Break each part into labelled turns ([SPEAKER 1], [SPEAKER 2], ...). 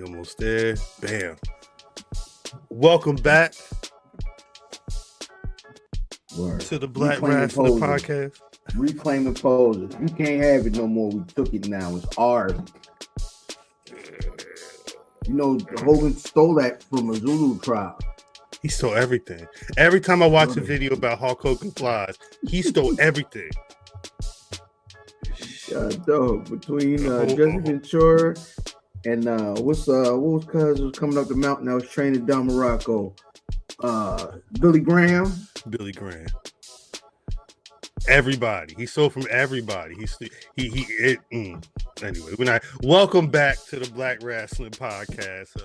[SPEAKER 1] We almost there. Bam. Welcome back to the Black Rasslin Podcast.
[SPEAKER 2] Reclaiming poses. You can't have it no more. We took it now. It's ours. You know, Hogan stole that from a Zulu tribe.
[SPEAKER 1] He stole everything. Every time I watch a video about Hulk Hogan flies, he stole everything.
[SPEAKER 2] Dog, between Jesse Ventura and what was cuz was coming up the mountain that was training down Morocco? Billy Graham.
[SPEAKER 1] Everybody. He stole from everybody. Anyway, welcome back to the Black Rasslin Podcast.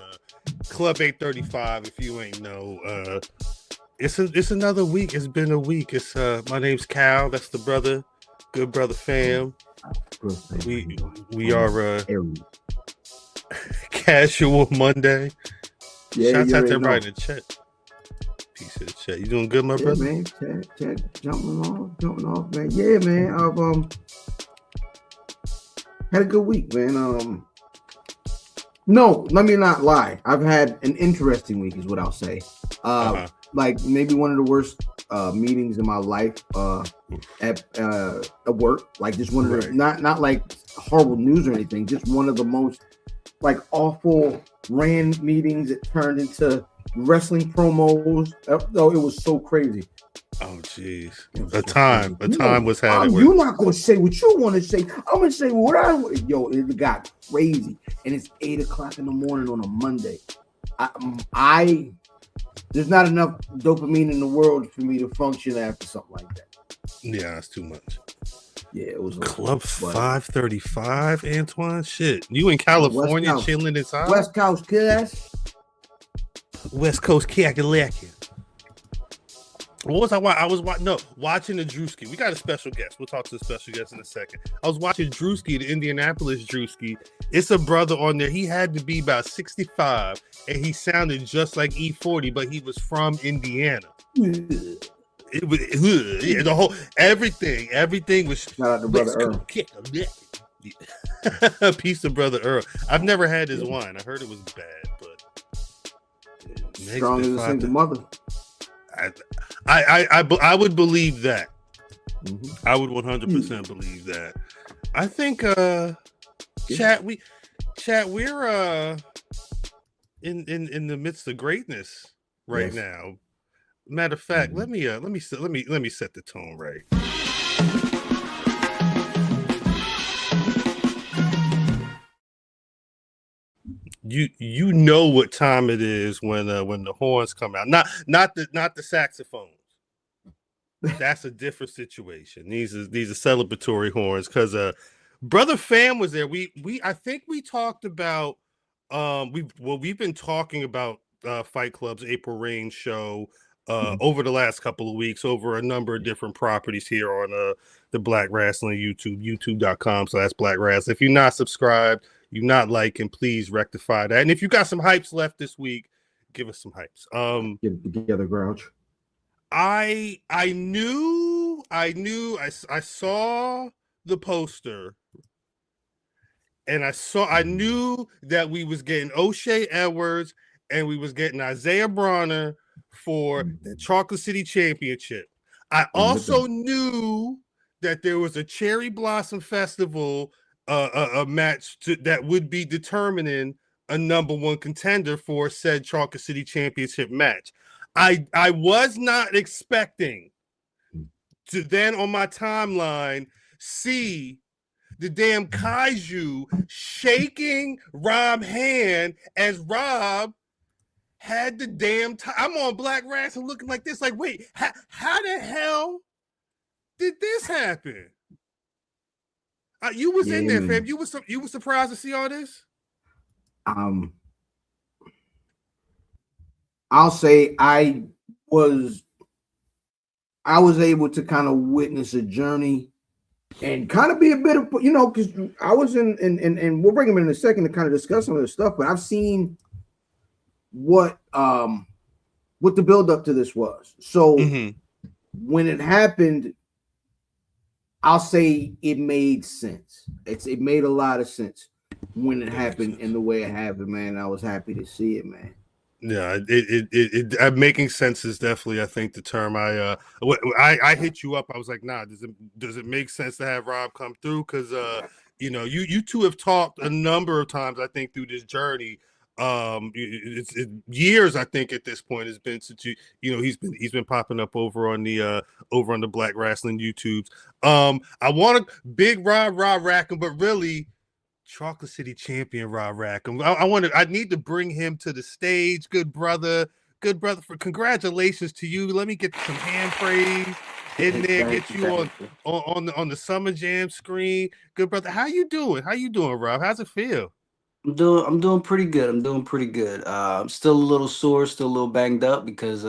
[SPEAKER 1] Club 835, if you ain't know. It's another week. It's been a week. It's my name's Cal. That's the brother. Good brother fam. We are Casual Monday.
[SPEAKER 2] Yeah,
[SPEAKER 1] shouts out to everybody in the chat. Peace of the chat. You doing good, my brother?
[SPEAKER 2] Man, chat, jumping off, man. Yeah, man. I've had a good week, man. No, let me not lie. I've had an interesting week, is what I'll say. Like maybe one of the worst meetings in my life at work. Like just one of the not like horrible news or anything. Just one of the most like awful rand meetings. It turned into wrestling promos. Oh, it was so crazy.
[SPEAKER 1] Oh jeez, a time was had.
[SPEAKER 2] You're not gonna say what you want to say. I'm gonna say what I want. Yo, it got crazy, and it's 8:00 in the morning on a Monday. There's not enough dopamine in the world for me to function after something like that.
[SPEAKER 1] Yeah, that's too much.
[SPEAKER 2] Yeah, it was
[SPEAKER 1] Club 535, Antoine. Shit, you in California chilling inside?
[SPEAKER 2] West Coast, cuz.
[SPEAKER 1] West Coast calculating. What was I watching? Watching the Drewski. We got a special guest. We'll talk to the special guest in a second. I was watching Drewski, the Indianapolis Drewski. It's a brother on there. He had to be about 65, and he sounded just like E40, but he was from Indiana. It was the whole everything was.
[SPEAKER 2] Shout out to Brother Earl.
[SPEAKER 1] Peace to Brother Earl. I've never had his wine. I heard it was bad, but
[SPEAKER 2] strong as a single mother.
[SPEAKER 1] I would believe that.
[SPEAKER 2] Mm-hmm.
[SPEAKER 1] I would 100% believe that. I think we're in the midst of greatness right now. Matter of fact, let me set the tone right. You know what time it is when the horns come out. Not the saxophones. That's a different situation. These are celebratory horns because Brother Fam was there. I think we talked about we've been talking about Fight Club's April Rain show over the last couple of weeks over a number of different properties here on the Black Rasslin YouTube, youtube.com/Black Rasslin. If you're not subscribed, you're not liking, please rectify that. And if you got some hypes left this week, give us some hypes.
[SPEAKER 2] Get it together, Grouch.
[SPEAKER 1] I saw the poster, and I knew that we was getting O'Shea Edwards and we was getting Isaiah Bronner for the Chocolate City Championship. I also knew that there was a Cherry Blossom Festival a match that would be determining a number one contender for said Chocolate City Championship match. I was not expecting to then on my timeline see the damn kaiju shaking Rob's hand as Rob had the damn I'm on Black Rasslin looking like this, like, wait, how the hell did this happen? You was in there, fam. You was surprised to see all this?
[SPEAKER 2] I'll say I was able to kind of witness a journey and kind of be a bit of, because I was in, and we'll bring him in a second to kind of discuss some of this stuff, but I've seen what the build up to this was. So when it happened, I'll say it made sense. It made a lot of sense. when it happened in the way it happened, man. I was happy to see it, man.
[SPEAKER 1] Yeah, making sense is definitely, I think, the term. I hit you up. I was like, nah, does it make sense to have Rob come through? Because you two have talked a number of times, I think, through this journey. It's years, I think, at this point has been since he's been popping up over on the Black Rasslin YouTubes. I want a big Rob Rackham, but really Chocolate City champion Rob Rockham. I need to bring him to the stage. Good brother. For congratulations to you. Let me get some hand praise in there. Get you on the Summer Jam screen. Good brother. How you doing? Rob? How's it feel?
[SPEAKER 3] I'm doing pretty good. I'm still a little sore, still a little banged up because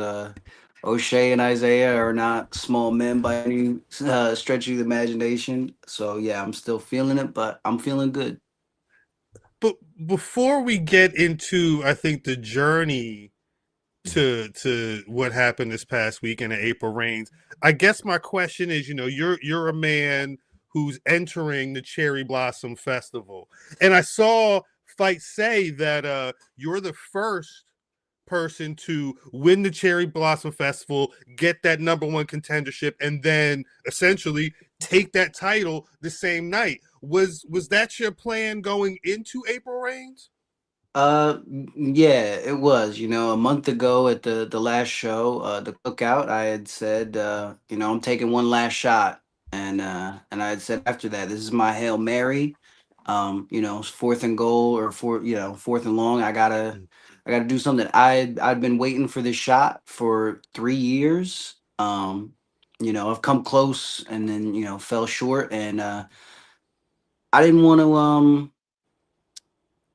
[SPEAKER 3] O'Shea and Isaiah are not small men by any stretch of the imagination. So yeah, I'm still feeling it, but I'm feeling good.
[SPEAKER 1] But before we get into, I think, the journey to what happened this past week in the April Reigns, I guess my question is, you're a man who's entering the Cherry Blossom Festival, and I saw Fight say that you're the first person to win the Cherry Blossom Festival, get that #1 contendership, and then essentially take that title the same night. Was that your plan going into April Reigns?
[SPEAKER 3] Yeah, it was. A month ago at the last show, the cookout, I had said, I'm taking one last shot, and I had said after that, this is my Hail Mary. It's fourth and goal or fourth and long. I gotta do something. I'd been waiting for this shot for 3 years. I've come close and then fell short, and I didn't want to.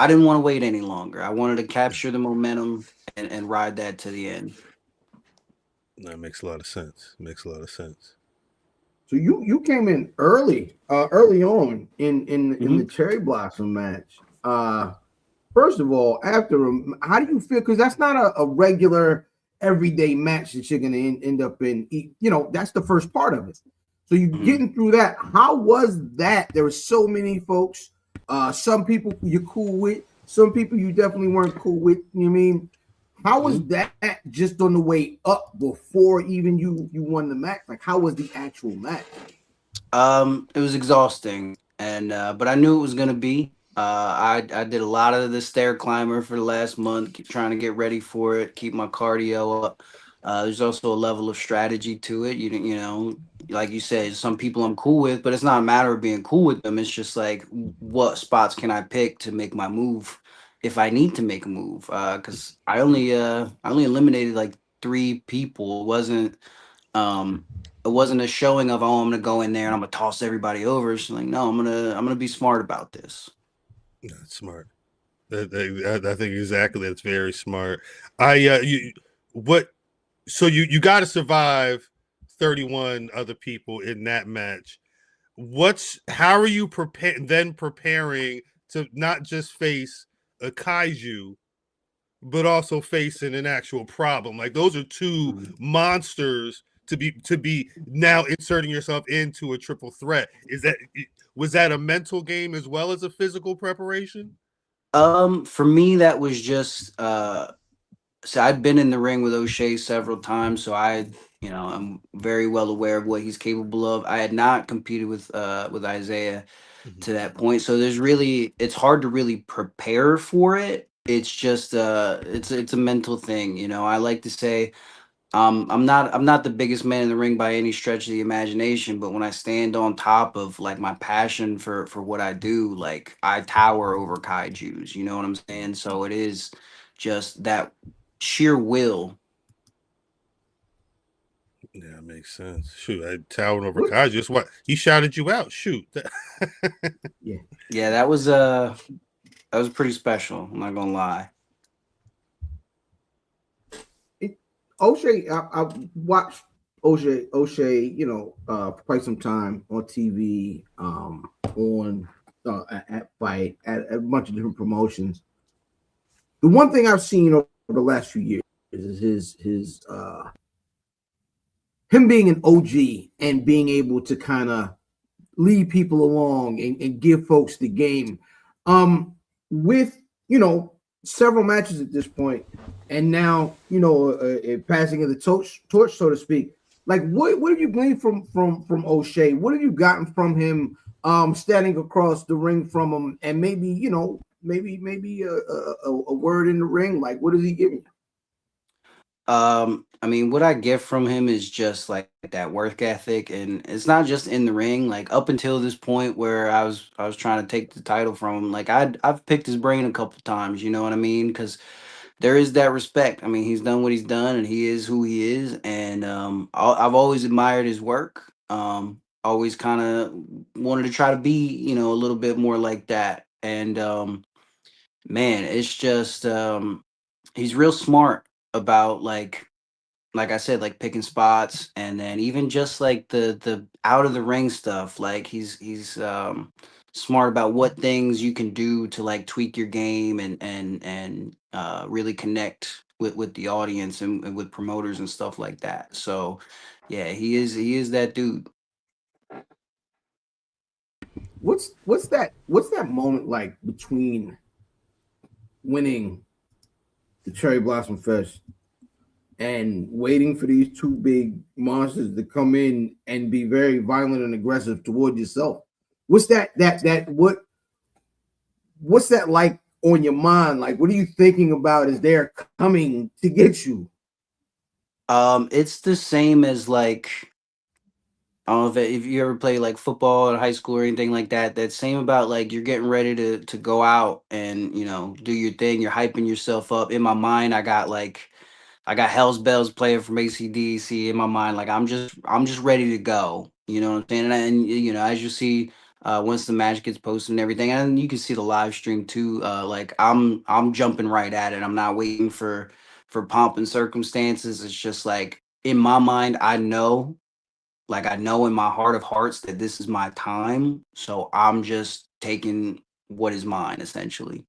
[SPEAKER 3] I didn't want to wait any longer. I wanted to capture the momentum and ride that to the end.
[SPEAKER 1] That makes a lot of sense.
[SPEAKER 2] So you came in early on in the Cherry Blossom match. First of all, how do you feel? Because that's not a regular everyday match that you're going to end up in. That's the first part of it. So you getting through that. How was that? There were so many folks. Some people you're cool with. Some people you definitely weren't cool with. You know what I mean? How was that just on the way up before even you won the match? Like, how was the actual match?
[SPEAKER 3] It was exhausting, and but I knew it was gonna be. I did a lot of the stair climber for the last month, trying to get ready for it, keep my cardio up. There's also a level of strategy to it. You know, like you said, some people I'm cool with, but it's not a matter of being cool with them. It's just like, what spots can I pick to make my move if I need to make a move? Because I only eliminated like 3 people. It wasn't a showing of, oh, I'm gonna go in there and I'm gonna toss everybody over. It's like, no, I'm gonna be smart about this.
[SPEAKER 1] That's smart. I think exactly that's very smart. So you got to survive 31 other people in that match. How are you preparing to not just face a kaiju, but also facing an actual problem? Like, those are 2 monsters to be now inserting yourself into a triple threat. Was that a mental game as well as a physical preparation?
[SPEAKER 3] For me, that was just so I've been in the ring with O'Shea several times, so I'm very well aware of what he's capable of. I had not competed with Isaiah to that point, so it's hard to really prepare for it. It's just it's a mental thing. I like to say, I'm not the biggest man in the ring by any stretch of the imagination, but when I stand on top of like my passion for what I do, like, I tower over kaijus. You know what I'm saying? So it is just that sheer will.
[SPEAKER 1] Yeah, it makes sense. Shoot, I towering over kaiju. Just what he shouted you out. Shoot.
[SPEAKER 3] Yeah, that was pretty special. I'm not gonna lie.
[SPEAKER 2] O'Shea, I watched O'Shea, quite some time on TV, on at Fight, at a bunch of different promotions. The one thing I've seen over the last few years is his him being an OG and being able to kind of lead people along and give folks the game. With several matches at this point, and now a passing of the torch, so to speak. Like, what have you gleaned from O'Shea? What have you gotten from him? Standing across the ring from him, and maybe a word in the ring. Like, what is he giving you?
[SPEAKER 3] I mean, what I get from him is just like that work ethic, and it's not just in the ring. Like up until this point where I was trying to take the title from him, like I've picked his brain a couple times. You know what I mean? Because there is that respect. I mean, he's done what he's done, and he is who he is. And I've always admired his work. Always kind of wanted to try to be, a little bit more like that. And man, it's just he's real smart about like I said, like picking spots, and then even just like the out of the ring stuff. Like he's smart about what things you can do to like tweak your game and really connect with the audience and with promoters and stuff like that. So yeah, he is that dude.
[SPEAKER 2] What's that moment like between winning the Cherry Blossom Fest and waiting for these two big monsters to come in and be very violent and aggressive toward yourself? What's what's that like on your mind? Like, what are you thinking about as they're coming to get you?
[SPEAKER 3] It's the same as like I don't know if you ever play like football in high school or anything like that. That same about like you're getting ready to go out and do your thing. You're hyping yourself up. In my mind, I got Hell's Bells playing from AC/DC in my mind. Like I'm just ready to go. You know what I'm saying? And as you see, once the match gets posted and everything, and you can see the live stream too. Like I'm jumping right at it. I'm not waiting for pomp and circumstances. It's just like in my mind, I know in my heart of hearts that this is my time. So I'm just taking what is mine essentially.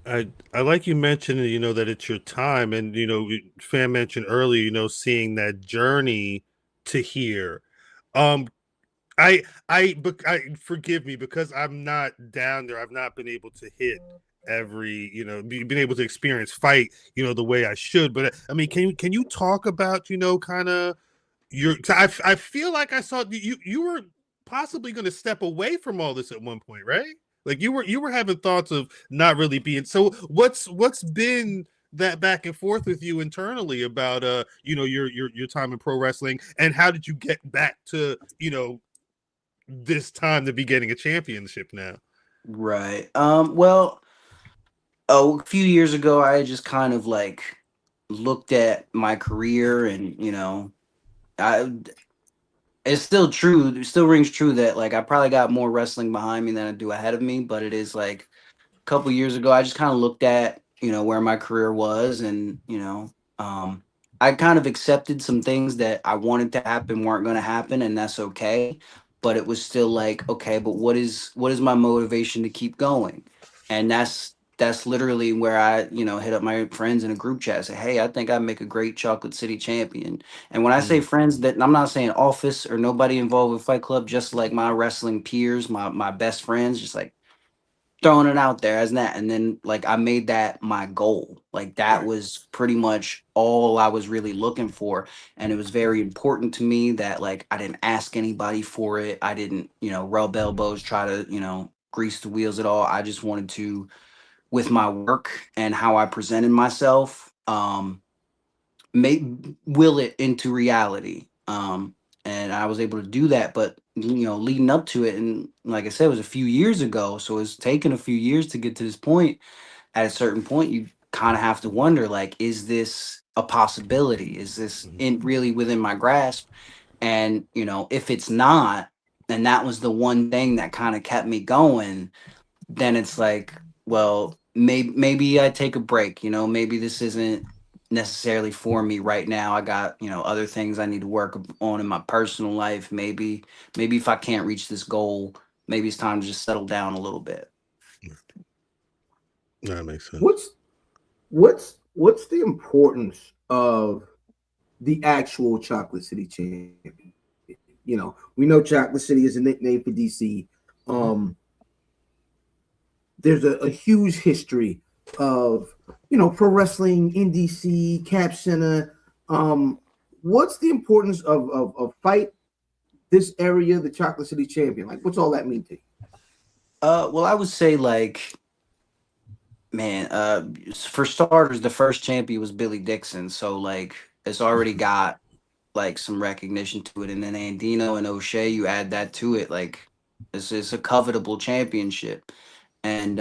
[SPEAKER 1] I like you mentioned, that it's your time, and fan mentioned earlier, seeing that journey to here. Um, I forgive me because I'm not down there. I've not been able to hit every, been able to experience fight, the way I should. But I mean, can you talk about, kind of your? I feel like I saw you were possibly going to step away from all this at one point, right? Like you were having thoughts of not really being. So what's been that back and forth with you internally about your time in pro wrestling, and how did you get back to this time to be getting a championship now?
[SPEAKER 3] Right. Well, a few years ago, I just kind of like looked at my career, and I it's still true. It still rings true that like I probably got more wrestling behind me than I do ahead of me. But it is like a couple years ago, I just kind of looked at where my career was, and I kind of accepted some things that I wanted to happen weren't going to happen, and that's okay. But it was still like, okay, but what is my motivation to keep going? And that's literally where I hit up my friends in a group chat, say, hey, I think I'd make a great Chocolate City champion. And when I say friends, that I'm not saying office or nobody involved with Fight Club, just like my wrestling peers, my best friends, just like throwing it out there as that. And then like I made that my goal. Like that
[SPEAKER 2] Right.
[SPEAKER 3] was pretty much all I was really looking for. And it was very important to me that like I didn't ask anybody for it. I didn't, rub elbows, try to, grease the wheels at all. I just wanted to, with my work and how I presented myself, make will it into reality. And I was able to do that, but leading up to it, and like I said, it was a few years ago, so it's taken a few years to get to this point. At a certain point, you kind of have to wonder, like, is this a possibility? Is this in really within my grasp? And if it's not, and that was the one thing that kind of kept me going, then it's like, well, maybe I take a break. Maybe this isn't necessarily for me right now. I got other things I need to work on in my personal life. Maybe if I can't reach this goal, maybe it's time to just settle down a little bit.
[SPEAKER 1] That makes sense.
[SPEAKER 2] What's the importance of the actual Chocolate City champion? We know Chocolate City is a nickname for DC. There's a huge history of pro wrestling, NDC, Cap Center. What's the importance of fight this area, the Chocolate City champion? Like, what's all that mean to you?
[SPEAKER 3] Well, I would say like, man, for starters, the first champion was Billy Dixon, so like it's already got like some recognition to it, and then Andino and O'Shea, you add that to it, like it's a covetable championship, and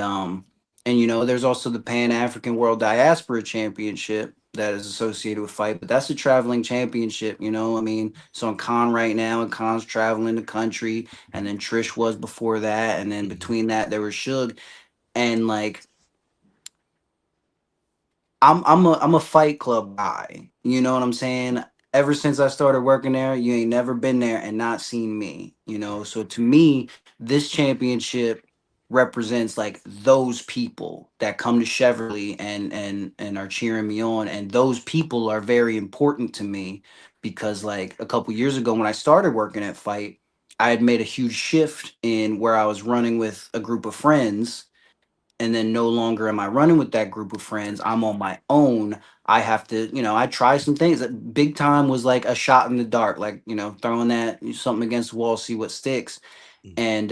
[SPEAKER 3] there's also the Pan African World Diaspora Championship that is associated with fight, but that's a traveling championship. I mean, it's on Khan right now, and Khan's traveling the country, and then Trish was before that, and then between that there was Suge, and like I'm a Fight Club guy. You know what I'm saying? Ever since I started working there, you ain't never been there and not seen me. So to me, this championship represents like those people that come to Cheverly and are cheering me on, and those people are very important to me because like a couple years ago when I started working at Fight, I had made a huge shift in where I was running with a group of friends, and then no longer am I running with that group of friends. I'm on my own. I have to, I try some things. Big time was like a shot in the dark, like, throwing that something against the wall, see what sticks. And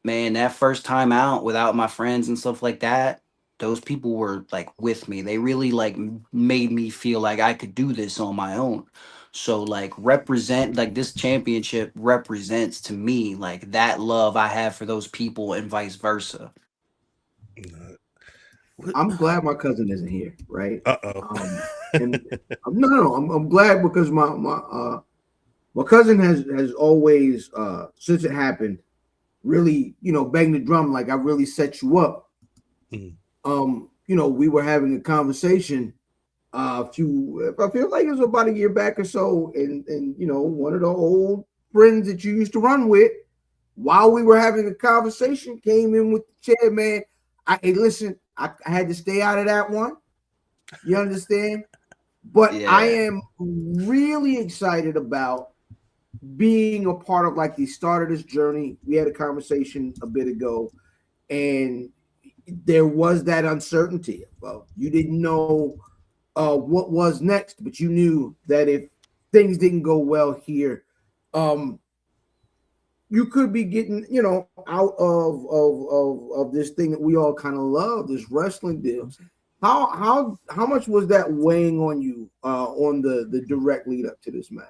[SPEAKER 3] man, that first time out without my friends and stuff like that, those people were like with me. They really like made me feel like I could do this on my own. So like this championship represents to me like that love I have for those people and vice versa.
[SPEAKER 2] I'm glad my cousin isn't here, right?
[SPEAKER 1] Uh-oh.
[SPEAKER 2] And no, I'm glad because my cousin has always since it happened really banged the drum like I really set you up. We were having a conversation I feel like it was about a year back or so, and one of the old friends that you used to run with, while we were having a conversation, came in with the chair, man. Hey, listen, I had to stay out of that one. You understand? But yeah. I am really excited about being a part of like the start of this journey. We had a conversation a bit ago, and there was that uncertainty. Well, you didn't know what was next, but you knew that if things didn't go well here, you could be getting, out of this thing that we all kind of love, this wrestling deal. How much was that weighing on you on the direct lead up to this match?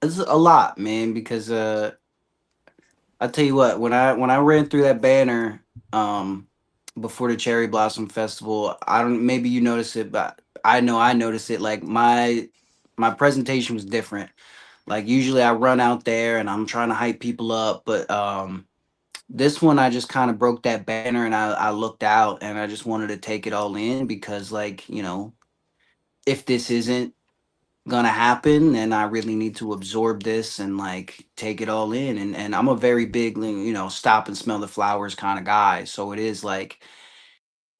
[SPEAKER 3] It's a lot, man, because I tell you what, when I ran through that banner before the Cherry Blossom Festival, maybe you noticed it, but I know I noticed it. Like my presentation was different. Like usually I run out there and I'm trying to hype people up, but this one I just kind of broke that banner and I looked out and I just wanted to take it all in because like, if this isn't gonna happen, then I really need to absorb this and like take it all in. And I'm a very big, stop and smell the flowers kind of guy. So it is like,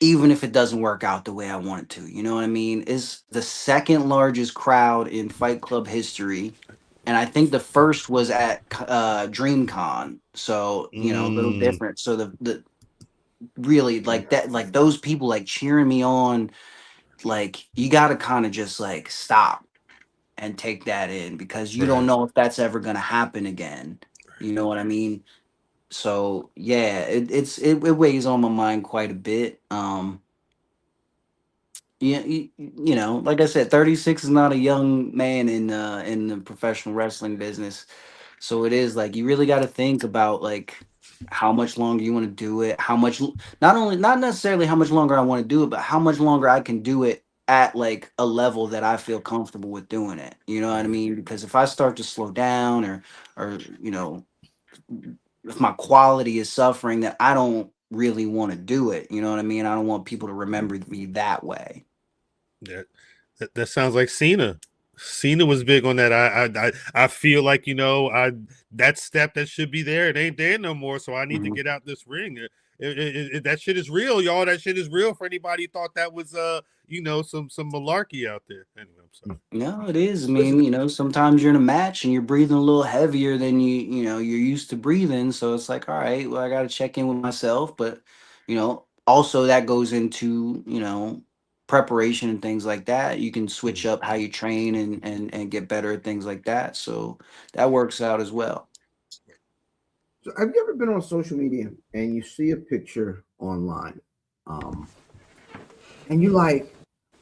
[SPEAKER 3] even if it doesn't work out the way I want it to, you know what I mean? It's the second largest crowd in Fight Club history. And I think the first was at DreamCon. So, a little different. So the really like that, like those people like cheering me on, like you got to kind of just like stop and take that in because you don't know if that's ever going to happen again. You know what I mean? So yeah, it weighs on my mind quite a bit. Yeah, like I said, 36 is not a young man in the professional wrestling business. So it is like you really got to think about like how much longer you want to do it, how much not necessarily how much longer I want to do it, but how much longer I can do it at like a level that I feel comfortable with doing it. You know what I mean? Because if I start to slow down or if my quality is suffering, that I don't really want to do it. You know what I mean? I don't want people to remember me that way.
[SPEAKER 1] That sounds like Cena. Cena was big on that. I feel like that step that should be there, it ain't there no more. So I need to get out this ring. That shit is real, y'all. That shit is real for anybody who thought that was some malarkey out there. Anyway, I'm sorry.
[SPEAKER 3] No, it is. I mean, sometimes you're in a match and you're breathing a little heavier than you're used to breathing. So it's like, all right, well, I got to check in with myself. But, also that goes into, preparation and things like that. You can switch up how you train and get better at things like that. So that works out as well.
[SPEAKER 2] So have you ever been on social media and you see a picture online, and you like,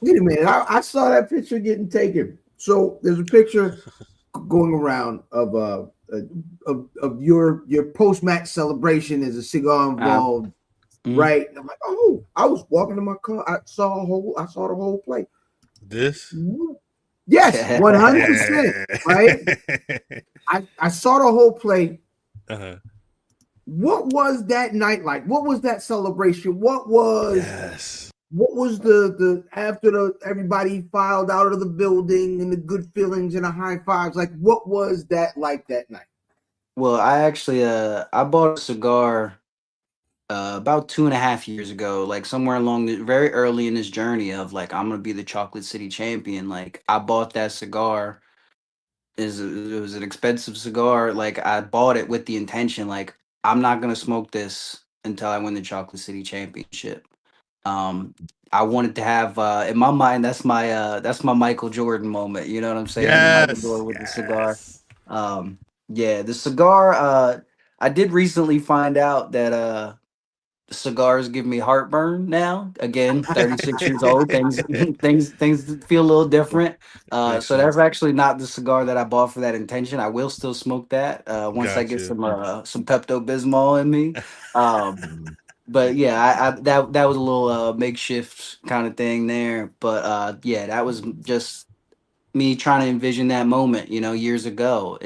[SPEAKER 2] wait a minute, I saw that picture getting taken. So there's a picture going around of your post match celebration. There's a cigar involved, right? And I'm like, oh, I was walking to my car. I saw the whole play.
[SPEAKER 1] This?
[SPEAKER 2] Yes, 100%. Right? I saw the whole play.
[SPEAKER 1] Uh-huh.
[SPEAKER 2] What was that night like? What was that celebration? What was the after everybody filed out of the building and the good feelings and the high fives? Like, what was that like that night?
[SPEAKER 3] Well, I actually I bought a cigar about 2.5 years ago, like somewhere along very early in this journey of like I'm gonna be the Chocolate City champion. Like I bought that cigar. It was an expensive cigar. Like I bought it with the intention, like I'm not gonna smoke this until I win the Chocolate City Championship. I wanted to have in my mind that's my Michael Jordan moment. You know what I'm saying? Michael Jordan with the cigar. Yeah, the cigar. I did recently find out that cigars give me heartburn now. Again, 36 years old. Things things feel a little different. So that's actually not the cigar that I bought for that intention. I will still smoke that once I get some Pepto Bismol in me. But yeah, I that was a little makeshift kind of thing there. But yeah, that was just me trying to envision that moment, years ago.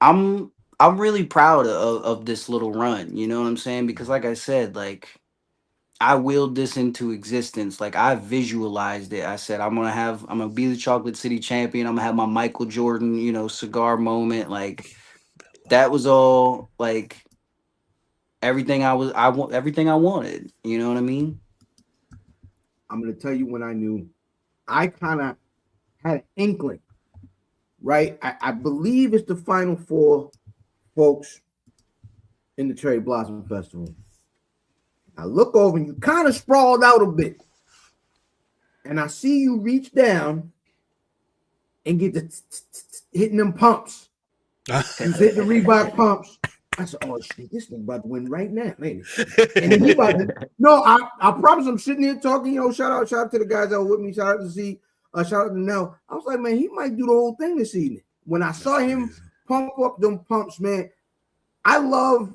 [SPEAKER 3] I'm I'm really proud of this little run, you know what I'm saying? Because like I said, like I willed this into existence. Like I visualized it. I said I'm gonna be the Chocolate City champion. I'm gonna have my Michael Jordan, cigar moment. Like that was all like I want everything I wanted. You know what I mean?
[SPEAKER 2] I'm gonna tell you when I knew. I kind of had an inkling, right? I believe it's the final four folks in the Cherry Blossom Festival. I look over and you kind of sprawled out a bit. And I see you reach down and get the hitting them pumps. You hit the Reebok pumps. I said, oh shit, this thing about to win right now, lady. And then he about to, no, I promise I'm sitting here talking, shout out to the guys that were with me, shout out to Z, shout out to Nell. I was like, man, he might do the whole thing this evening. When I saw him pump up them pumps, man, I love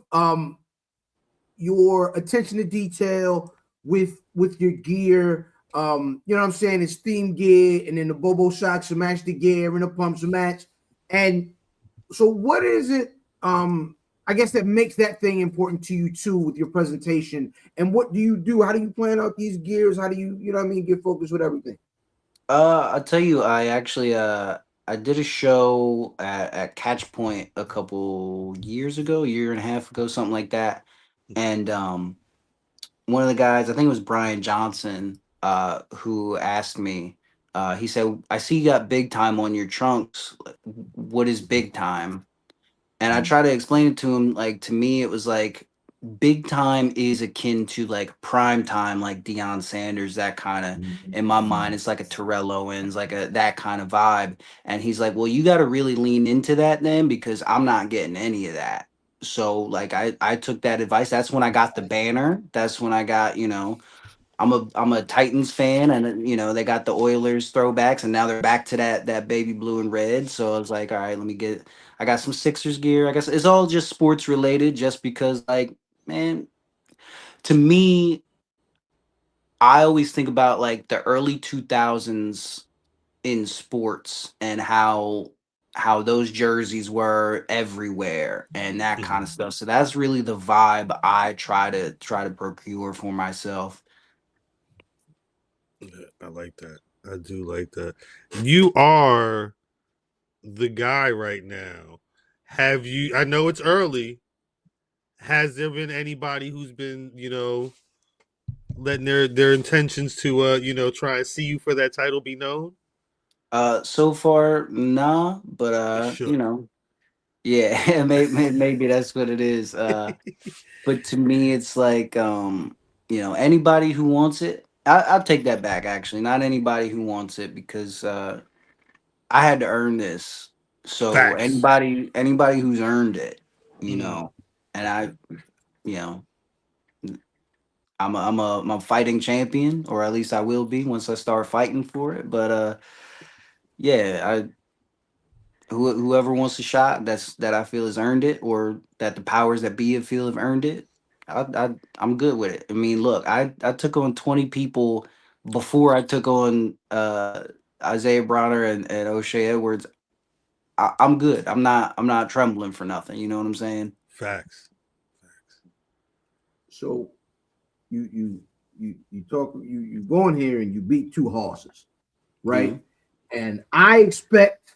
[SPEAKER 2] your attention to detail with your gear. You know what I'm saying? It's theme gear, and then the Bobo socks to match the gear, and the pumps to match. And so, what is it? I guess that makes that thing important to you too with your presentation. And what do you do? How do you plan out these gears? How do you know what I mean, get focused with everything?
[SPEAKER 3] I'll tell you, I actually I did a show at Catch Point a couple years ago, year and a half ago, something like that. And one of the guys, I think it was Brian Johnson, who asked me, he said, I see you got big time on your trunks. What is big time? And I try to explain it to him, like to me, it was like big time is akin to like prime time, like Deion Sanders, that kind of in my mind, it's like a Terrell Owens, like a that kind of vibe. And he's like, well, you got to really lean into that then because I'm not getting any of that. So like I took that advice. That's when I got the banner. That's when I got, I'm a Titans fan, and they got the Oilers throwbacks, and now they're back to that baby blue and red. So I was like, all right, I got some Sixers gear. I guess it's all just sports related, just because, like, man, to me, I always think about like the early 2000s in sports and how those jerseys were everywhere and that kind of stuff. So that's really the vibe I try to procure for myself.
[SPEAKER 1] I like that. I do like that. You are the guy right now. Have you? I know it's early. Has there been anybody who's been, letting their intentions to, try and see you for that title be known?
[SPEAKER 3] So far, nah, but
[SPEAKER 1] It should.
[SPEAKER 3] yeah, maybe that's what it is. But to me, it's like, anybody who wants it, I'll take that back. Actually, not anybody who wants it, because I had to earn this. So
[SPEAKER 1] Facts.
[SPEAKER 3] anybody who's earned it,
[SPEAKER 1] Mm.
[SPEAKER 3] and you know, I'm a fighting champion, or at least I will be once I start fighting for it. But yeah, whoever wants a shot that I feel has earned it, or that the powers that be feel have earned it, I'm good with it. I mean, look, I took on 20 people before I took on Isaiah Bronner and O'Shea Edwards. I'm good. I'm not trembling for nothing. You know what I'm saying?
[SPEAKER 1] Facts.
[SPEAKER 2] So you talk you go in here and you beat two horses, right?
[SPEAKER 3] Mhm.
[SPEAKER 2] And I expect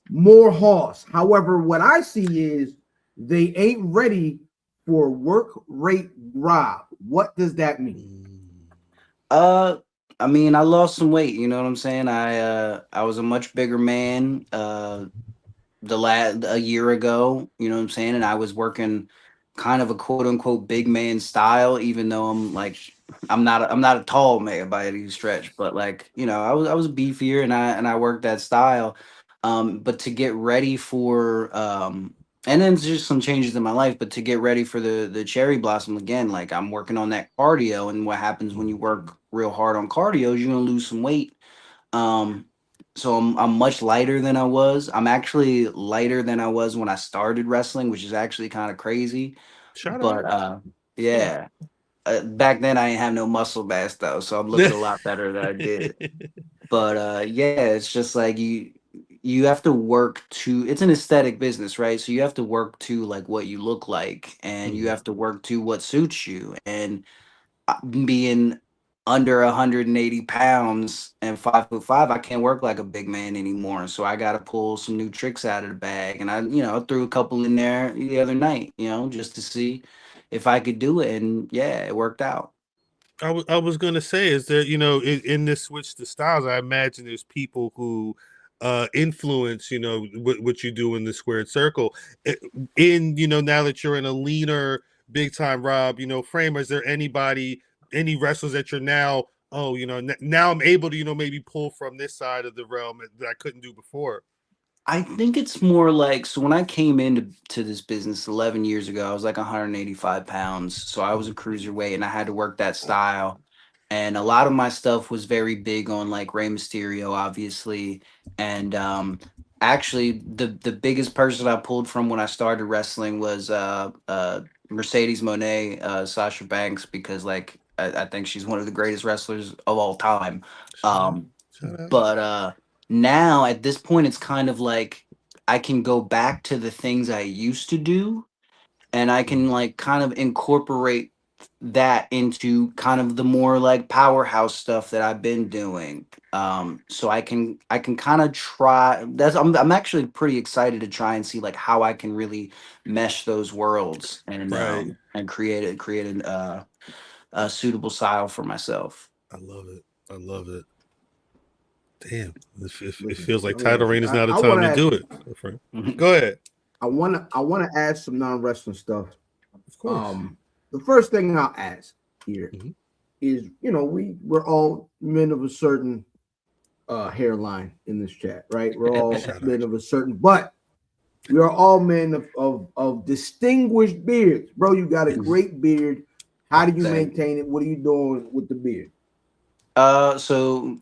[SPEAKER 2] more horse. However, what I see is they ain't ready for work rate Rob. What does that mean?
[SPEAKER 3] Uh, I mean, I lost some weight. You know what I'm saying? I was a much bigger man. A year ago, you know what I'm saying? And I was working kind of a quote unquote big man style, even though I'm not a tall man by any stretch, but like, I was beefier, and I worked that style. But to get ready for and then just some changes in my life, but to get ready for the cherry blossom again, like I'm working on that cardio. And what happens when you work real hard on cardio is you're gonna lose some weight. um, so I'm much lighter than I was. I'm actually lighter than I was when I started wrestling, which is actually kind of crazy.
[SPEAKER 1] Shout out.
[SPEAKER 3] But
[SPEAKER 1] What's up?
[SPEAKER 3] yeah, back then I didn't have no muscle mass though, so I'm looking a lot better than I did. But yeah, it's just like you have to work to. It's an aesthetic business, right? So you have to work to like what you look like, and you
[SPEAKER 1] Mhm.
[SPEAKER 3] have to work to what suits you. And being under 180 pounds and 5'5", I can't work like a big man anymore. So I got to pull some new tricks out of the bag. And I threw a couple in there the other night, just to see if I could do it. And yeah, it worked out.
[SPEAKER 1] I was gonna say, is there, in this switch to styles, I imagine there's people who influence, what you do in the squared circle. In, now that you're in a leaner, big time Rob, frame, is there any wrestlers that you're now, oh, now I'm able to, maybe pull from this side of the realm that I couldn't do before?
[SPEAKER 3] I think it's more like, so when I came into this business 11 years ago, I was like 185 pounds. So I was a cruiserweight, and I had to work that style. And a lot of my stuff was very big on like Rey Mysterio, obviously. And actually, the biggest person I pulled from when I started wrestling was Mercedes Monet, Sasha Banks, because like I think she's one of the greatest wrestlers of all time.
[SPEAKER 1] Shout out.
[SPEAKER 3] Um,
[SPEAKER 1] Shout out.
[SPEAKER 3] but now at this point, it's kind of like I can go back to the things I used to do, and I can like kind of incorporate that into kind of the more like powerhouse stuff that I've been doing. So I can kind of try. I'm actually pretty excited to try and see like how I can really mesh those worlds,
[SPEAKER 1] Right.
[SPEAKER 3] and create a suitable style for myself.
[SPEAKER 1] I love it. I love it. Damn. It
[SPEAKER 2] Listen,
[SPEAKER 1] feels like
[SPEAKER 2] let me
[SPEAKER 1] title
[SPEAKER 2] ask
[SPEAKER 1] reign
[SPEAKER 2] you.
[SPEAKER 1] is now the
[SPEAKER 2] I
[SPEAKER 1] time
[SPEAKER 2] want to
[SPEAKER 1] to
[SPEAKER 2] ask
[SPEAKER 1] do it. Friend. Go ahead.
[SPEAKER 2] I wanna ask some non-wrestling stuff.
[SPEAKER 1] Of course.
[SPEAKER 2] The first thing I'll ask here
[SPEAKER 1] Mhm.
[SPEAKER 2] is, we're all men of a certain hairline in this chat, right? We're all
[SPEAKER 1] Shout
[SPEAKER 2] men
[SPEAKER 1] out.
[SPEAKER 2] of a certain, but we are all men of distinguished beards. Bro, you got a great beard. How do you
[SPEAKER 3] Thank you.
[SPEAKER 2] maintain it? What are you doing with the beard?
[SPEAKER 3] So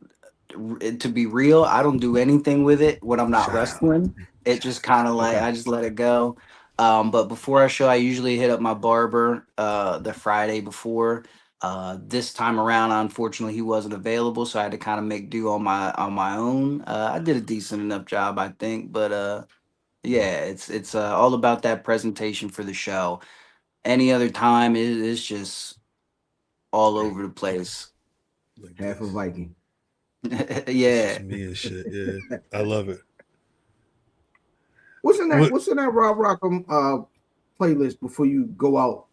[SPEAKER 3] to be real, I don't do anything with it when I'm not
[SPEAKER 1] Shout out.
[SPEAKER 3] wrestling. It
[SPEAKER 1] Shout
[SPEAKER 3] just kind of
[SPEAKER 1] out.
[SPEAKER 3] like
[SPEAKER 1] Okay.
[SPEAKER 3] I just let it go. But before I show, I usually hit up my barber the Friday before. This time around, unfortunately, he wasn't available, so I had to kind of make do on my own. I did a decent enough job, I think, but yeah, it's all about that presentation for the show. Any other time, it's just all over the place.
[SPEAKER 1] Like
[SPEAKER 2] Half a
[SPEAKER 1] this.
[SPEAKER 2] Viking.
[SPEAKER 3] Yeah.
[SPEAKER 1] Me and shit. Yeah, I love it.
[SPEAKER 2] What's in that Rob Rockham playlist before you go out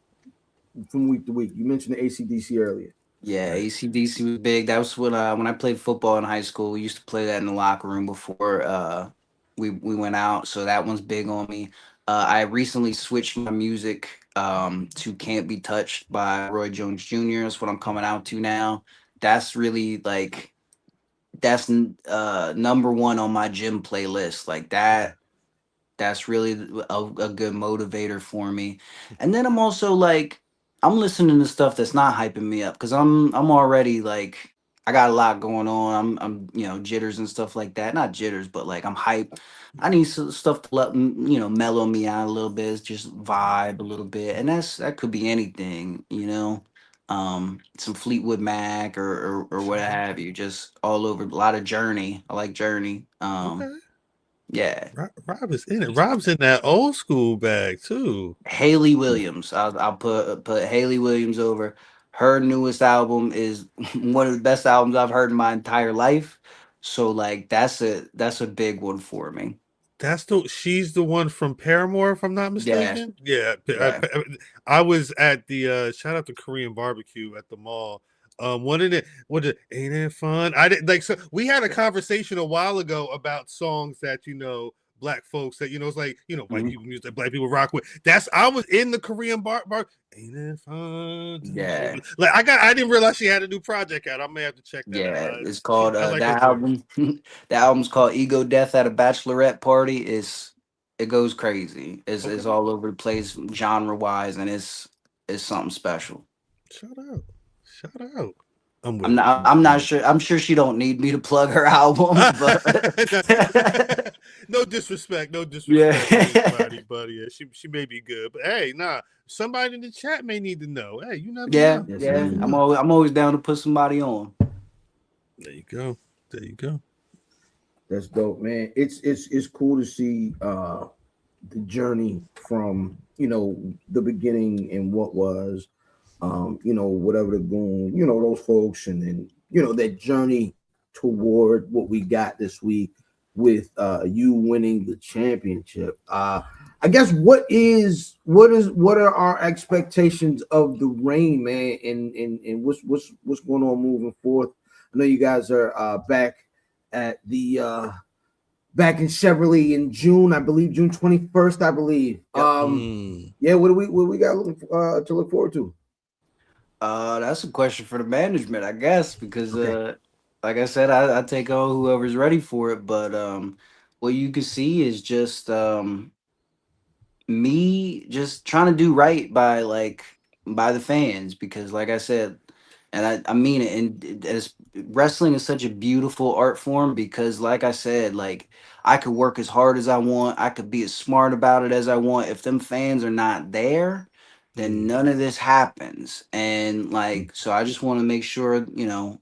[SPEAKER 2] from week to week? You mentioned the ACDC earlier.
[SPEAKER 3] Yeah, AC/DC was big. That was when I played football in high school. We used to play that in the locker room before we went out. So that one's big on me. I recently switched my music to "Can't Be Touched" by Roy Jones Jr. That's what I'm coming out to now. That's really like that's number one on my gym playlist. Like that. That's really a good motivator for me. And then I'm also like, I'm listening to stuff that's not hyping me up because I'm already like, I got a lot going on. I'm jitters and stuff like that. Not jitters, but like I'm hype. I need some stuff to mellow me out a little bit, just vibe a little bit, and that could be anything. Some Fleetwood Mac or what have you. Just all over. A lot of Journey. I like Journey.
[SPEAKER 1] Okay.
[SPEAKER 3] Yeah.
[SPEAKER 1] Rob is in it. Rob's in that old school bag too.
[SPEAKER 3] Haley Williams. I'll put Haley Williams over. Her newest album is one of the best albums I've heard in my entire life. So like that's a big one for me.
[SPEAKER 1] She's the one from Paramore, if I'm not
[SPEAKER 3] Yeah.
[SPEAKER 1] mistaken. Yeah.
[SPEAKER 3] Yeah.
[SPEAKER 1] I was at the shout out to Korean barbecue at the mall. What ain't it fun? I didn't like so we had a conversation a while ago about songs that black folks that it's like white people music that black people rock with. I was in the Korean bar ain't it fun?
[SPEAKER 3] Yeah.
[SPEAKER 1] Like I didn't realize she had a new project out. I may have to check that out.
[SPEAKER 3] Yeah, it's called
[SPEAKER 1] like
[SPEAKER 3] that album. The album's called Ego Death at a Bachelorette Party. It goes crazy. It's all over the place genre wise, and it's something special.
[SPEAKER 1] Shout out.
[SPEAKER 3] I'm not sure. I'm sure she don't need me to plug her album, but
[SPEAKER 1] no disrespect.
[SPEAKER 3] Yeah.
[SPEAKER 1] To anybody, but yeah, she may be good. But hey, somebody in the chat may need to know. Hey, you never know.
[SPEAKER 3] Yeah. I'm always down to put somebody on.
[SPEAKER 1] There you go.
[SPEAKER 2] That's dope, man. It's cool to see the journey from the beginning and what was. Whatever they're doing, those folks, and then that journey toward what we got this week with you winning the championship. I guess what are our expectations of the reign, man, and what's going on moving forth? I know you guys are back at the back in Chevrolet in June, I believe, June 21st, I believe. Yeah, what do we got to look forward to?
[SPEAKER 3] That's a question for the management, I guess, because like I said, I take on whoever's ready for it. But what you can see is just me just trying to do right by the fans, because like I said, and I mean it, and as wrestling is such a beautiful art form, because like I said, like I could work as hard as I want, I could be as smart about it as I want. If them fans are not there, then none of this happens. And so I just want to make sure,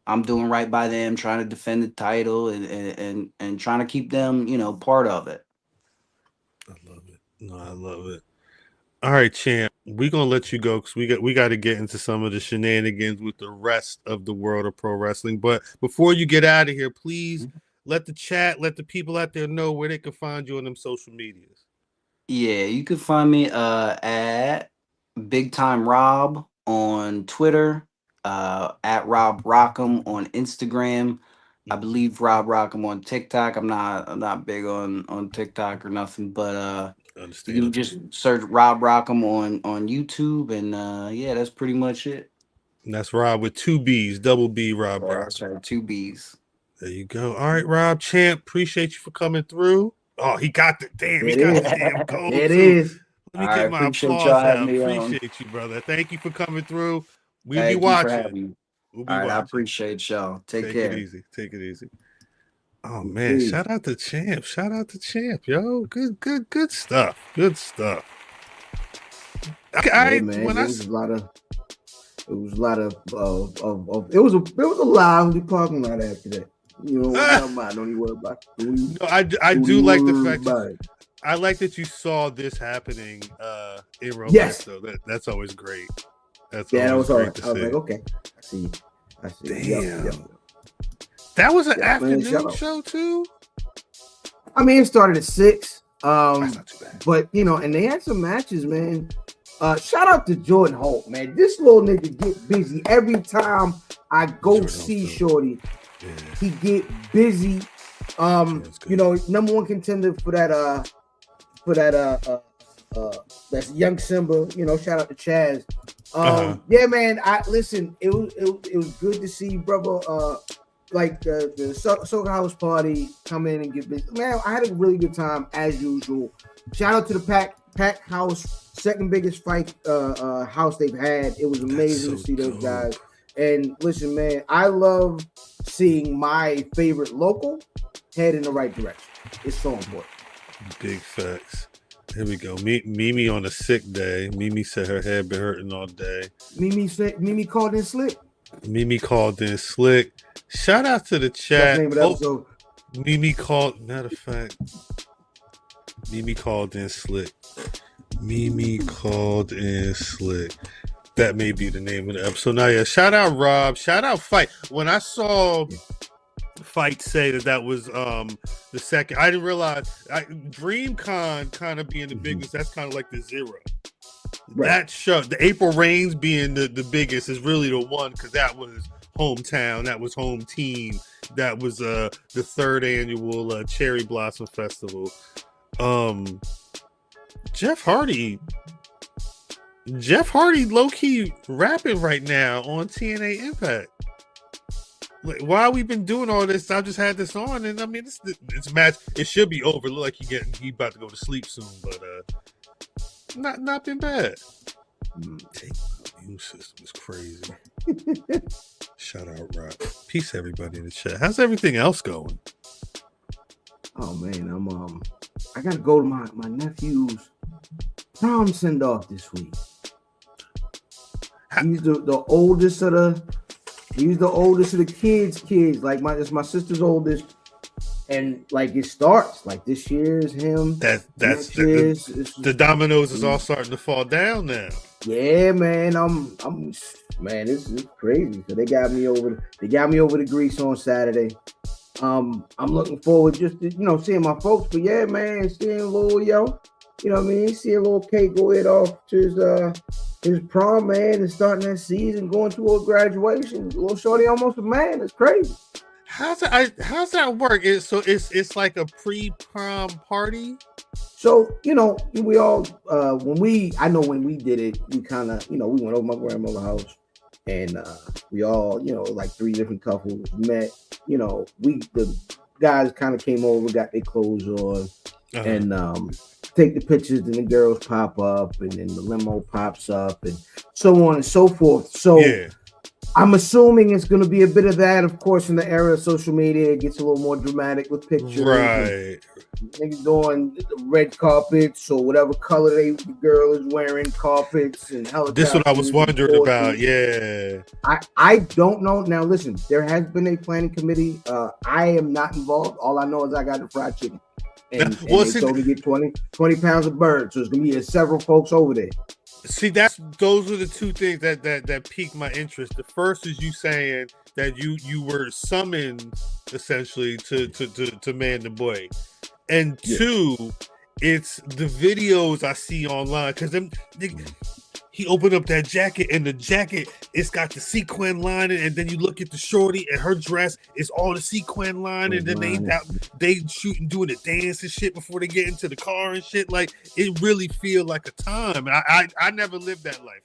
[SPEAKER 3] I'm doing right by them, trying to defend the title and trying to keep them, part of it.
[SPEAKER 1] I love it. No, I love it. All right, champ, we're going to let you go because we got to get into some of the shenanigans with the rest of the world of pro wrestling. But before you get out of here, please let the people out there know where they can find you on them social medias.
[SPEAKER 3] Yeah, you can find me at Big Time Rob on Twitter, at Rob Rockham on Instagram. I believe Rob Rockham on TikTok. I'm not big on TikTok or nothing, but you can just search Rob Rockham on YouTube, and yeah, that's pretty much it.
[SPEAKER 1] And that's Rob with 2 B's, double B, Rob.
[SPEAKER 3] Yeah, that's right, 2 B's.
[SPEAKER 1] There you go. All right, Rob, champ, appreciate you for coming through. Oh, he got the damn. He got the damn code.
[SPEAKER 2] It is.
[SPEAKER 1] Let me get my applause out. Appreciate you, brother. Thank you for coming through. We'll be watching.
[SPEAKER 3] All right, I appreciate y'all. Take care.
[SPEAKER 1] Take it easy. Oh man, shout out to Champ. Yo. Good stuff.
[SPEAKER 2] Okay, man, it was a lot of it was a lively parking lot after that. Don't even worry about it.
[SPEAKER 1] No, I do like the fact I like that you saw this happening in real life, though. That's always great. That was great to see.
[SPEAKER 2] I was like, okay, I see.
[SPEAKER 1] Damn. That was an
[SPEAKER 2] Yeah, man,
[SPEAKER 1] afternoon show too.
[SPEAKER 2] I mean, it started at 6.
[SPEAKER 1] That's not too bad.
[SPEAKER 2] But and they had some matches, man. Shout out to Jordan Holt, man. This little nigga get busy every time I go
[SPEAKER 1] Jordan
[SPEAKER 2] see
[SPEAKER 1] Holt,
[SPEAKER 2] Shorty.
[SPEAKER 1] Yeah.
[SPEAKER 2] He get busy. Number one contender for that that's young Simba. Shout out to Chaz. Yeah, man. It was good to see brother. Like the Soca House party come in and get busy. Man, I had a really good time as usual. Shout out to the Pack House, second biggest fight house they've had. It was amazing to see those guys. And listen, man, I love seeing my favorite local head in the right direction. It's so important.
[SPEAKER 1] Big facts. Here we go. Mimi on a sick day. Mimi said her head been hurting all day.
[SPEAKER 2] Mimi called in slick.
[SPEAKER 1] Mimi called in slick. Shout out to the chat.
[SPEAKER 2] That's the name of the episode.
[SPEAKER 1] Mimi called. Matter of fact, Mimi called in slick. Mimi called in slick. That may be the name of the episode. Now, yeah. Shout out Rob. Shout out Fight. When I saw Fight say that was the second, I didn't realize DreamCon kind of being the biggest. That's kind of like the zero. Right. That show, the April Reigns being the biggest, is really the one because that was hometown, that was home team, that was the third annual Cherry Blossom Festival. Jeff Hardy low-key rapping right now on TNA Impact. Like, while we've been doing all this, I just had this on, and I mean, this match, it should be over. Look like he about to go to sleep soon, but not been bad. Take my immune system is crazy. Shout out, Rob. Peace, everybody in the chat. How's everything else going?
[SPEAKER 2] Oh man, I gotta go to my nephew's prom send off this week. He's the oldest of the kids. Like it's my sister's oldest, and like it starts like this year is him. The dominoes is all starting to fall down now. Yeah, man. This is crazy. So they got me over to Greece on Saturday. I'm looking forward just to seeing my folks. But yeah, man, seeing little seeing little Kate go head off to his prom, man, and starting that season, going to a graduation. Little shorty almost a man. It's crazy.
[SPEAKER 1] How's that work? It's like a pre-prom party.
[SPEAKER 2] So we all when we did it, we kind of we went over my grandmother's house, and we all like 3 different couples met. The guys kind of came over, got their clothes on, and take the pictures, and the girls pop up, and then the limo pops up, and so on and so forth. So yeah. I'm assuming it's going to be a bit of that. Of course, in the era of social media, it gets a little more dramatic with pictures.
[SPEAKER 1] Right.
[SPEAKER 2] Niggas doing red carpets or whatever color the girl is wearing, carpets and helicopters.
[SPEAKER 1] This is what I was wondering about. Yeah.
[SPEAKER 2] I don't know. Now, listen, there has been a planning committee. I am not involved. All I know is I got the fried chicken. And they told me to get 20 pounds of bird. So it's going to be several folks over there.
[SPEAKER 1] See, those are the 2 things that piqued my interest. The first is you saying that you were summoned essentially to man the boy, and 2, it's the videos I see online because he opened up that jacket, and the jacket, it's got the sequin lining, and then you look at the shorty and her dress is all the sequin lining, and then they shooting, doing the dance and shit before they get into the car and shit. Like, it really feel like a time. And I never lived that life.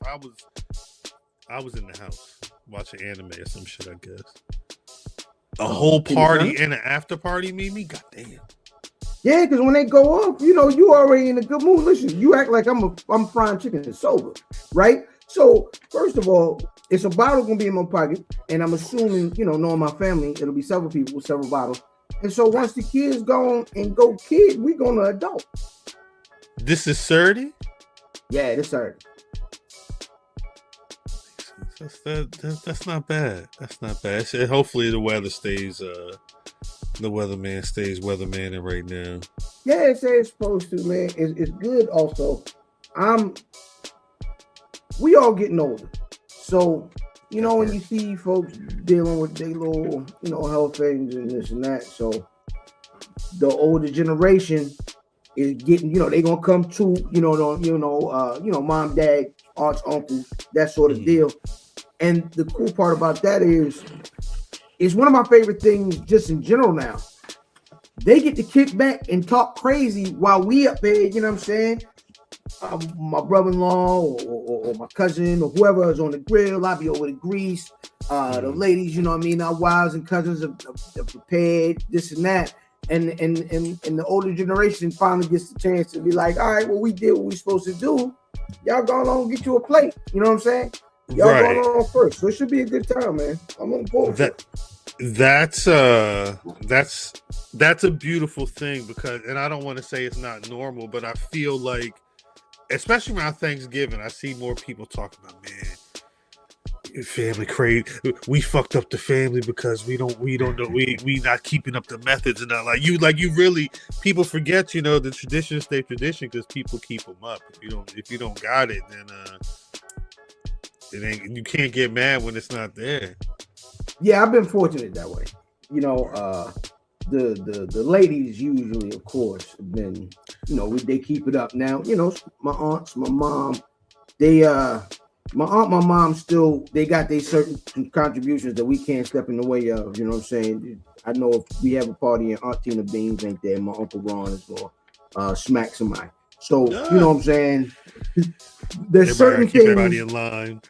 [SPEAKER 1] I was in the house watching anime or some shit, I guess. A whole party and an after party, Mimi? Goddamn.
[SPEAKER 2] Yeah, because when they go up, you already in a good mood. Listen, you act like I'm frying chicken and sober, right? So first of all, it's a bottle gonna be in my pocket, and I'm assuming, knowing my family, it'll be several people with several bottles. And so once the kids go kid, we gonna adult.
[SPEAKER 1] This is 30?
[SPEAKER 2] Yeah, this 30.
[SPEAKER 1] That's not bad. That's not bad. Hopefully the weather stays. The weatherman stays weathermaning right now.
[SPEAKER 2] Yeah, it's supposed to, man. It's good. Also, we all getting older, so you know, when you see folks dealing with their little, you know, health things and this and that. So the older generation is getting, you know, they gonna come to, mom, dad, aunts, uncles, that sort of deal. And the cool part about that is, it's one of my favorite things just in general now. They get to kick back and talk crazy while we up there, you know what I'm saying? My brother-in-law or my cousin or whoever is on the grill, I'll be over the grease. The ladies, you know what I mean? Our wives and cousins are prepared, this and that. And the older generation finally gets the chance to be like, all right, well, we did what we supposed to do. Y'all go on and get you a plate. You know what I'm saying? Y'all going on first. So it should be a good time, man. I'm looking forward to it.
[SPEAKER 1] That's a beautiful thing, because, and I don't want to say it's not normal, but I feel like, especially around Thanksgiving, I see more people talking about, man, family crazy. We fucked up the family because we don't know, we not keeping up the methods, and not like you really, people forget, you know, the traditions stay tradition because people keep them up. If you don't got it, then it ain't, you can't get mad when it's not there.
[SPEAKER 2] Yeah, I've been fortunate that way. You know, the ladies usually, of course, have been, you know, they keep it up. Now, you know, my aunts, my mom, my aunt, my mom still, they got their certain contributions that we can't step in the way of. You know what I'm saying? I know if we have a party and Aunt Tina Beans ain't there, my Uncle Ron is going smack somebody. So, you know what I'm saying? There's certain things
[SPEAKER 1] in line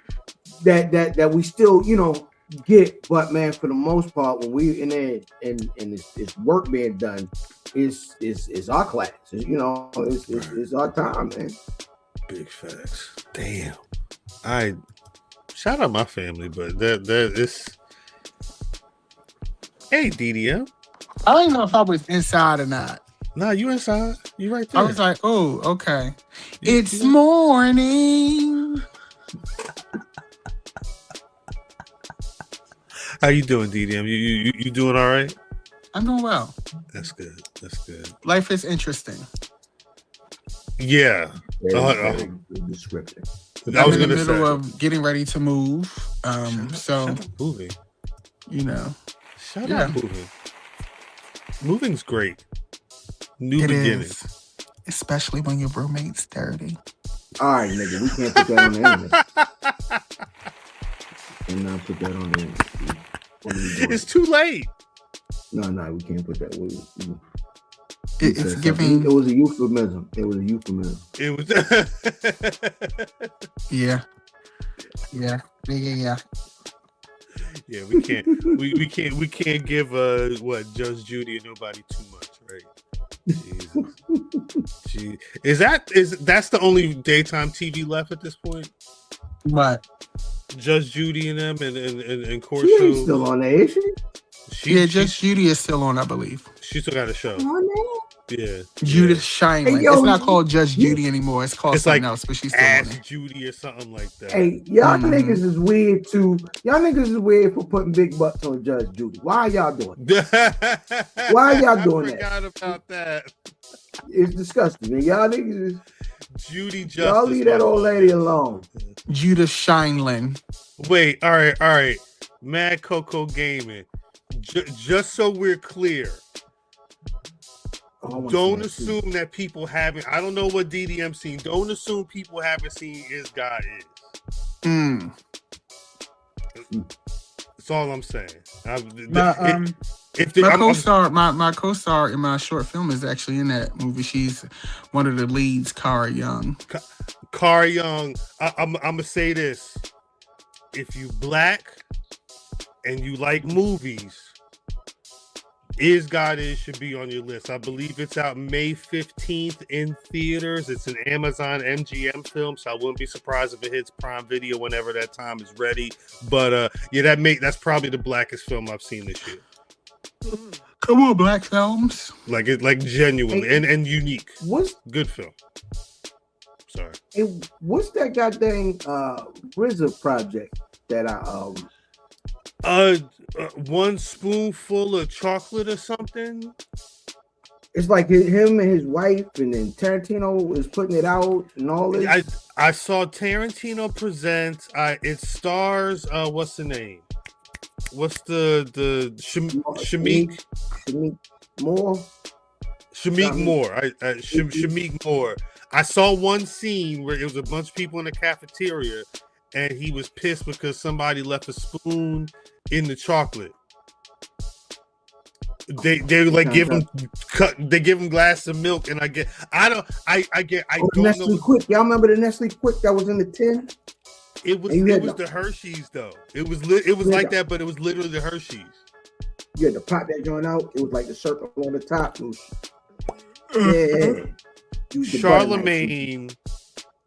[SPEAKER 2] that we still, you know, get, but man, for the most part, when we in there and it's work being done, it's our class. You know, it's our time, man.
[SPEAKER 1] Big facts. Damn. I shout out my family, but that is. Hey, DDM.
[SPEAKER 4] I don't know if I was inside or not.
[SPEAKER 1] Nah, you inside. You right there.
[SPEAKER 4] I was like, oh, okay. It's morning.
[SPEAKER 1] How you doing, DDM? You doing all right?
[SPEAKER 4] I'm doing well.
[SPEAKER 1] That's good. That's good.
[SPEAKER 4] Life is interesting.
[SPEAKER 1] Yeah.
[SPEAKER 2] Very descriptive.
[SPEAKER 4] I was in the middle of getting ready to move.
[SPEAKER 1] Shout out moving.
[SPEAKER 4] You know.
[SPEAKER 1] Shout out moving. Moving's great. New beginnings.
[SPEAKER 4] Especially when your roommate's dirty.
[SPEAKER 2] All right, nigga. We can't put that on the internet. And not put that on the internet.
[SPEAKER 1] It's too late.
[SPEAKER 2] No, we can't put that.
[SPEAKER 4] It's giving.
[SPEAKER 2] It was a euphemism. It was.
[SPEAKER 4] Yeah.
[SPEAKER 1] Yeah, we can't. We can't give Judge Judy and nobody too much, right? Jesus. That's the only daytime TV left at this point?
[SPEAKER 4] What?
[SPEAKER 1] Judge Judy and them and court
[SPEAKER 2] shows.
[SPEAKER 1] She
[SPEAKER 2] ain't still on there, is she?
[SPEAKER 4] Judge Judy is still on, I believe.
[SPEAKER 1] She still got a show. Yeah.
[SPEAKER 4] Judith Shineland.
[SPEAKER 2] Hey, yo,
[SPEAKER 4] it's not called Judge Judy anymore. It's called something else, but she's still on there.
[SPEAKER 1] Judy or something like that.
[SPEAKER 2] Hey, y'all niggas is weird too. Y'all niggas is weird for putting big butts on Judge Judy. Why are y'all doing that? Why are y'all doing that?
[SPEAKER 1] I forgot about that.
[SPEAKER 2] It's disgusting, man. Y'all niggas is
[SPEAKER 1] Judy Justice.
[SPEAKER 2] Y'all leave that old lady alone.
[SPEAKER 4] Judith Shineland.
[SPEAKER 1] Wait, all right. Mad Coco Gaming. Just so we're clear. Don't assume that people haven't. I don't know what DDM seen. Don't assume people haven't seen Is God Is. That's all I'm saying.
[SPEAKER 4] My co-star in my short film is actually in that movie. She's one of the leads, Cara Young.
[SPEAKER 1] Cara Young. I'm gonna say this: if you black and you like movies, Is God Is should be on your list. I believe it's out May 15th in theaters. It's an Amazon MGM film, so I wouldn't be surprised if it hits Prime Video whenever that time is ready. But that's probably the blackest film I've seen this year.
[SPEAKER 4] Come on, black films.
[SPEAKER 1] Like genuinely and unique.
[SPEAKER 2] What's
[SPEAKER 1] good film? Sorry.
[SPEAKER 2] Hey, what's that goddamn RZA project that
[SPEAKER 1] one spoonful of chocolate or something.
[SPEAKER 2] It's like him and his wife, and then Tarantino is putting it out and all this.
[SPEAKER 1] I saw Tarantino present. It stars what's the name? What's the Shamik
[SPEAKER 2] Moore?
[SPEAKER 1] Shamik Moore. Shamik Moore. I saw one scene where it was a bunch of people in the cafeteria, and he was pissed because somebody left a spoon in the chocolate. They like give him glass of milk, and I don't
[SPEAKER 2] Nestle
[SPEAKER 1] know.
[SPEAKER 2] Quick, y'all remember the Nestle Quick that was in the tin?
[SPEAKER 1] It was the Hershey's though. It was like that, but it was literally the Hershey's.
[SPEAKER 2] You had to pop that joint out. It was like the circle on the top. Yeah.
[SPEAKER 1] Charlemagne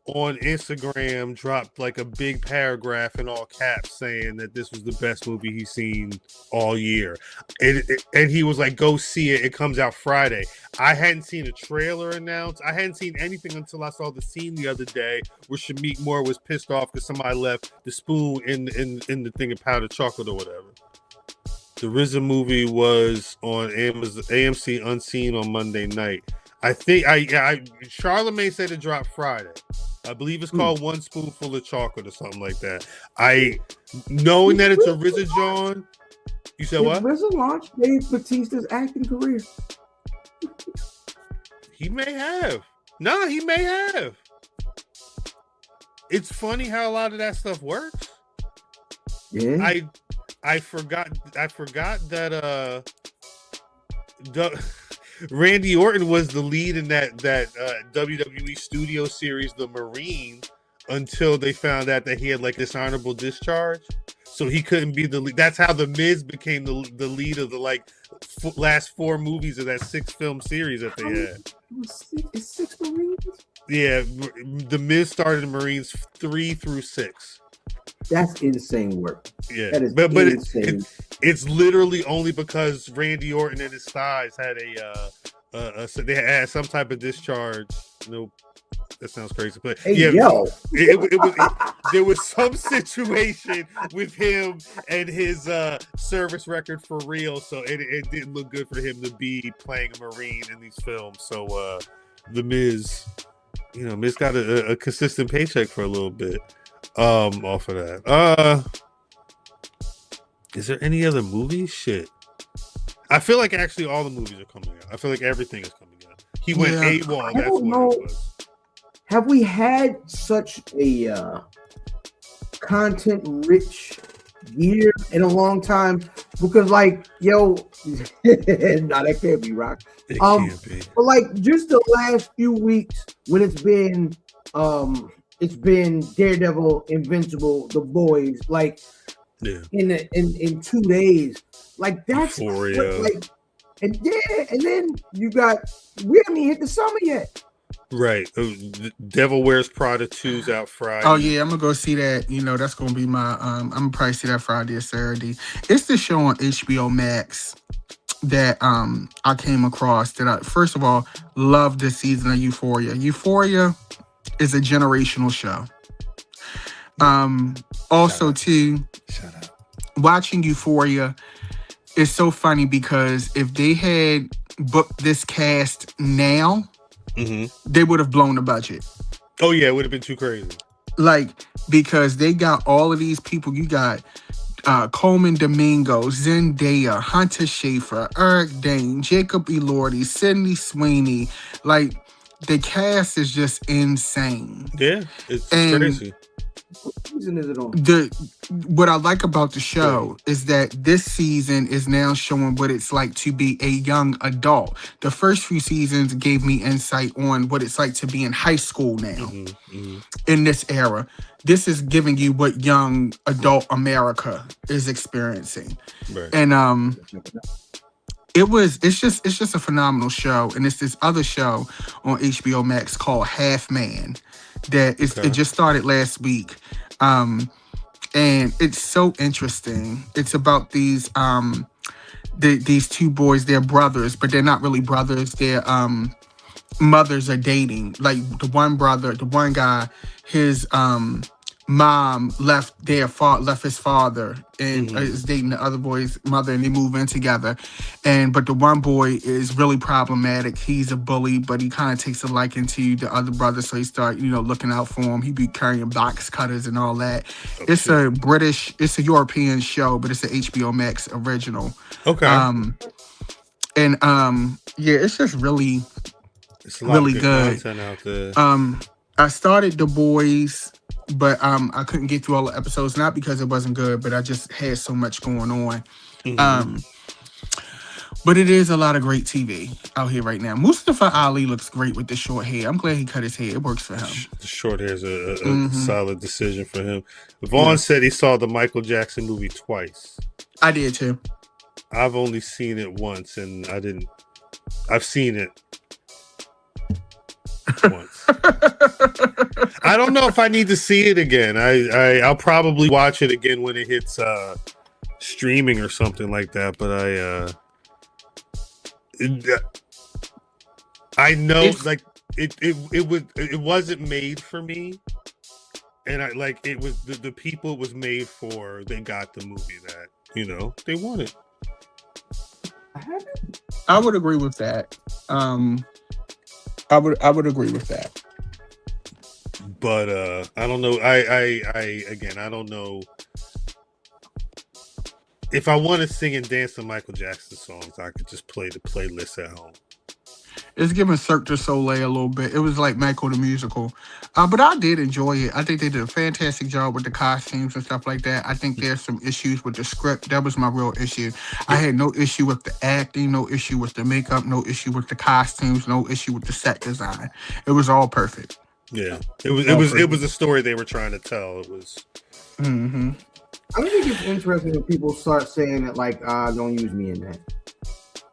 [SPEAKER 1] on Instagram dropped like a big paragraph in all caps saying that this was the best movie he's seen all year. And he was like, go see it. It comes out Friday. I hadn't seen a trailer announced. I hadn't seen anything until I saw the scene the other day where Shamik Moore was pissed off because somebody left the spoon in the thing of powdered chocolate or whatever. The RZA movie was on AMC Unseen on Monday night. I think Charlemagne said it dropped Friday. I believe it's called One Spoonful of Chocolate or something like that. Knowing that it's a RZA John. You said what?
[SPEAKER 2] RZA launched Dave Bautista's acting career.
[SPEAKER 1] He may have. No, he may have. It's funny how a lot of that stuff works.
[SPEAKER 2] Yeah.
[SPEAKER 1] I forgot that Randy Orton was the lead in that WWE studio series, The Marine, until they found out that he had like dishonorable discharge, so he couldn't be the lead. That's how The Miz became the lead of the like last 4 movies of that 6-film series that they had.
[SPEAKER 2] Six Marines?
[SPEAKER 1] Yeah, The Miz started in Marines 3 through 6.
[SPEAKER 2] That's insane work.
[SPEAKER 1] Yeah,
[SPEAKER 2] that is
[SPEAKER 1] but
[SPEAKER 2] insane.
[SPEAKER 1] It's literally only because Randy Orton and his thighs had so they had some type of discharge. No, that sounds crazy, but
[SPEAKER 2] hey,
[SPEAKER 1] yeah,
[SPEAKER 2] yo.
[SPEAKER 1] There was some situation with him and his service record for real, so it didn't look good for him to be playing a Marine in these films. So the Miz, Miz got a consistent paycheck for a little bit. Off of that. Is there any other movies? Shit. I feel like actually all the movies are coming out. I feel like everything is coming out. He went AWOL. That's what it was.
[SPEAKER 2] Have we had such a content-rich year in a long time? Because, like, nah, that can't be Rock.
[SPEAKER 1] It can't be.
[SPEAKER 2] But like, just the last few weeks when it's been Daredevil, Invincible, The Boys, like in 2 days, like that's
[SPEAKER 1] Euphoria.
[SPEAKER 2] and then you got, we haven't even hit the summer yet.
[SPEAKER 1] Right. Devil Wears Prada 2's out Friday.
[SPEAKER 4] Oh yeah, I'm gonna go see that. That's gonna be my I'm gonna probably see that Friday or Saturday. It's the show on HBO Max that I came across that I first of all love this season of Euphoria. Euphoria is a generational show. Also too, watching Euphoria is so funny because if they had booked this cast now, they would have blown the budget.
[SPEAKER 1] Oh yeah, it would have been too crazy.
[SPEAKER 4] Like, because they got all of these people. You got Coleman Domingo, Zendaya, Hunter Schafer, Eric Dane, Jacob Elordi, Sydney Sweeney. Like, the cast is just insane.
[SPEAKER 1] Yeah, it's crazy.
[SPEAKER 2] What season is it on?
[SPEAKER 4] What I like about the show is that this season is now showing what it's like to be a young adult. The first few seasons gave me insight on what it's like to be in high school now in this era. This is giving you what young adult America is experiencing. Right. And it's just a phenomenal show. And it's this other show on HBO Max called Half Man that it just started last week. And it's so interesting. It's about these two boys. They're brothers, but they're not really brothers. Their mothers are dating. Like the one guy, his mom left his father and is dating the other boy's mother, and they move in together. But the one boy is really problematic. He's a bully, but he kind of takes a liking to the other brother, so he start looking out for him. He be carrying box cutters and all that. Okay. It's a European show, but it's an HBO Max original.
[SPEAKER 1] Okay.
[SPEAKER 4] It's just really,
[SPEAKER 1] it's a lot
[SPEAKER 4] really
[SPEAKER 1] of
[SPEAKER 4] good
[SPEAKER 1] content out there.
[SPEAKER 4] I started The Boys, but I couldn't get through all the episodes, not because it wasn't good, but I just had so much going on. But it is a lot of great TV out here right now. Mustafa Ali looks great with the short hair. I'm glad he cut his hair. It works for him.
[SPEAKER 1] The short hair is a solid decision for him. Vaughn said he saw the Michael Jackson movie twice.
[SPEAKER 4] I did too.
[SPEAKER 1] I've only seen it once, and I've seen it once. I don't know if I need to see it again. I'll probably watch it again when it hits streaming or something like that. But I know it wasn't made for me, and it was the people it was made for. They got the movie that they wanted.
[SPEAKER 4] I would agree with that. I would agree with that.
[SPEAKER 1] But I don't know. I don't know if I want to sing and dance to Michael Jackson songs. I could just play the playlist at home.
[SPEAKER 4] It's giving Cirque du Soleil a little bit. It was like Michael the Musical. But I did enjoy it. I think they did a fantastic job with the costumes and stuff like that. I think there's some issues with the script. That was my real issue. I had no issue with the acting, no issue with the makeup, no issue with the costumes, no issue with the set design. It was all perfect.
[SPEAKER 1] Yeah. It was a story they were trying to tell. It was.
[SPEAKER 2] I think it's interesting when people start saying that don't use me in that.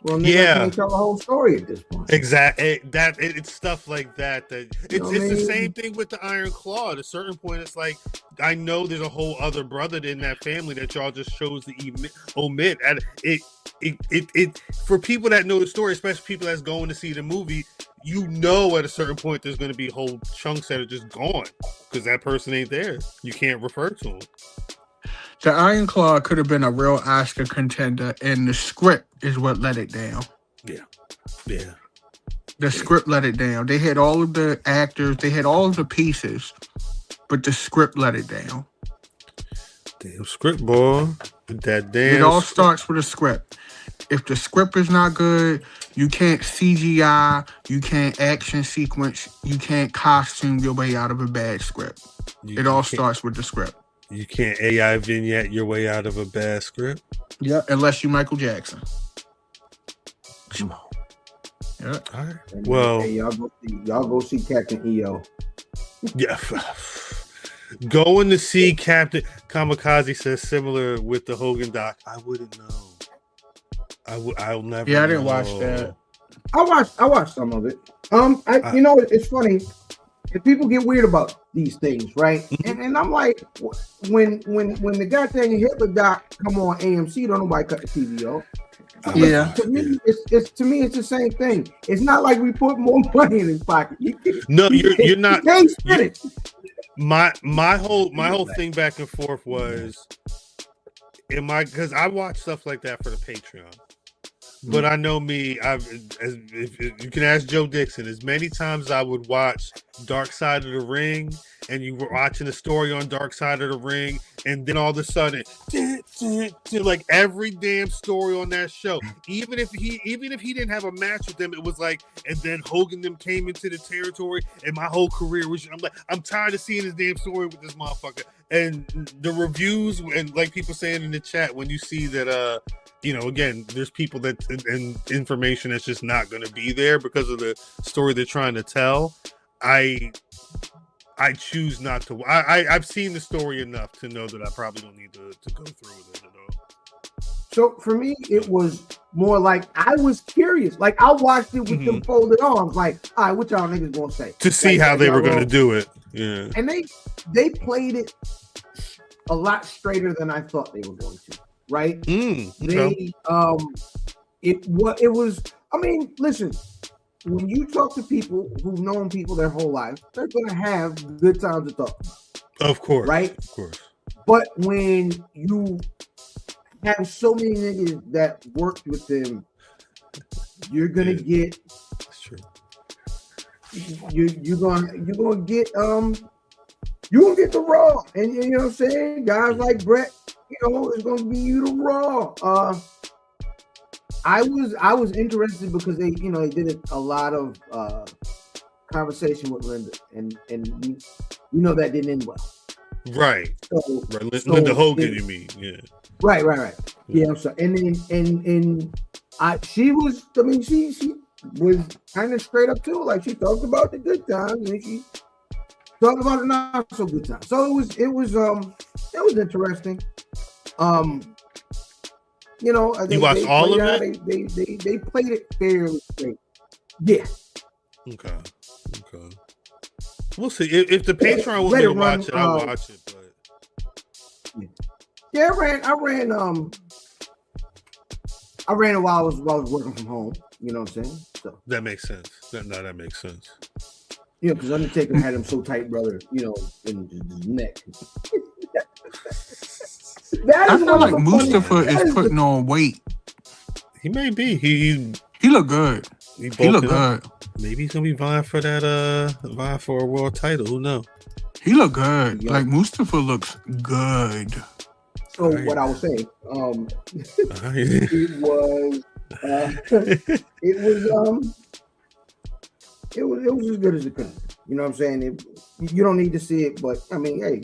[SPEAKER 2] Well, they tell the whole story at this point.
[SPEAKER 1] Exactly. It's stuff like that. It's the same thing with the Iron Claw. At a certain point, it's like I know there's a whole other brother in that family that y'all just chose to omit. And it for people that know the story, especially people that's going to see the movie, at a certain point there's going to be whole chunks that are just gone because that person ain't there. You can't refer to them.
[SPEAKER 4] The Iron Claw could have been a real Oscar contender, and the script is what let it down.
[SPEAKER 1] Yeah.
[SPEAKER 4] The script let it down. They had all of the actors, they had all of the pieces, but the script let it down.
[SPEAKER 1] Damn script, boy.
[SPEAKER 4] It all starts with a script. If the script is not good, you can't CGI, you can't action sequence, you can't costume your way out of a bad script. It all starts with the script.
[SPEAKER 1] You can't AI vignette your way out of a bad script.
[SPEAKER 4] Yeah, unless you Michael Jackson.
[SPEAKER 1] Come on.
[SPEAKER 4] Yeah.
[SPEAKER 1] All right. Well,
[SPEAKER 2] hey, y'all go see Captain EO.
[SPEAKER 1] Yeah. Going to see Captain Kamikaze says similar with the Hogan doc. I wouldn't know. I'll never.
[SPEAKER 4] Yeah, I didn't watch that.
[SPEAKER 2] I watched some of it. It's funny. And people get weird about these things, right? And I'm like, when the goddamn Hitler doc come on AMC, don't nobody cut the TV off.
[SPEAKER 4] Yeah.
[SPEAKER 2] To me, it's the same thing. It's not like we put more money in his pocket.
[SPEAKER 1] No, you're not.
[SPEAKER 2] Can't spend it.
[SPEAKER 1] My whole thing back and forth was, because I watch stuff like that for the Patreon. But I know me, if you can ask Joe Dixon, as many times I would watch Dark Side of the Ring, and you were watching a story on Dark Side of the Ring, and then all of a sudden, like every damn story on that show, even if he didn't have a match with them, it was like, and then Hogan them came into the territory, and my whole career was, I'm tired of seeing this damn story with this motherfucker. And the reviews, and like people saying in the chat, when you see that, again, there's people that and information that's just not going to be there because of the story they're trying to tell. I choose not to. I've seen the story enough to know that I probably don't need to go through with it at all.
[SPEAKER 2] So for me, it was more like I was curious. Like I watched it with them folded arms. Like, all right, what y'all niggas gonna say?
[SPEAKER 1] To see how they were going to do it. Yeah.
[SPEAKER 2] And they played it a lot straighter than I thought they were going to. Right?
[SPEAKER 1] Okay.
[SPEAKER 2] It was. I mean, listen. When you talk to people who've known people their whole life, they're gonna have good times to talk about.
[SPEAKER 1] Of course.
[SPEAKER 2] Right?
[SPEAKER 1] Of course.
[SPEAKER 2] But when you have so many niggas that worked with them, you're gonna get.
[SPEAKER 1] That's true.
[SPEAKER 2] You're gonna get the Raw, and you know what I'm saying. Guys like Brett, it's gonna be you the Raw. I was interested because they did a lot of conversation with Linda, and we know that didn't end well.
[SPEAKER 1] Right.
[SPEAKER 2] So,
[SPEAKER 1] Linda Hogan, you mean? Yeah.
[SPEAKER 2] Right. Yeah, I'm sorry. And she was kind of straight up too. Like, she talked about the good times and she talked about the not so good times. So it was interesting.
[SPEAKER 1] You watched all of it?
[SPEAKER 2] They played it fairly straight. Yeah.
[SPEAKER 1] Okay. We'll see. If the Patreon will let me watch it, I'll watch it. But
[SPEAKER 2] yeah, I ran it while I was working from home. You know what I'm saying? So
[SPEAKER 1] that makes sense. That makes sense.
[SPEAKER 2] Because Undertaker had him so tight, brother. In his neck.
[SPEAKER 4] I feel like Mustafa is putting on weight.
[SPEAKER 1] He may be. He
[SPEAKER 4] look good. He look good.
[SPEAKER 1] Maybe he's gonna be vying for a world title. Who knows?
[SPEAKER 4] He look good. Yeah. Like, Mustafa looks good.
[SPEAKER 2] So what I was saying, it was as good as it could. You know what I'm saying? You don't need to see it, but I mean, hey,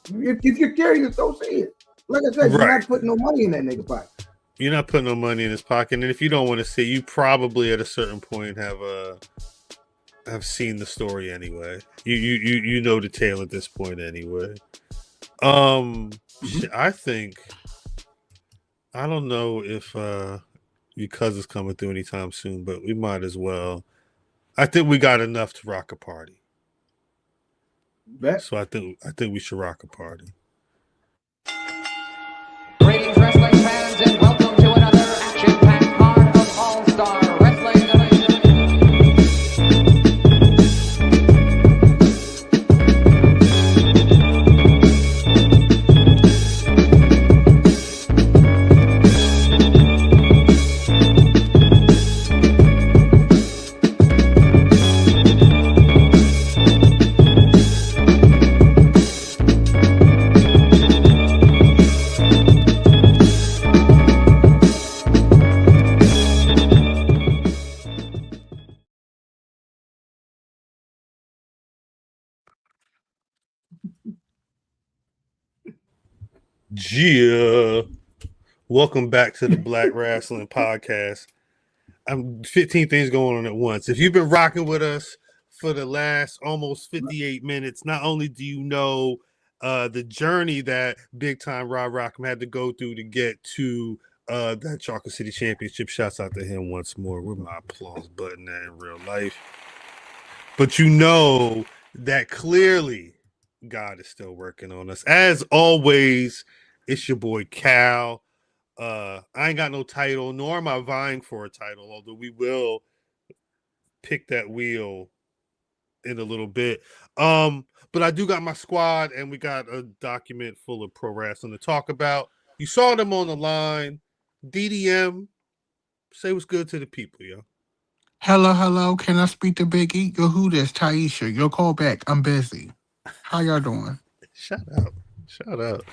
[SPEAKER 2] if you're curious, don't see it. Like I said, you're not putting no money in that nigga pocket.
[SPEAKER 1] You're not putting no money in his pocket, and if you don't want to see, you probably at a certain point have seen the story anyway. You know the tale at this point anyway. I think, I don't know if your cousin's coming through anytime soon, but we might as well. I think we got enough to rock a party. So I think we should rock a party.
[SPEAKER 5] Greetings, wrestling fans, and welcome to another action-packed card of All-Star Wrestling.
[SPEAKER 1] Yeah. Welcome back to the Black Rasslin Podcast. I'm 15 things going on at once. If you've been rocking with us for the last almost 58 minutes, not only do you know the journey that big time Rob Rockham had to go through to get to that Chocolate City Championship. Shouts out to him once more. Where my applause button at in real life? But you know that clearly God is still working on us. As always, it's your boy Cal. I ain't got no title, nor am I vying for a title, although we will pick that wheel in a little bit. But I do got my squad, and we got a document full of pro wrestling to talk about. You saw them on the line. DDM, say what's good to the people, yo.
[SPEAKER 4] Hello. Can I speak to Big E? Yo, who this? Taisha. Yo, call back. I'm busy. How y'all doing?
[SPEAKER 1] Shout out.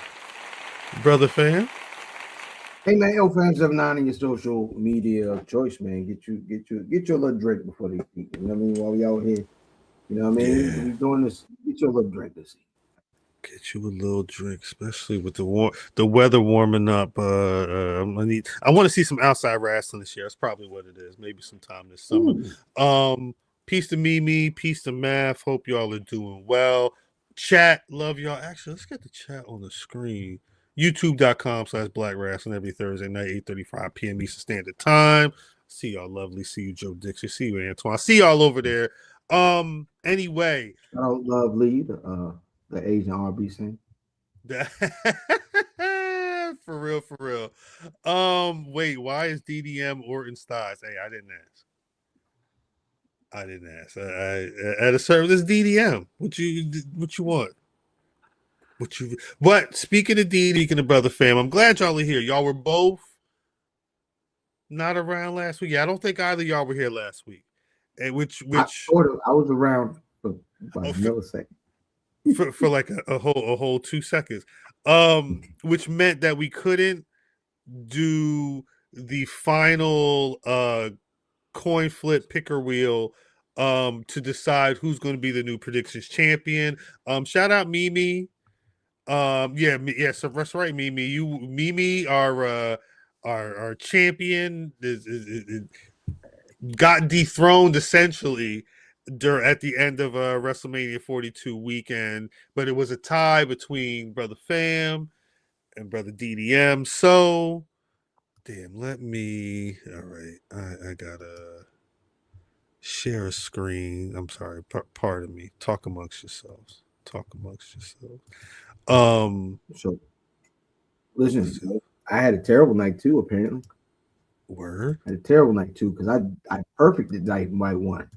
[SPEAKER 1] Brother fan.
[SPEAKER 2] Hey man, Fan 79 in your social media of choice, man. Get your little drink before they speak. You know what I mean? While we out here, you know what I mean? Yeah. We doing this. Get your little drink this evening.
[SPEAKER 1] Get you a little drink, especially with the weather warming up. I want to see some outside wrestling this year. That's probably what it is. Maybe sometime this summer. Ooh. Peace to Mimi, peace to Math. Hope y'all are doing well. Chat, love y'all. Actually, let's get the chat on the screen. YouTube.com/Black Rasslin every Thursday night, 8:35 p.m. Eastern Standard Time. See y'all lovely. See you, Joe Dixon. See you, Antoine. See y'all over there. Anyway.
[SPEAKER 2] I don't lovely the Asian R&B sing.
[SPEAKER 1] For real. Wait, why is DDM Orton Styles? Hey, I didn't ask. At a service, DDM. What you want? But speaking of Dee and the brother fam, I'm glad y'all are here. Y'all were both not around last week. Yeah, I don't think either of y'all were here last week. And which
[SPEAKER 2] I was around for about a millisecond.
[SPEAKER 1] For like a whole 2 seconds. Which meant that we couldn't do the final coin flip picker wheel to decide who's going to be the new predictions champion. Shout out Mimi. So that's right, Mimi. Mimi, our champion, got dethroned essentially at the end of WrestleMania 42 weekend, but it was a tie between Brother Fam and Brother DDM. So, damn, all right, I gotta share a screen. I'm sorry, pardon me. Talk amongst yourselves.
[SPEAKER 2] So, listen, I had a terrible night too, apparently.
[SPEAKER 1] Word?
[SPEAKER 2] I had a terrible night too, because I perfected night one.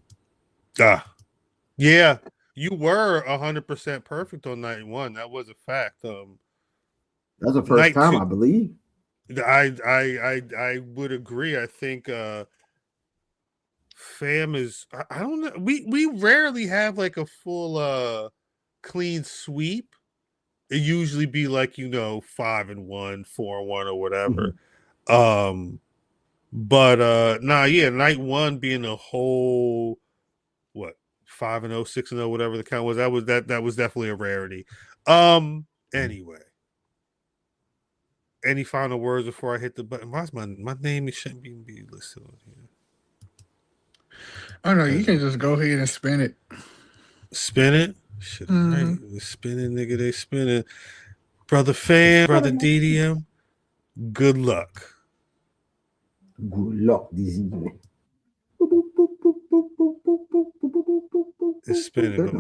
[SPEAKER 1] Yeah, you were 100% perfect on night one. That was a fact.
[SPEAKER 2] That's the first time, I believe.
[SPEAKER 1] I would agree. I think Fam is. I don't know. We rarely have like a full clean sweep. It usually be like 5-1, 4-1, or whatever.
[SPEAKER 2] Mm-hmm.
[SPEAKER 1] But night one being a whole 5-0, 6-0, whatever the count was. That was definitely a rarity. Anyway, any final words before I hit the button? Why's my name shouldn't even be listed on here?
[SPEAKER 4] Oh no, you can just go ahead and spin it.
[SPEAKER 1] Spin it? Shit, right. They spinning, nigga. They spinning. Brother Fam, Brother DDM. Good luck.
[SPEAKER 2] Good luck this evening.
[SPEAKER 1] It's spinning, but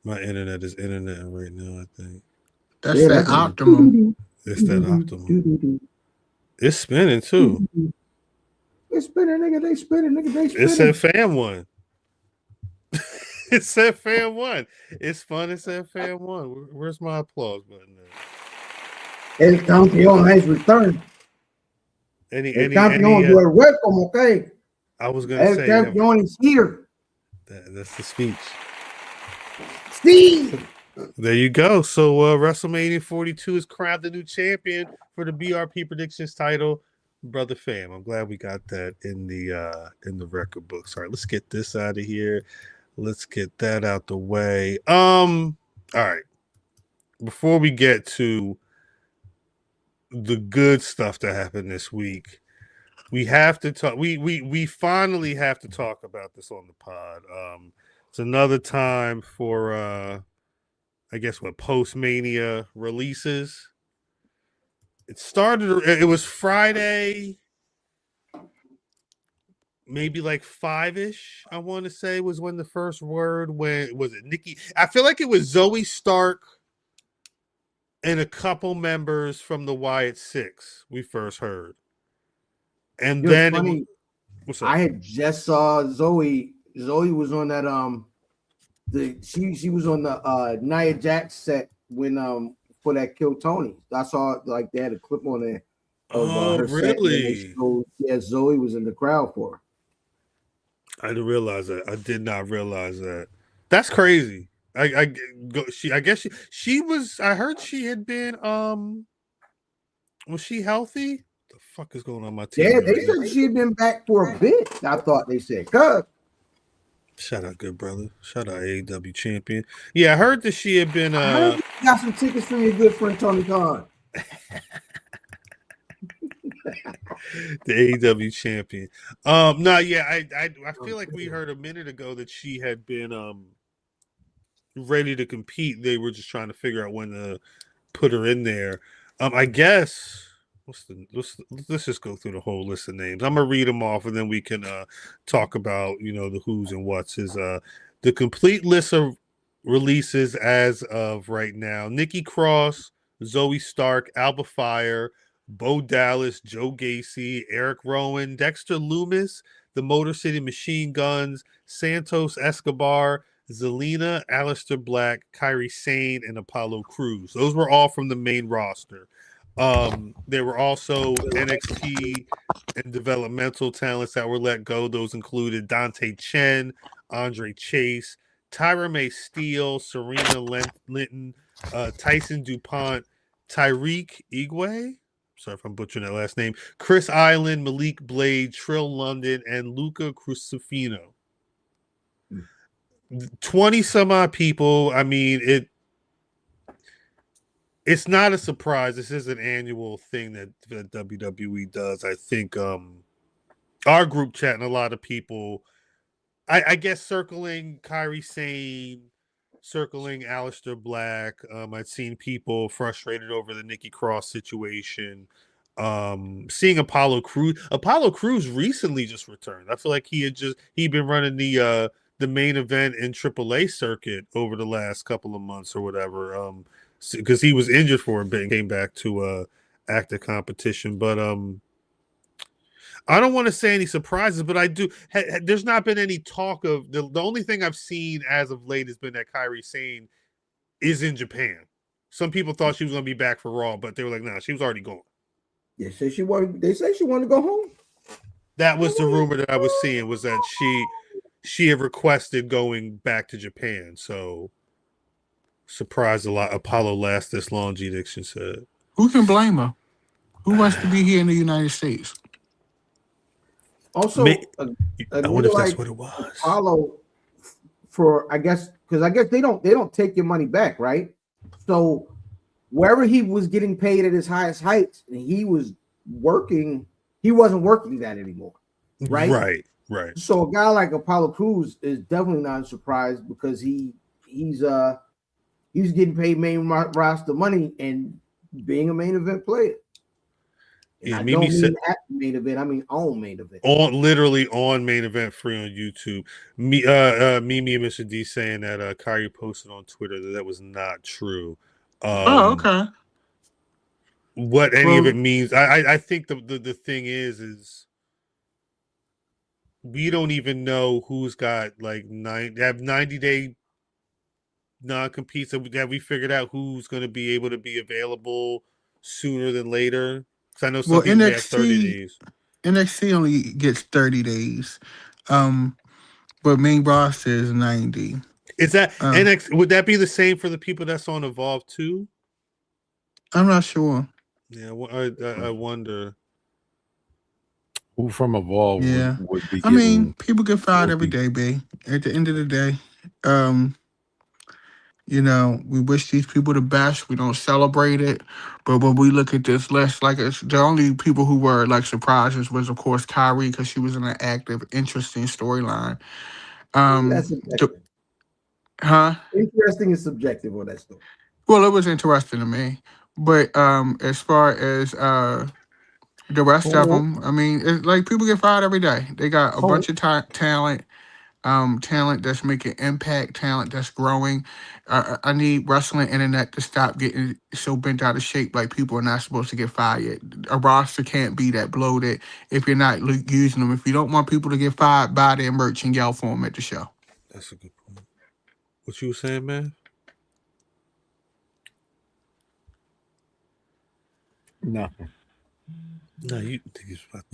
[SPEAKER 1] my internet is internet right now, I think.
[SPEAKER 4] That's that optimum.
[SPEAKER 1] It's that optimum. It's spinning too.
[SPEAKER 2] It's spinning, nigga. They spinning.
[SPEAKER 1] It said Fam won. It said Fam won. It's fun. It said Fam won. Where's my applause button?
[SPEAKER 2] El campeón has returned. El campeón, you are welcome, okay?
[SPEAKER 1] I was gonna say
[SPEAKER 2] El campeón is here.
[SPEAKER 1] That's the speech.
[SPEAKER 2] Steve.
[SPEAKER 1] There you go. So WrestleMania 42 is crowned the new champion for the BRP predictions title, Brother Fam. I'm glad we got that in the record books. All right, let's get this out of here. Let's get that out the way. All right. Before we get to the good stuff that happened this week, we have to talk. We finally have to talk about this on the pod. It's another time for I guess post-Mania releases. It was Friday, maybe like 5-ish, I want to say, was when the first word was it Nikki? I feel like it was Zoe Stark and a couple members from the Wyatt Six we first heard. And then what's up?
[SPEAKER 2] I had just saw Zoe. Zoe was on that she was on the Nia Jax set when for that Kill Tony. I saw like they had a clip on there of her
[SPEAKER 1] really?
[SPEAKER 2] Set, Zoe was in the crowd for her.
[SPEAKER 1] I didn't realize that. I did not realize that. That's crazy. I guess she was. I heard she had been. Was she healthy? The fuck is going on my TV?
[SPEAKER 2] Yeah, they said she had been back for a bit. I thought they said, "God."
[SPEAKER 1] Shout out, good brother. Shout out AEW champion. Yeah, I heard that she had been.
[SPEAKER 2] Got some tickets from your good friend Tony Khan.
[SPEAKER 1] The AEW champion. I feel like we heard a minute ago that she had been ready to compete. They were just trying to figure out when to put her in there. I guess let's just go through the whole list of names. I'm gonna read them off and then we can talk about the who's and what's. Is the complete list of releases as of right now: Nikki Cross, Zoe Stark, Alba Fire, Bo Dallas, Joe Gacy, Eric Rowan, Dexter Loomis, the Motor City Machine Guns, Santos Escobar, Zelina, Aleister Black, Kairi Sane, and Apollo Crews. Those were all from the main roster. There were also NXT and developmental talents that were let go. Those included Dante Chen, Andre Chase, Tyra May Steele, Serena Linton, Tyson DuPont, Tyreek Igwe. Sorry if I'm butchering that last name. Chris Island, Malik Blade, Trill London, and Luca Crucifino. 20 some odd people. I mean, it's not a surprise. This is an annual thing that WWE does. I think our group chat and a lot of people, I guess, circling Kairi Sane, circling Aleister Black. I've seen people frustrated over the Nikki Cross situation. Seeing Apollo Crews. Apollo Crews recently just returned. I feel like he'd been running the main event in AAA circuit over the last couple of months or whatever. Because he was injured for a bit and came back to active competition. But I don't want to say any surprises, but I do. There's not been any talk of the only thing I've seen as of late has been that Kairi Sane is in Japan. Some people thought she was going to be back for Raw, but they were like, "Nah, she was already gone."
[SPEAKER 2] Yeah, they say she wanted to go home.
[SPEAKER 1] That was the rumor that I was seeing, was that she had requested going back to Japan. So surprised a lot. Apollo lasts this long, G Dixon said.
[SPEAKER 4] Who can blame her? Who wants to be here in the United States?
[SPEAKER 2] Also,
[SPEAKER 1] I wonder if that's what it was.
[SPEAKER 2] Apollo, because I guess they don't take your money back, right? So wherever he was getting paid at his highest heights, and he was working, he wasn't working that anymore, right? Right. So a guy like Apollo Crews is definitely not a surprise because he's getting paid main roster money and being a main event player.
[SPEAKER 1] Yeah,
[SPEAKER 2] I don't mean at main event. I mean on main event.
[SPEAKER 1] Literally on main event, free on YouTube. Mimi and Mr. D saying that Kairi posted on Twitter that was not true.
[SPEAKER 4] Okay.
[SPEAKER 1] What any of it means, I think the thing is we don't even know who's got like 90-day non-competes. Have we figured out who's going to be able to be available sooner than later? Because I know some people have 30 days.
[SPEAKER 4] NXT only gets 30 days, but main roster is 90.
[SPEAKER 1] Is that NXT? Would that be the same for the people that's on Evolve too?
[SPEAKER 4] I'm not sure.
[SPEAKER 1] Yeah, I wonder.
[SPEAKER 6] Who from Evolve would be?
[SPEAKER 4] I mean, people get fired every day, babe. At the end of the day, we wish these people the best. We don't celebrate it, but when we look at this list, like it's the only people who were like surprises was of course Kairi because she was in an active, interesting storyline.
[SPEAKER 2] That's subjective. Interesting is subjective on that story.
[SPEAKER 4] Well, it was interesting to me, but as far as the rest of them, I mean, it's like people get fired every day. They got a bunch of talent. Talent that's making impact, talent that's growing. I need wrestling internet to stop getting so bent out of shape like people are not supposed to get fired. A roster can't be that bloated if you're not using them. If you don't want people to get fired, buy their merch and yell for them at the show.
[SPEAKER 1] That's a good point. What you were saying, man?
[SPEAKER 6] Nothing.
[SPEAKER 1] No, you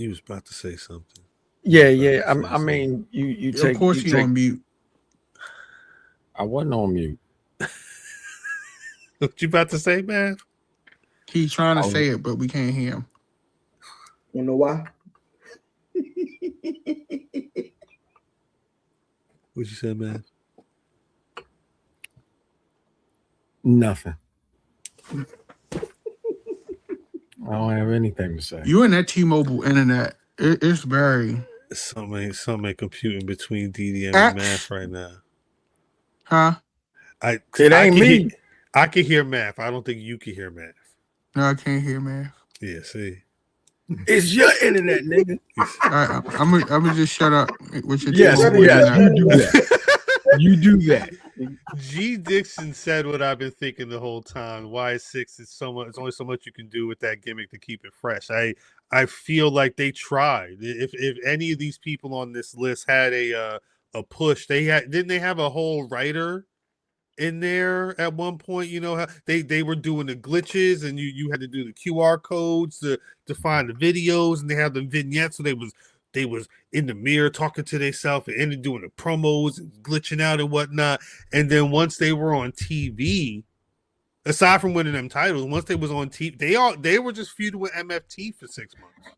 [SPEAKER 1] was about to say something.
[SPEAKER 6] Yeah. I mean, you take.
[SPEAKER 4] Of course, you're on mute.
[SPEAKER 6] I wasn't on mute.
[SPEAKER 1] What you about to say, man?
[SPEAKER 4] He's trying to say it, but we can't hear him.
[SPEAKER 2] You know why?
[SPEAKER 1] What you said, man?
[SPEAKER 6] Nothing. I don't have anything to say.
[SPEAKER 4] You and that T-Mobile internet, it's very.
[SPEAKER 1] Something computing between DDM and Math right now.
[SPEAKER 4] Huh?
[SPEAKER 6] It ain't me.
[SPEAKER 1] I can hear Math. I don't think you can hear Math.
[SPEAKER 4] No, I can't hear Math.
[SPEAKER 1] Yeah, see.
[SPEAKER 6] It's your internet, nigga.
[SPEAKER 4] I'm gonna just shut up with your
[SPEAKER 6] T-Mobile internet. You do that. You do that.
[SPEAKER 1] G Dixon said what I've been thinking the whole time. Why is 6 is so much? It's only so much you can do with that gimmick to keep it fresh. I feel like they tried. If any of these people on this list had a a push. Didn't they have a whole writer in there at one point? You know how they were doing the glitches, and you had to do the QR codes to find the videos, and they had the vignettes. So they was in the mirror talking to themselves and ended doing the promos and glitching out and whatnot. And then once they were on TV, aside from winning them titles, once they was on TV, they were just feuding with MFT for 6 months.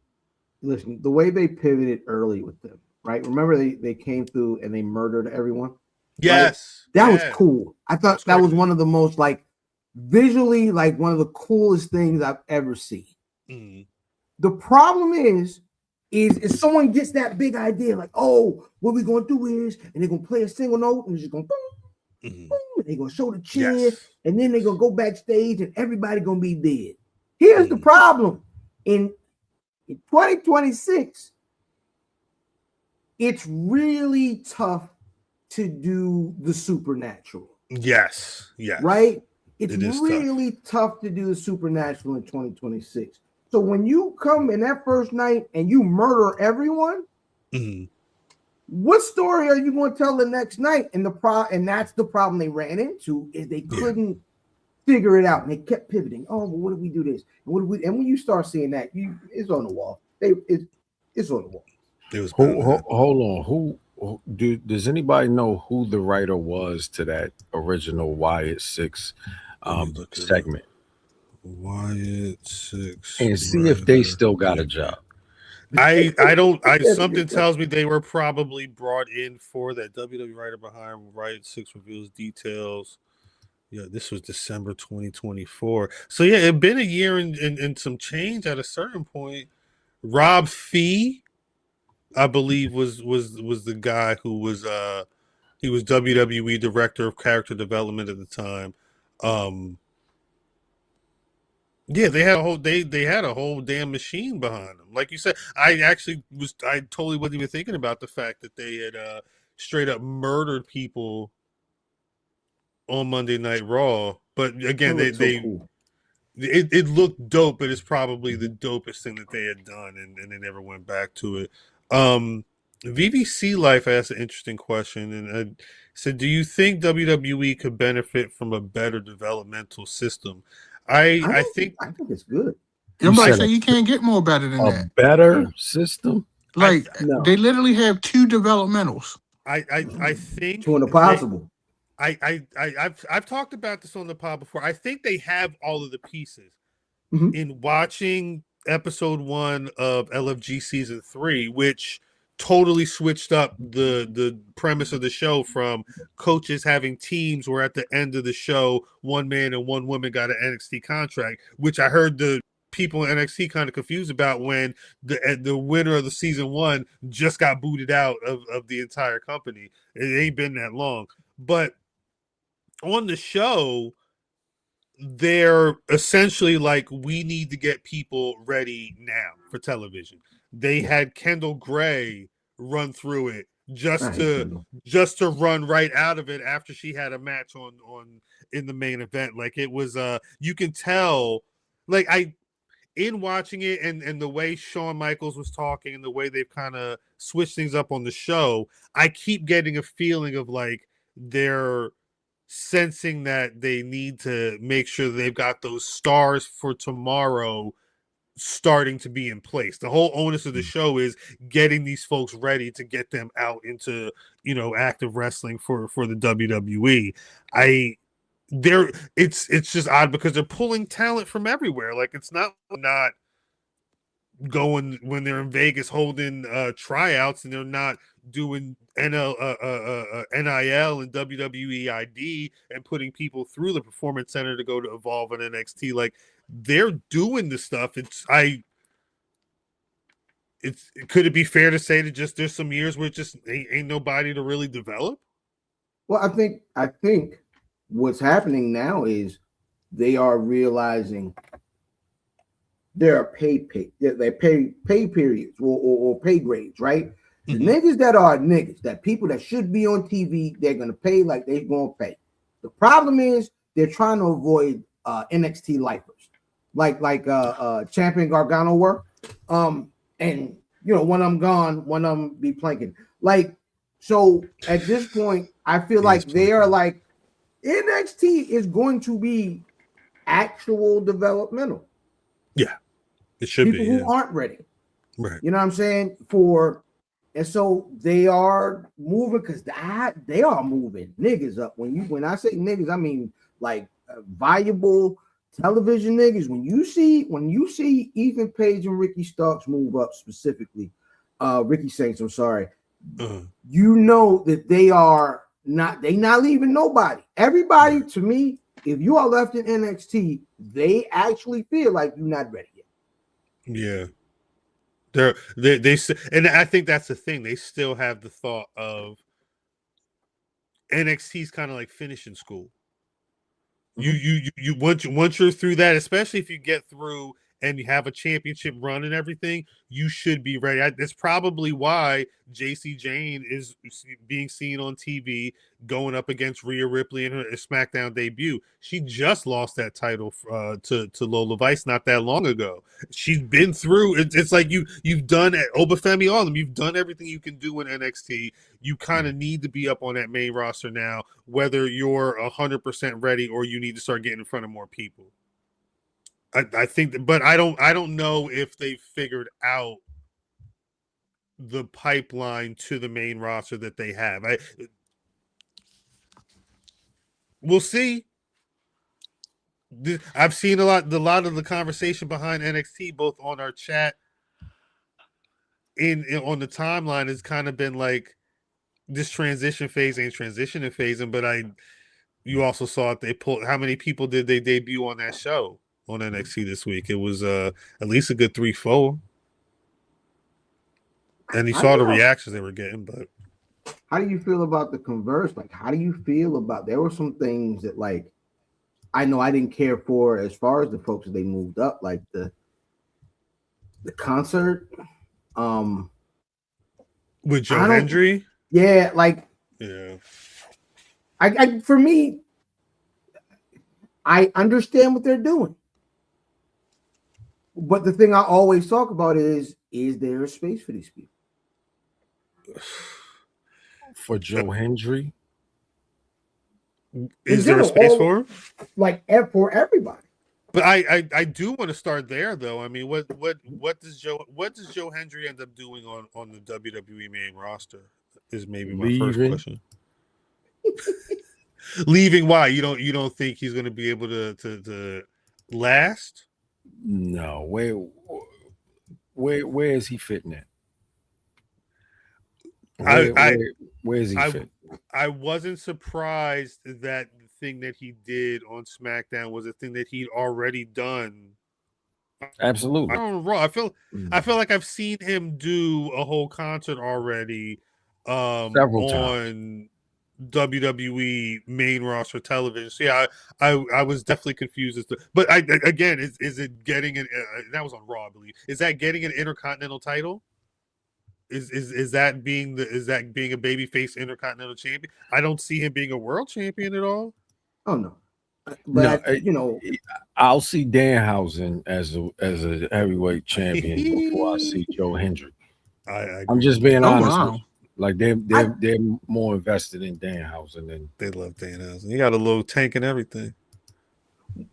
[SPEAKER 2] Listen, the way they pivoted early with them, right? Remember they came through and they murdered everyone?
[SPEAKER 1] Yes.
[SPEAKER 2] Right? That was cool. I thought that was one of the most like visually like one of the coolest things I've ever seen.
[SPEAKER 1] Mm.
[SPEAKER 2] The problem is if someone gets that big idea, like, oh, what we're gonna do is, and they're gonna play a single note and it's just gonna boom, boom, and they're gonna show the cheer, and then they're gonna go backstage and everybody gonna be dead. Here's the problem. In 2026, it's really tough to do the supernatural.
[SPEAKER 1] Yes.
[SPEAKER 2] Right? It's really tough to do the supernatural in 2026. So when you come in that first night and you murder everyone, what story are you going to tell the next night? And that's the problem they ran into is they couldn't figure it out, and they kept pivoting. Oh, well, what if we do this? And when you start seeing that, it's on the wall. It's on the wall.
[SPEAKER 1] It was
[SPEAKER 6] hold on. Does anybody know who the writer was to that original Wyatt 6 segment?
[SPEAKER 1] Wyatt 6.
[SPEAKER 6] And see if they still got a job.
[SPEAKER 1] I don't. Something tells me they were probably brought in for that. WWE writer behind Wyatt 6 reveals details. Yeah, this was December 2024. So yeah, it'd been a year and some change at a certain point. Rob Fee, I believe, was the guy who was he was WWE Director of Character Development at the time. Yeah, they had a whole damn machine behind them. Like you said, I totally wasn't even thinking about the fact that they had straight up murdered people on Monday Night Raw. But again, it looked dope, but it's probably the dopest thing that they had done, and they never went back to it. VVC Life asked an interesting question, and said, "Do you think WWE could benefit from a better developmental system?" I think
[SPEAKER 2] it's good.
[SPEAKER 4] Everybody say you can't get more better than that.
[SPEAKER 6] A better system?
[SPEAKER 4] Like they literally have 2 developmentals.
[SPEAKER 1] I think
[SPEAKER 2] to an impossible.
[SPEAKER 1] I've talked about this on the pod before. I think they have all of the pieces. In watching episode 1 of LFG season 3, which totally switched up the premise of the show from coaches having teams where at the end of the show 1 man and 1 woman got an NXT contract, which I heard the people in NXT kind of confused about when the winner of the season 1 just got booted out of the entire company. It ain't been that long. But on the show, they're essentially like, we need to get people ready now for television. They had Kendall Gray run through it just to run right out of it after she had a match on in the main event. Like it was you can tell, like in watching it and the way Shawn Michaels was talking and the way they've kind of switched things up on the show, I keep getting a feeling of like they're sensing that they need to make sure they've got those stars for tomorrow starting to be in place. The whole onus of the show is getting these folks ready to get them out into, active wrestling for the WWE. It's just odd because they're pulling talent from everywhere. Like it's not going when they're in Vegas holding tryouts and they're not doing NIL and WWE ID and putting people through the Performance Center to go to Evolve and NXT. Like they're doing the stuff. Could it be fair to say that just there's some years where it just ain't nobody to really develop?
[SPEAKER 2] Well, I think what's happening now is they are realizing there are pay periods or pay grades, right? The niggas that are niggas, that people that should be on TV, they're gonna pay like they're gonna pay. The problem is they're trying to avoid NXT lifers, like Champion Gargano were. And one of them gone, one of them be planking. Like So at this point, I feel like they are like NXT is going to be actual developmental.
[SPEAKER 1] Yeah, it should
[SPEAKER 2] People
[SPEAKER 1] be.
[SPEAKER 2] People who aren't ready.
[SPEAKER 1] Right.
[SPEAKER 2] You know what I'm saying? And so they are moving because they are moving niggas up. When I say niggas, I mean like valuable television niggas. When you see Ethan Page and Ricky Starks move up specifically, Ricky Saints, I'm sorry. You know that they not leaving nobody. Everybody, to me, if you are left in NXT, they actually feel like you're not ready yet.
[SPEAKER 1] Yeah. They and I think that's the thing. They still have the thought of NXT's kind of like finishing school. You once you're through that, especially if you get through and you have a championship run and everything, you should be ready. That's probably why JC Jane is being seen on TV going up against Rhea Ripley in her SmackDown debut. She just lost that title to Lola Vice not that long ago. She's been through. It's like you've done Obafemi, all of them. You've done everything you can do in NXT. You kind of need to be up on that main roster now, whether you're 100% ready or you need to start getting in front of more people. I think, but I don't know if they figured out the pipeline to the main roster that they have. We'll see. I've seen a lot of the conversation behind NXT, both on our chat on the timeline, has kind of been like this transition phase ain't transitioning phasing, but you also saw it. They pulled, how many people did they debut on that show on NXT this week? It was at least a good 3-4. And you saw the reactions they were getting, but
[SPEAKER 2] how do you feel about the converse? Like, how do you feel about, there were some things that, like, I know I didn't care for as far as the folks that they moved up, like the concert.
[SPEAKER 1] With Joe Hendry?
[SPEAKER 2] Yeah, like,
[SPEAKER 1] yeah.
[SPEAKER 2] I for me, I understand what they're doing. But the thing I always talk about is there a space for these people?
[SPEAKER 6] For Joe Hendry?
[SPEAKER 1] Is there a space for him?
[SPEAKER 2] Like, for everybody.
[SPEAKER 1] But I do want to start there though. I mean, what does Joe Hendry end up doing on the WWE main roster? Is maybe my first question. Leaving? Why? You don't think he's going to be able to last?
[SPEAKER 6] No. Where is he fitting at? Where is he fit?
[SPEAKER 1] I wasn't surprised that the thing that he did on SmackDown was a thing that he'd already done.
[SPEAKER 6] Absolutely.
[SPEAKER 1] On Raw. I feel like I've seen him do a whole concert already
[SPEAKER 6] several times
[SPEAKER 1] on WWE main roster television. So yeah, I was definitely confused as to, but again, is it getting an that was on Raw, I believe. Is that getting an Intercontinental title? Is that being a babyface Intercontinental champion? I don't see him being a world champion at all.
[SPEAKER 2] Oh no. But no,
[SPEAKER 6] I'll see Danhausen as a heavyweight champion before I see Joe Hendry. I'm just being honest.
[SPEAKER 4] Wow.
[SPEAKER 6] Like they're more invested in Danhausen than
[SPEAKER 1] they love Danhausen. He got a little tank and everything.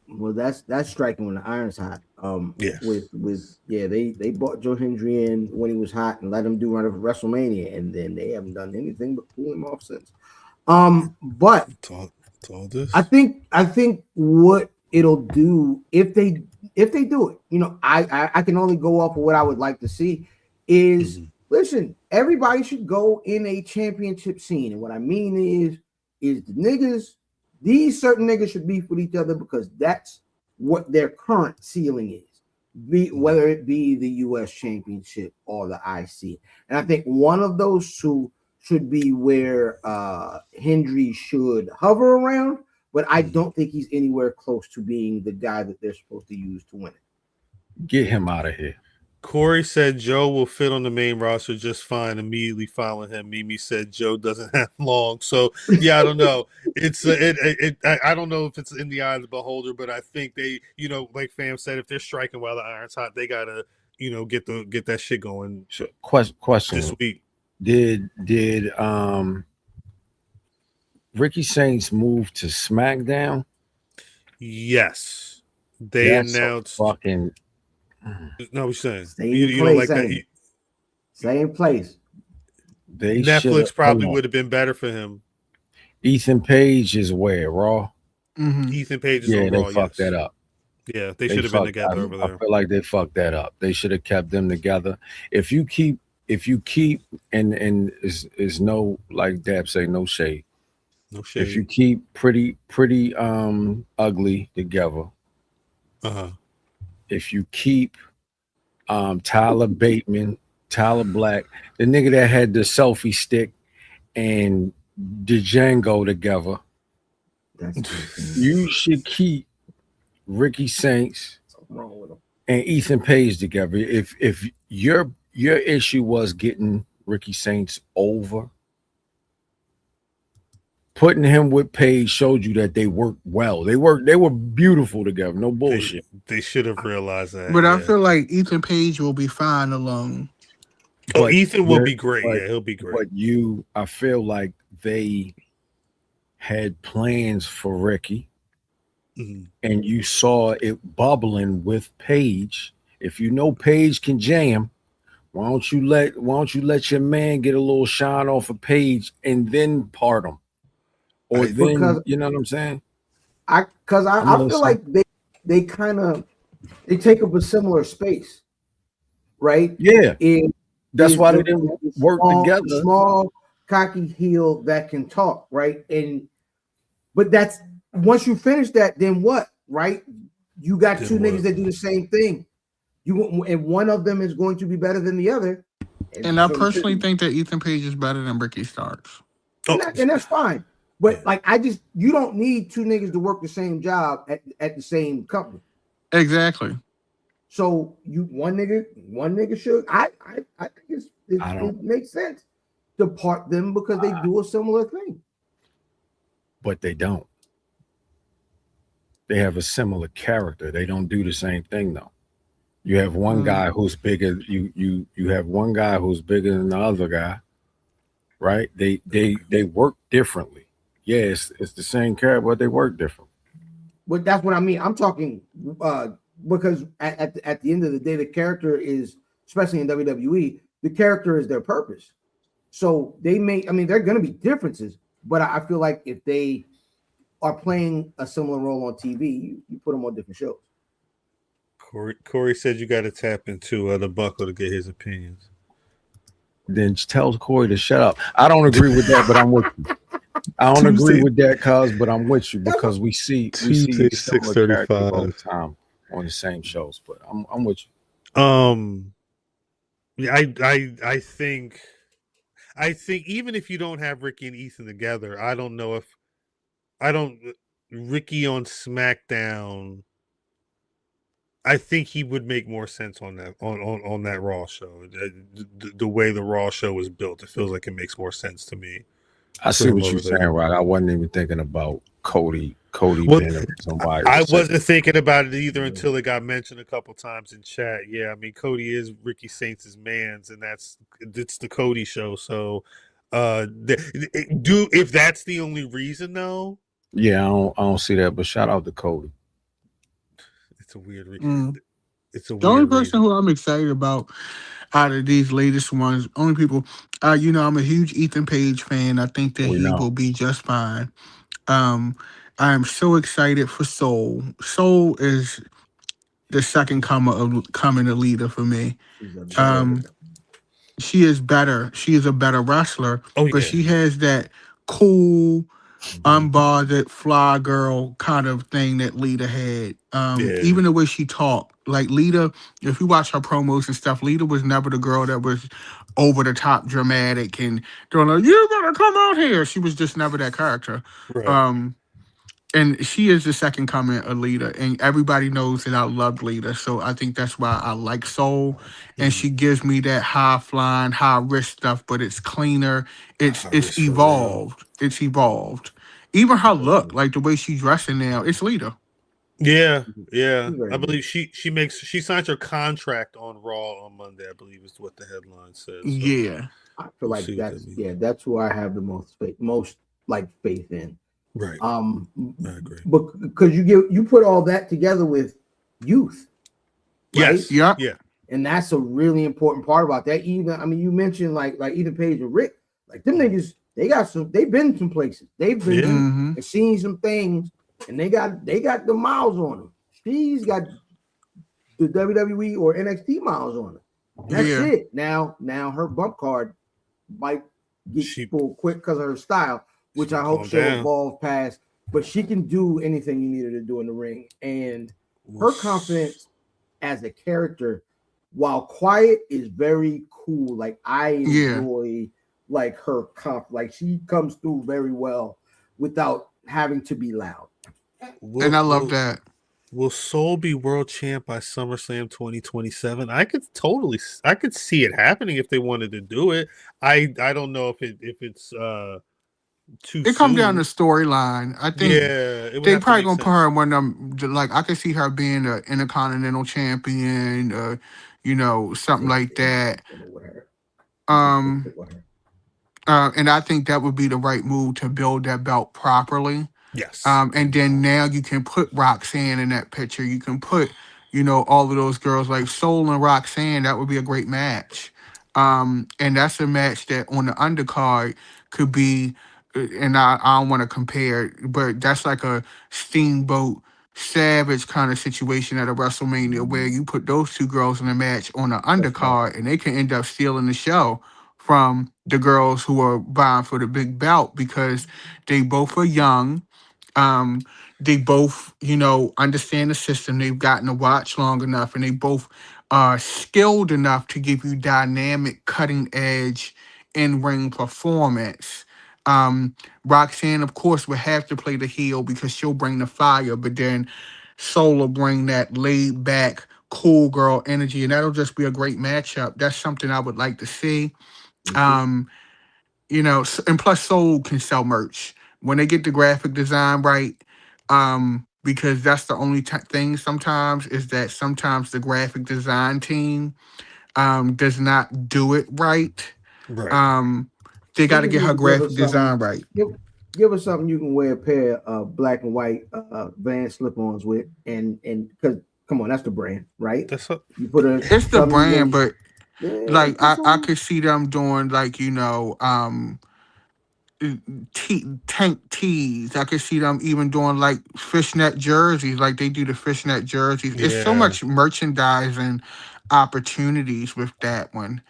[SPEAKER 2] Well, that's striking when the iron's hot.
[SPEAKER 1] Yes.
[SPEAKER 2] They bought Joe Hendry in when he was hot and let him do run of WrestleMania, and then they haven't done anything but pull him off since. But
[SPEAKER 1] it's all this.
[SPEAKER 2] I think what it'll do if they do it, I can only go off of what I would like to see is listen, everybody should go in a championship scene, and what I mean is the niggas. These certain niggas should beef with each other because that's what their current ceiling is, whether it be the U.S. Championship or the IC. And I think one of those two should be where Hendry should hover around, but I don't think he's anywhere close to being the guy that they're supposed to use to win it.
[SPEAKER 6] Get him out of here.
[SPEAKER 1] Corey said Joe will fit on the main roster just fine. Immediately following him, Mimi said Joe doesn't have long. So yeah, I don't know. It's I don't know if it's in the eye of the beholder, but I think they, like Fam said, if they're striking while the iron's hot, they gotta, get that shit going.
[SPEAKER 6] Question
[SPEAKER 1] this week.
[SPEAKER 6] Did Ricky Saints move to SmackDown?
[SPEAKER 1] Yes, they
[SPEAKER 6] That's
[SPEAKER 1] announced.
[SPEAKER 6] fucking.
[SPEAKER 1] No, we're saying
[SPEAKER 2] Same
[SPEAKER 1] you don't
[SPEAKER 2] place,
[SPEAKER 1] like
[SPEAKER 2] ain't
[SPEAKER 1] that.
[SPEAKER 2] it? Same place.
[SPEAKER 6] They
[SPEAKER 1] Netflix probably
[SPEAKER 6] hold on.
[SPEAKER 1] would have been better for him.
[SPEAKER 6] Ethan Page is where Raw.
[SPEAKER 4] Mhm.
[SPEAKER 1] Ethan Page is
[SPEAKER 6] Yeah,
[SPEAKER 1] on
[SPEAKER 6] they
[SPEAKER 1] Raw.
[SPEAKER 6] fucked
[SPEAKER 1] Yes.
[SPEAKER 6] that up.
[SPEAKER 1] Yeah, they should have been together over
[SPEAKER 6] I
[SPEAKER 1] there.
[SPEAKER 6] feel like they fucked that up. They should have kept them together. If you keep and is no, like Dab say, no shade.
[SPEAKER 1] No shade.
[SPEAKER 6] If you keep pretty ugly together, if you keep Tyler Bateman, Tyler Black, the nigga that had the selfie stick, and Django together, you should keep Ricky Saints and Ethan Page together. If your issue was getting Ricky Saints over, putting him with Page showed you that they worked well. They were beautiful together. No bullshit.
[SPEAKER 1] They should have realized that.
[SPEAKER 4] But I feel like Ethan Page will be fine alone.
[SPEAKER 1] But Ethan will be great. Yeah, he'll be great.
[SPEAKER 6] But I feel like they had plans for Ricky, and you saw it bubbling with Page. If you know Page can jam, why don't you let your man get a little shine off of Page and then part him? Or then, you know what I'm saying?
[SPEAKER 2] I feel like they kind of take up a similar space, right?
[SPEAKER 6] Yeah. That's why they didn't work together.
[SPEAKER 2] Small, cocky heel that can talk, right? But that's once you finish that, then what, right? You got two niggas that do the same thing. And one of them is going to be better than the other.
[SPEAKER 4] And I personally think that Ethan Page is better than Ricky Starks.
[SPEAKER 2] And that's fine. But like, you don't need two niggas to work the same job at the same company.
[SPEAKER 4] Exactly.
[SPEAKER 2] So one nigga should. I think it makes sense to part them because they do a similar thing.
[SPEAKER 6] But they don't. They have a similar character. They don't do the same thing though. You have one guy who's bigger. You have one guy who's bigger than the other guy, right? They work differently. Yes, it's the same character, but they work different.
[SPEAKER 2] But that's what I mean. I'm talking because at the end of the day, the character is, especially in WWE, the character is their purpose. So they're going to be differences, but I feel like if they are playing a similar role on TV, you put them on different shows.
[SPEAKER 1] Corey said you got to tap into the Buckle to get his opinions.
[SPEAKER 6] Then tell Corey to shut up. I don't agree with that, but I'm with you. I don't agree with that, cuz, but I'm with you because we see similar characters all the time on the same shows. But I'm with you.
[SPEAKER 1] Yeah, I think even if you don't have Ricky and Ethan together, Ricky on SmackDown, I think he would make more sense on that on that Raw show. The way the Raw show was built, it feels like it makes more sense to me.
[SPEAKER 6] I see what you're saying, right? I wasn't even thinking about Cody being somebody.
[SPEAKER 1] I wasn't thinking about it either until it got mentioned a couple times in chat. Yeah, I mean, Cody is Ricky Saints' man's, and it's the Cody show. So, if that's the only reason, though.
[SPEAKER 6] Yeah, I don't see that. But shout out to Cody.
[SPEAKER 1] It's a weird reason. It's a
[SPEAKER 4] the only person who I'm excited about out of these latest ones, only people, I'm a huge Ethan Page fan. I think that he will be just fine. I am so excited for Soul. Soul is the second coming of leader for me. She is better. She is a better wrestler, but she has that cool, unbothered fly girl kind of thing that Lita had. Even the way she talked, like Lita, if you watch her promos and stuff, Lita was never the girl that was over the top dramatic and going like, "You gotta come out here." She was just never that character. Right. And she is the second coming of Lita, and everybody knows that I love Lita, so I think that's why I like Soul. And she gives me that high flying, high risk stuff, but it's cleaner. It's evolved. It's evolved. Even her look, like the way she's dressing now, it's Lita.
[SPEAKER 1] Yeah. I believe she signs her contract on Raw on Monday. I believe is what the headline says. So.
[SPEAKER 4] Yeah.
[SPEAKER 2] I feel like that's who I have the most faith in.
[SPEAKER 1] Right. I agree.
[SPEAKER 2] But because you put all that together with youth. Right?
[SPEAKER 1] Yes.
[SPEAKER 4] Yeah.
[SPEAKER 1] Yeah.
[SPEAKER 2] And that's a really important part about that. Even you mentioned like Ethan Page and Rick, like them niggas, they've been some places. They've been and seen some things, and they got the miles on them. She's got the WWE or NXT miles on her. That's it. Now her bump card might get full quick because of her style, which I hope she'll evolve past. But she can do anything you need her to do in the ring, and her confidence as a character, while quiet, is very cool. Like I enjoy like her like she comes through very well without having to be loud.
[SPEAKER 4] And I love that.
[SPEAKER 1] Will Soul be world champ by SummerSlam 2027? I could see it happening if they wanted to do it. I don't know if it's too
[SPEAKER 4] It comes down to storyline. I think they probably gonna put her in one of them. Like I could see her being an Intercontinental Champion, something like that. And I think that would be the right move to build that belt properly.
[SPEAKER 1] Yes.
[SPEAKER 4] And then now you can put Roxanne in that picture. You can put, all of those girls like Soul and Roxanne. That would be a great match. And that's a match that on the undercard could be, and I don't want to compare, but that's like a Steamboat Savage kind of situation at a WrestleMania where you put those two girls in a match on the undercard and they can end up stealing the show from the girls who are vying for the big belt because they both are young. They both, understand the system. They've gotten to watch long enough, and they both are skilled enough to give you dynamic, cutting edge in-ring performance. Roxanne, of course, would have to play the heel because she'll bring the fire, but then Soul will bring that laid back, cool girl energy, and that'll just be a great matchup. That's something I would like to see. And plus Soul can sell merch when they get the graphic design right, because that's the only thing sometimes is that sometimes the graphic design team does not do it right.
[SPEAKER 1] Right.
[SPEAKER 4] They got to get her graphic design right.
[SPEAKER 2] Give us something you can wear a pair of black and white Vans slip-ons with, and because come on, that's the brand, right?
[SPEAKER 1] It's
[SPEAKER 4] the brand, but I could see them doing like tank tees. I could see them even doing like fishnet jerseys, like they do the fishnet jerseys. Yeah. It's so much merchandising opportunities with that one.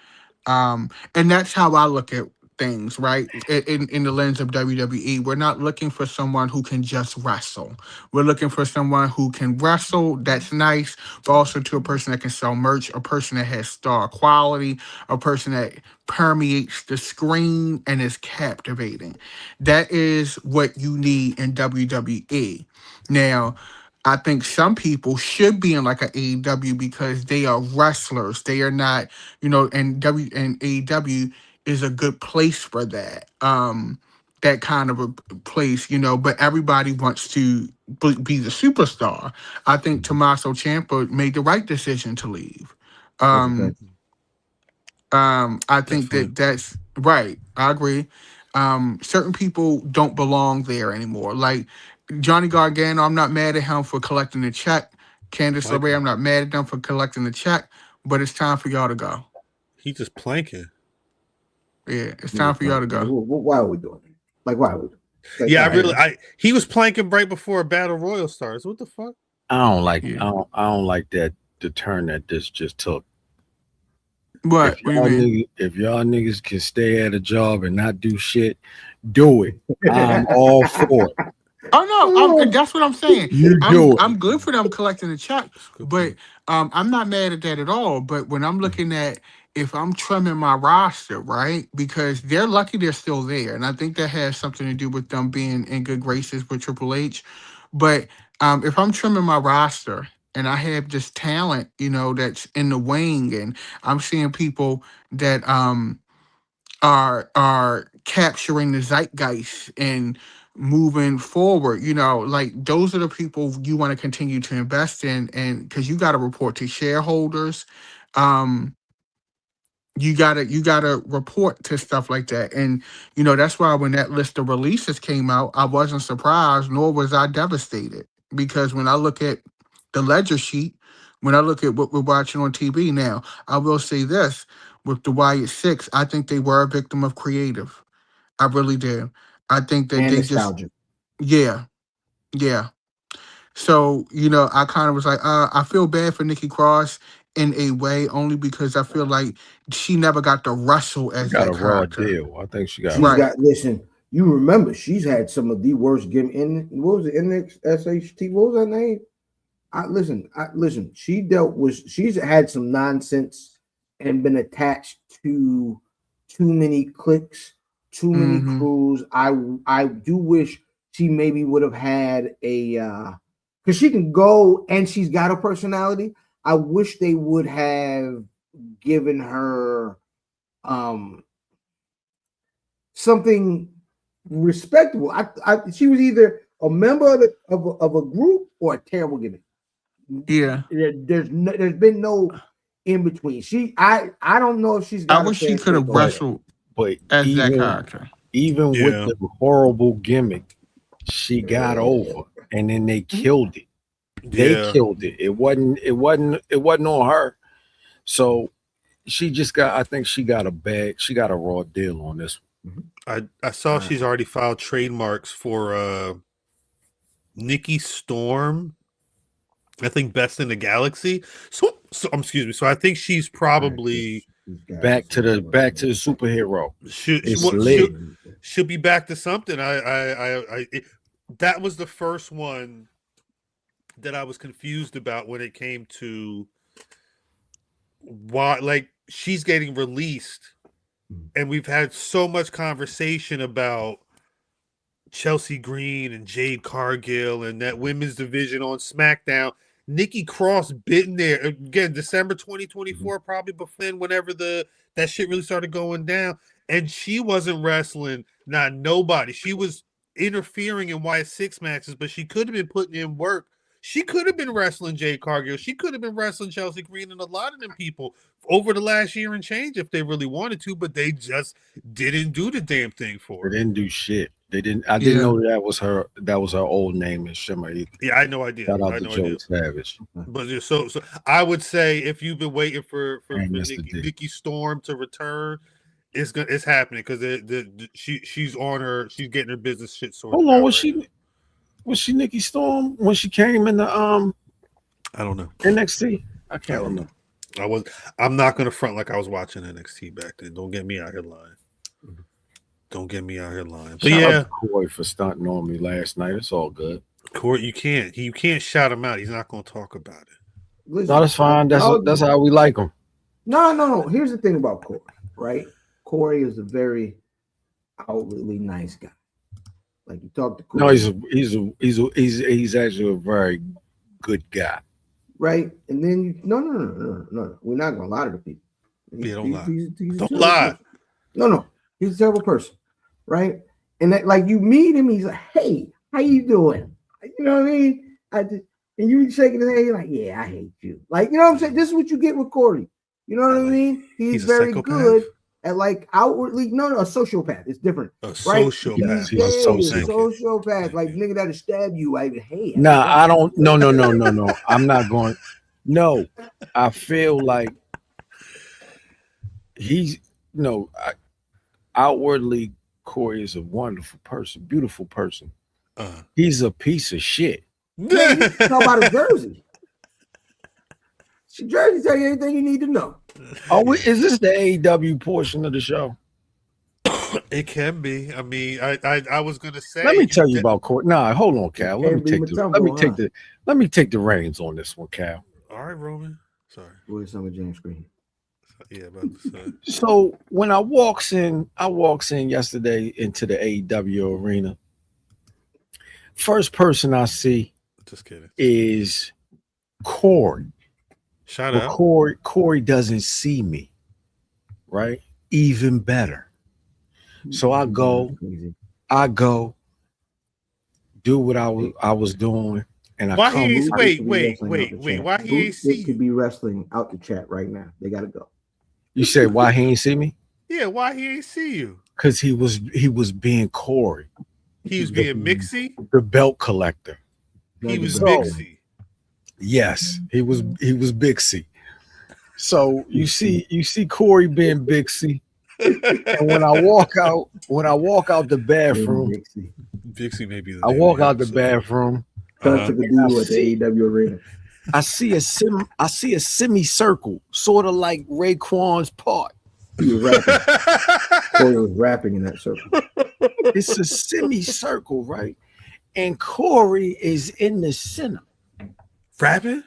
[SPEAKER 4] And that's how I look at things, right? In the lens of WWE, we're not looking for someone who can just wrestle. We're looking for someone who can wrestle, that's nice, but also to a person that can sell merch, a person that has star quality, a person that permeates the screen and is captivating. That is what you need in WWE. Now, I think some people should be in like an AEW because they are wrestlers. They are not, and AEW is a good place for that. That kind of a place, but everybody wants to be the superstar. I think Tommaso Ciampa made the right decision to leave. I think that's right. I agree. Certain people don't belong there anymore. Like Johnny Gargano, I'm not mad at him for collecting the check. Candice LeRae, I'm not mad at them for collecting the check, but it's time for y'all to go.
[SPEAKER 1] He just planking.
[SPEAKER 4] Yeah, it's time for y'all to go.
[SPEAKER 2] Why are we doing it? Like, why are we doing
[SPEAKER 1] it? He was planking right before a battle royal starts. What the fuck?
[SPEAKER 6] I don't like I don't like that the turn that this just took.
[SPEAKER 4] What?
[SPEAKER 6] If y'all niggas can stay at a job and not do shit, do it. I'm all for it.
[SPEAKER 4] Oh no, that's what I'm saying. I'm good for them collecting the check, but I'm not mad at that at all. But when I'm looking at if I'm trimming my roster, right, because they're lucky they're still there, and I think that has something to do with them being in good graces with Triple H. But if I'm trimming my roster and I have this talent, that's in the wing, and I'm seeing people that are capturing the zeitgeist and moving forward, like those are the people you want to continue to invest in, and because you got to report to shareholders, you gotta report to stuff like that. And that's why when that list of releases came out, I wasn't surprised, nor was I devastated. Because when I look at the ledger sheet, when I look at what we're watching on TV now, I will say this: with the Wyatt Six, I think they were a victim of creative. I really do. I think that
[SPEAKER 2] And
[SPEAKER 4] they
[SPEAKER 2] nostalgia.
[SPEAKER 4] yeah. So, I kind of was like, I feel bad for Nikki Cross in a way, only because I feel like she never got to wrestle as
[SPEAKER 6] Got
[SPEAKER 4] that
[SPEAKER 6] a raw
[SPEAKER 4] character.
[SPEAKER 6] deal. I think she got.
[SPEAKER 2] She's got. Listen, you remember she's had some of the worst gimmick in. What was it? NXT. What was that name? Listen. She's had some nonsense and been attached to too many cliques, too many crews. I do wish she maybe would have had a because she can go and she's got a personality. I wish they would have given her something respectable. She was either a member of a group or a terrible gimmick.
[SPEAKER 4] Yeah,
[SPEAKER 2] there's been no in between. I don't know if she's got.
[SPEAKER 4] I wish she could have wrestled,
[SPEAKER 6] but
[SPEAKER 4] as that character.
[SPEAKER 6] Even with the horrible gimmick, she got over, and then they killed it. They killed it. It wasn't on her. So she just got. I think she got a raw deal on this one.
[SPEAKER 1] I saw she's already filed trademarks for Nikki Storm. I think Best in the Galaxy. So excuse me. So I think she's probably
[SPEAKER 6] back to the superhero.
[SPEAKER 1] She'll be back to something. That was the first one that I was confused about when it came to why, like, she's getting released, and we've had so much conversation about Chelsea Green and Jade Cargill and that women's division on SmackDown. Nikki Cross been there again, December 2024, probably before whenever that shit really started going down, and she wasn't wrestling. Not nobody. She was interfering in Wyatt Six matches, but she could have been putting in work. She could have been wrestling Jade Cargill. She could have been wrestling Chelsea Green and a lot of them people over the last year and change if they really wanted to, but they just didn't do the damn thing for her.
[SPEAKER 6] They didn't do shit. They didn't. I didn't know that was her. That was her old name in Shimmer.
[SPEAKER 1] Yeah, I had no idea.
[SPEAKER 6] Shout out to Joe Savage.
[SPEAKER 1] But so I would say if you've been waiting for Nikki Storm to return, it's happening because she's getting her business shit sorted.
[SPEAKER 6] Hold on, was she Nikki Storm when she came in the
[SPEAKER 1] I don't know,
[SPEAKER 6] NXT? I can't remember.
[SPEAKER 1] I'm not gonna front like I was watching NXT back then. Don't get me out here lying. But
[SPEAKER 6] shout out to Corey for stunting on me last night. It's all good.
[SPEAKER 1] Corey, you can't shout him out. He's not gonna talk about it.
[SPEAKER 2] Listen,
[SPEAKER 6] no, that's fine. That's how we like him.
[SPEAKER 2] No. Here's the thing about Corey, right? Corey is a very outwardly nice guy. Like you talk to Corey.
[SPEAKER 6] No, he's actually a very good guy.
[SPEAKER 2] Right? And then no. We're not gonna lie to the people.
[SPEAKER 1] Don't lie.
[SPEAKER 2] Don't lie. No. He's a terrible person, right? And that, like, you meet him, he's like, "Hey, how you doing?" You know what I mean? And you shaking his head, you're like, "Yeah, I hate you." Like, you know what I'm saying? This is what you get with Corey. You know what I mean? He's very good at, like, outwardly. No, a sociopath. It's different.
[SPEAKER 1] Sociopath.
[SPEAKER 2] He's a sociopath. Like, nigga that'll stab you. I hate.
[SPEAKER 6] Nah, I don't. No. I'm not going. No, I feel like outwardly, Corey is a wonderful person, beautiful person. He's a piece of shit.
[SPEAKER 2] Talk about a jersey. Jersey tell you anything you need to know.
[SPEAKER 6] Oh, is this the AEW portion of the show?
[SPEAKER 1] It can be. I mean, I was gonna say.
[SPEAKER 6] Let me tell you about Corey. Nah, hold on, Cal. Let me take the reins on this one, Cal.
[SPEAKER 1] All right, Roman. Sorry.
[SPEAKER 2] Where's some of James Green?
[SPEAKER 1] Yeah, about to say.
[SPEAKER 6] So when I walks in yesterday into the AEW arena. First person I see,
[SPEAKER 1] just kidding,
[SPEAKER 6] is Corey.
[SPEAKER 1] Shout out.
[SPEAKER 6] Corey doesn't see me, right? Even better. So I go, do what I was doing, and
[SPEAKER 1] why
[SPEAKER 6] I come.
[SPEAKER 1] Wait. Why he ain't see
[SPEAKER 2] you? Could be wrestling out the chat right now. They gotta go.
[SPEAKER 6] You say why he ain't see me?
[SPEAKER 1] Yeah, why he ain't see you?
[SPEAKER 6] Because he was being Corey.
[SPEAKER 1] He was being Mixie.
[SPEAKER 6] The belt collector.
[SPEAKER 1] He was
[SPEAKER 6] So,
[SPEAKER 1] Mixie.
[SPEAKER 6] Yes, he was Bixie. So you see Corey being Bixie. And when I walk out the bathroom,
[SPEAKER 1] Bixie may be the
[SPEAKER 6] I
[SPEAKER 1] name
[SPEAKER 6] walk
[SPEAKER 1] of
[SPEAKER 6] out the
[SPEAKER 1] episode.
[SPEAKER 6] bathroom.
[SPEAKER 2] Took a deal at the AEW arena.
[SPEAKER 6] I see a semicircle, sort of like Raekwon's part.
[SPEAKER 2] He was rapping. Corey was rapping in that circle.
[SPEAKER 6] It's a semicircle, right? And Corey is in the center.
[SPEAKER 1] Rapping?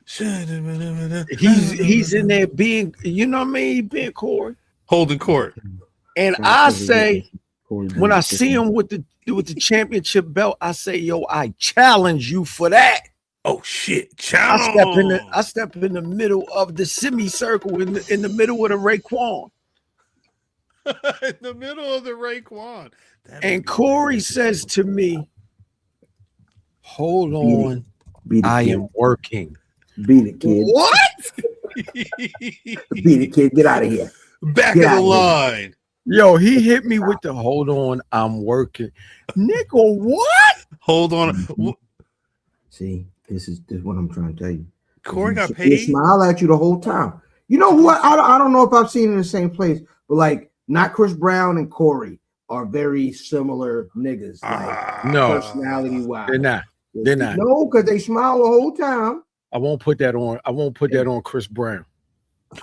[SPEAKER 6] He's in there being, you know what I mean? Being Corey.
[SPEAKER 1] Holding court.
[SPEAKER 6] And I say, when I see him with the championship belt, I say, yo, I challenge you for that.
[SPEAKER 1] Oh shit!
[SPEAKER 6] I step in the middle of the semicircle in the middle of the Raekwon.
[SPEAKER 1] In the middle of the Raekwon.
[SPEAKER 6] And Corey says to me, hold on, I am working.
[SPEAKER 2] Beat it, kid.
[SPEAKER 6] What?
[SPEAKER 2] Beat it, kid. Get out of here.
[SPEAKER 1] Back of the line.
[SPEAKER 6] Yo, he hit me with the hold on, I'm working. Nigga, what?
[SPEAKER 1] Hold on.
[SPEAKER 2] See, this is what I'm trying to tell you.
[SPEAKER 1] Corey got
[SPEAKER 2] He
[SPEAKER 1] paid.
[SPEAKER 2] smiled at you the whole time. You know what? I don't know if I've seen it in the same place, but like not Chris Brown and Corey are very similar niggas. Like
[SPEAKER 6] No,
[SPEAKER 2] personality wise.
[SPEAKER 6] They're not.
[SPEAKER 2] No, because they smile the whole time.
[SPEAKER 6] I won't put that on Chris Brown.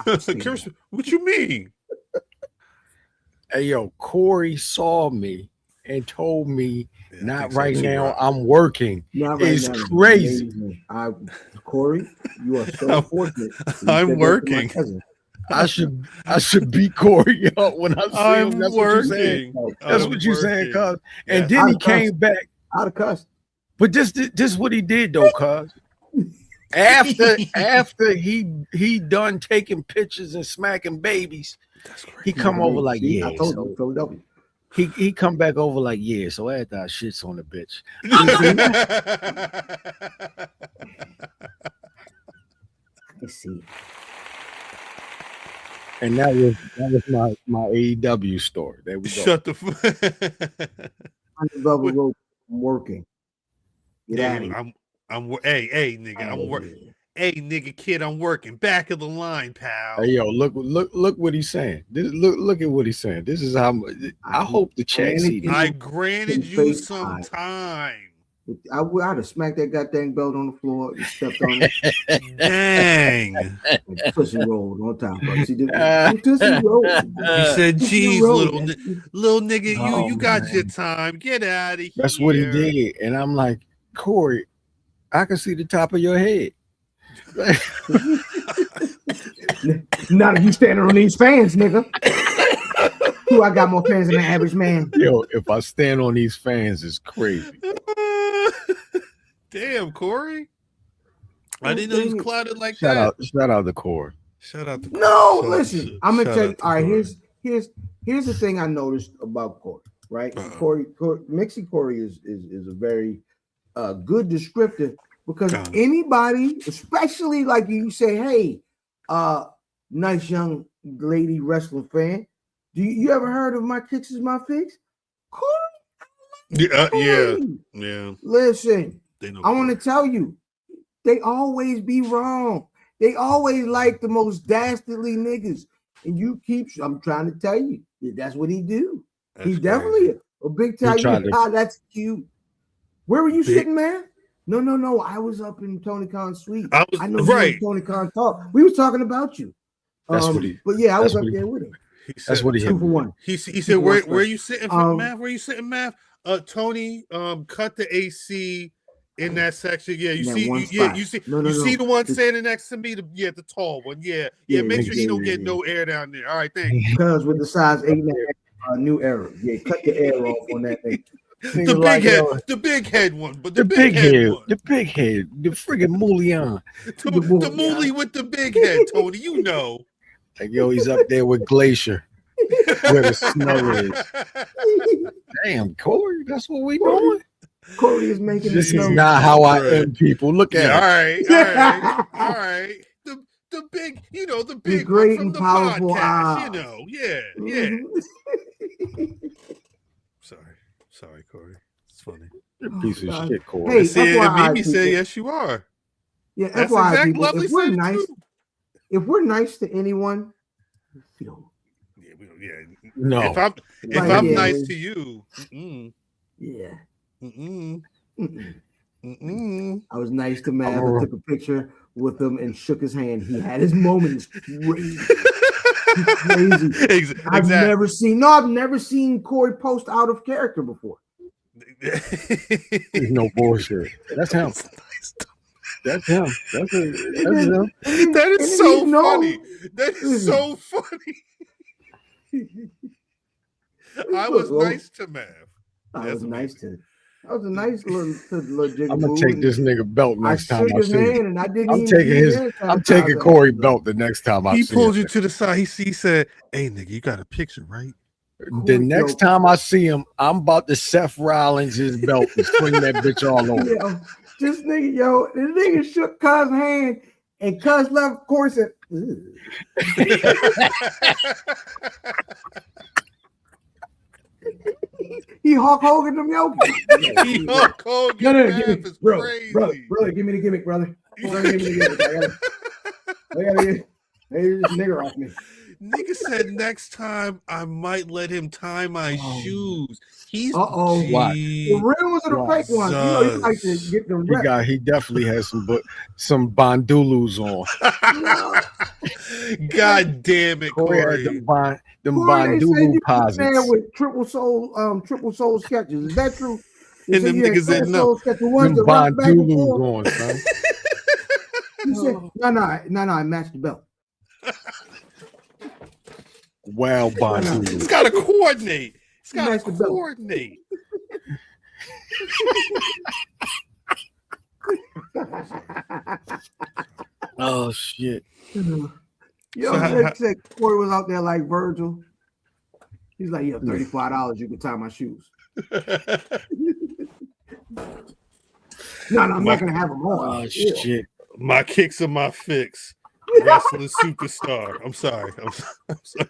[SPEAKER 1] Chris, what you mean?
[SPEAKER 6] Hey yo, Corey saw me and told me not right now. I'm working. It's crazy.
[SPEAKER 2] Corey, you are so fortunate.
[SPEAKER 1] I'm working.
[SPEAKER 6] I should beat Corey up when I see him. That's
[SPEAKER 1] working.
[SPEAKER 6] What you saying, cuz. And then he came back.
[SPEAKER 2] I'd have cussed.
[SPEAKER 6] But this is what he did though, cuz. After he done taking pictures and smacking babies, he come over like, yeah.
[SPEAKER 2] I told you, Philadelphia.
[SPEAKER 6] He come back over like, yeah. So after I shits on the bitch.
[SPEAKER 2] I see.
[SPEAKER 6] And that was my AEW story. There we go.
[SPEAKER 1] Shut the
[SPEAKER 2] I'm working. Get out of here.
[SPEAKER 1] Hey, nigga, I'm working. Hey, nigga, kid, I'm working. Back of the line, pal.
[SPEAKER 6] Hey, yo, look what he's saying. Look at what he's saying. This is how I hope the chat see this.
[SPEAKER 1] I granted you some time.
[SPEAKER 2] I'd have smacked that goddamn belt on the floor and stepped on it.
[SPEAKER 1] Dang.
[SPEAKER 2] Pussy rolled on top of it. Pussy rolled.
[SPEAKER 1] He said, geez, little nigga, you got your time. Get out of here.
[SPEAKER 6] That's what he did. And I'm like, Corey, I can see the top of your head.
[SPEAKER 2] None of you standing on these fans, nigga. Who I got more fans than the average man?
[SPEAKER 6] Yo, if I stand on these fans, it's crazy.
[SPEAKER 1] Damn, Corey. I didn't know he was clouded like that.
[SPEAKER 6] Shout out to Corey.
[SPEAKER 1] Shout out to Corey.
[SPEAKER 2] No, listen. I'm gonna tell you. All right, here's the thing I noticed about Corey. Right, Corey Mixie Corey is a very good descriptor because anybody, especially like you say, hey, nice young lady wrestling fan, do you ever heard of My Kicks Is My Fix? Corey?
[SPEAKER 1] Yeah.
[SPEAKER 2] Listen, I want to tell you, they always be wrong. They always like the most dastardly niggas. And I'm trying to tell you, that's what he do. He's definitely a big time. That's cute. Where were you sitting, man? No. I was up in Tony Khan's suite. I know Tony Khan talk. We was talking about you.
[SPEAKER 6] That's what he.
[SPEAKER 2] But yeah, I was up there with him.
[SPEAKER 6] That's what he had.
[SPEAKER 2] 2 for 1.
[SPEAKER 1] He said, where are you sitting for math? Where are you sitting, math? Tony, cut the AC in that section. Yeah, you see the one standing next to me. The tall one. Yeah. Make sure he don't get no air down there. All right, thanks.
[SPEAKER 2] Because with the size 8.5 new era. Yeah, cut the air off on that thing.
[SPEAKER 1] The big head one, but the big head,
[SPEAKER 6] the friggin' Moulian.
[SPEAKER 1] The Mouli with the big head, Tony, you know.
[SPEAKER 6] Like, yo, he's up there with Glacier where the snow is. Damn, Corey, that's what we doing.
[SPEAKER 2] Corey is making
[SPEAKER 6] this is not how I end people. Look at
[SPEAKER 1] it. All right. The big, You know, the big
[SPEAKER 2] great
[SPEAKER 1] one from
[SPEAKER 2] and
[SPEAKER 1] the
[SPEAKER 2] powerful
[SPEAKER 1] podcast. You know, yeah. Sorry, Corey. It's funny.
[SPEAKER 6] You're a piece of
[SPEAKER 2] God.
[SPEAKER 6] shit, Corey.
[SPEAKER 2] Hey,
[SPEAKER 1] See, and
[SPEAKER 2] FYI,
[SPEAKER 1] Mimi said,
[SPEAKER 2] people.
[SPEAKER 1] yes, you are.
[SPEAKER 2] Yeah,
[SPEAKER 1] That's
[SPEAKER 2] FYI,
[SPEAKER 1] exactly
[SPEAKER 2] people,
[SPEAKER 1] Lovely
[SPEAKER 2] if we're
[SPEAKER 1] said it
[SPEAKER 2] nice,
[SPEAKER 1] too.
[SPEAKER 2] if we're nice to anyone, we don't.
[SPEAKER 1] Yeah, we don't, yeah.
[SPEAKER 6] No.
[SPEAKER 1] If I'm
[SPEAKER 2] Like, yeah,
[SPEAKER 1] nice to you,
[SPEAKER 2] yeah.
[SPEAKER 1] mm-mm.
[SPEAKER 2] I was nice to Mav. I took a picture with him and shook his hand. He had his moments. Crazy. Crazy. I've never seen Corey post out of character before.
[SPEAKER 6] There's no bullshit. That's him. That's him. That's him.
[SPEAKER 1] That is so funny. That is so funny. I was nice to Mav.
[SPEAKER 2] I was nice to. I was a nice little jiggle.
[SPEAKER 6] I'm gonna take this nigga belt next time I see him. I'm taking Corey belt the next time I see him.
[SPEAKER 1] He pulled you to the side. He said, "Hey nigga, you got a picture, right?"
[SPEAKER 6] The next time I see him, I'm about to Seth Rollins his belt and swing that bitch all over.
[SPEAKER 2] Yo, this nigga shook Cuz's hand and Cuz left. Corey said, he Hulk Hogan them yogi.
[SPEAKER 1] He Hulk Hogan.
[SPEAKER 2] Brother, give me the gimmick, brother. Brother, give me the gimmick. I gotta get this nigga off me.
[SPEAKER 1] Nigga said next time I might let him tie my shoes. He's
[SPEAKER 6] Why?
[SPEAKER 2] The real ones are the fake ones. You know, you like to get them reps.
[SPEAKER 6] He definitely has some Bondulus on.
[SPEAKER 1] God damn it, Corey.
[SPEAKER 6] Them Bondulu posits.
[SPEAKER 2] With triple soul sketches. Is that true?
[SPEAKER 1] And them niggas said no.
[SPEAKER 6] Them Bondulus on, son.
[SPEAKER 2] He said, no, I matched the belt.
[SPEAKER 6] Wow, Bondulu.
[SPEAKER 1] It's got to coordinate. It's got to coordinate.
[SPEAKER 6] Oh shit.
[SPEAKER 2] Yo, said Corey was out there like Virgil. He's like, yeah, $35. You can tie my shoes. No, I'm not gonna have them on.
[SPEAKER 6] Oh shit.
[SPEAKER 1] My kicks are my fix. Wrestling superstar. I'm sorry.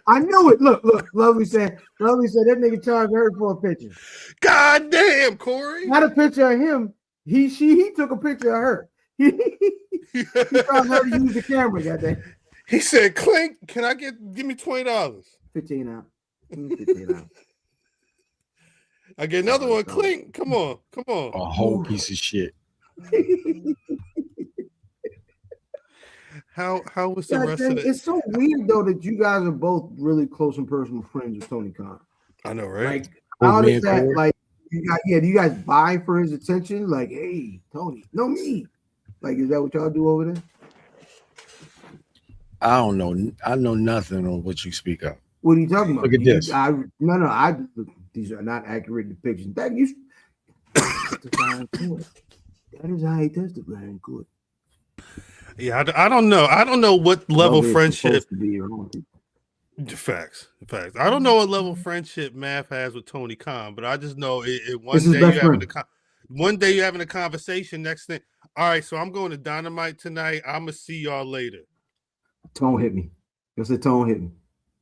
[SPEAKER 2] I knew it. Look. Lovely said that nigga charged her for a picture.
[SPEAKER 1] God damn, Corey.
[SPEAKER 2] Not a picture of him. He took a picture of her. He charged her to use the camera. Goddamn.
[SPEAKER 1] He said, "Clink, can I give me $20?
[SPEAKER 2] 15 out. 15 out.
[SPEAKER 1] I get another one. Clink, come on.
[SPEAKER 6] A whole piece of shit.
[SPEAKER 1] How was the rest of it?
[SPEAKER 2] It's so weird though that you guys are both really close and personal friends with Tony Khan.
[SPEAKER 1] I know, right?
[SPEAKER 2] Like, how does that? Like, do you guys vie for his attention? Like, hey, Tony, no me. Like, is that what y'all do over there?
[SPEAKER 6] I don't know. I know nothing on what you speak of.
[SPEAKER 2] What are you talking about?
[SPEAKER 6] Look at this.
[SPEAKER 2] These are not accurate depictions. That you testify in court. That is how he testified in court.
[SPEAKER 1] Yeah, I don't know. I don't know what level friendship. Facts. I don't know what level friendship Mav has with Tony Khan, but I just know one day you're having a conversation. Next thing, all right. So I'm going to Dynamite tonight. I'm gonna see y'all later.
[SPEAKER 2] Tone hit me. You'll say Tone hit me.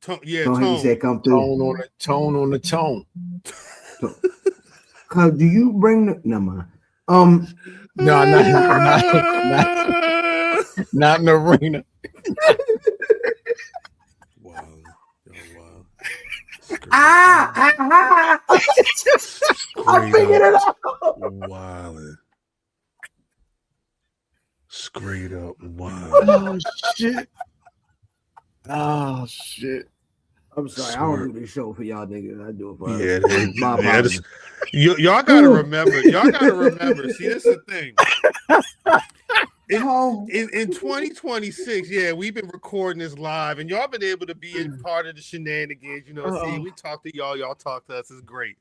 [SPEAKER 1] Tone.
[SPEAKER 2] Hit me, say come through.
[SPEAKER 6] Tone on the tone.
[SPEAKER 2] Cause do you bring the no
[SPEAKER 6] not in the arena.
[SPEAKER 1] Wow.
[SPEAKER 2] I figured it out.
[SPEAKER 1] Wildin'. Straight up wild.
[SPEAKER 6] Oh shit.
[SPEAKER 2] I'm sorry, I don't do this show for y'all niggas. I do it for
[SPEAKER 1] y'all gotta remember. See, this is the thing. In 2026, we've been recording this live, and y'all been able to be a part of the shenanigans. You know, see, we talk to y'all talk to us. It's great.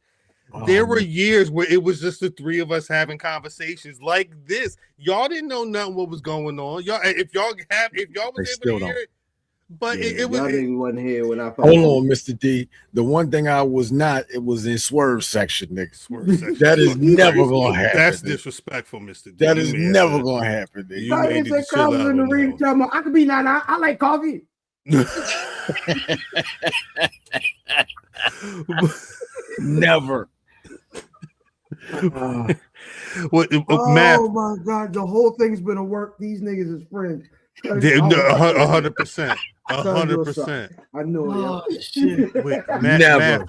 [SPEAKER 1] There were years where it was just the three of us having conversations like this. Y'all didn't know nothing what was going on. Y'all, if y'all was able to hear it, But
[SPEAKER 2] Yeah,
[SPEAKER 1] it was.
[SPEAKER 2] y'all niggas wasn't here when I
[SPEAKER 6] Hold on, Mr. D. The one thing I was not, it was in swerve section, nigga.
[SPEAKER 1] Swerve section.
[SPEAKER 6] That is never gonna happen.
[SPEAKER 1] That's
[SPEAKER 6] nigga.
[SPEAKER 1] disrespectful, Mr. D.
[SPEAKER 6] That is never gonna happen. Nigga.
[SPEAKER 1] You may need to chill out
[SPEAKER 2] in the
[SPEAKER 1] on
[SPEAKER 2] ring.
[SPEAKER 1] that one.
[SPEAKER 2] I could be Nana. I like coffee.
[SPEAKER 6] Never.
[SPEAKER 1] What,
[SPEAKER 2] Oh
[SPEAKER 1] Matt?
[SPEAKER 2] my god, the whole thing's been a work. These niggas is friends.
[SPEAKER 1] 100%. 100%.
[SPEAKER 2] I know.
[SPEAKER 6] Oh,
[SPEAKER 2] Yeah.
[SPEAKER 6] shit.
[SPEAKER 1] Wait,
[SPEAKER 6] Never.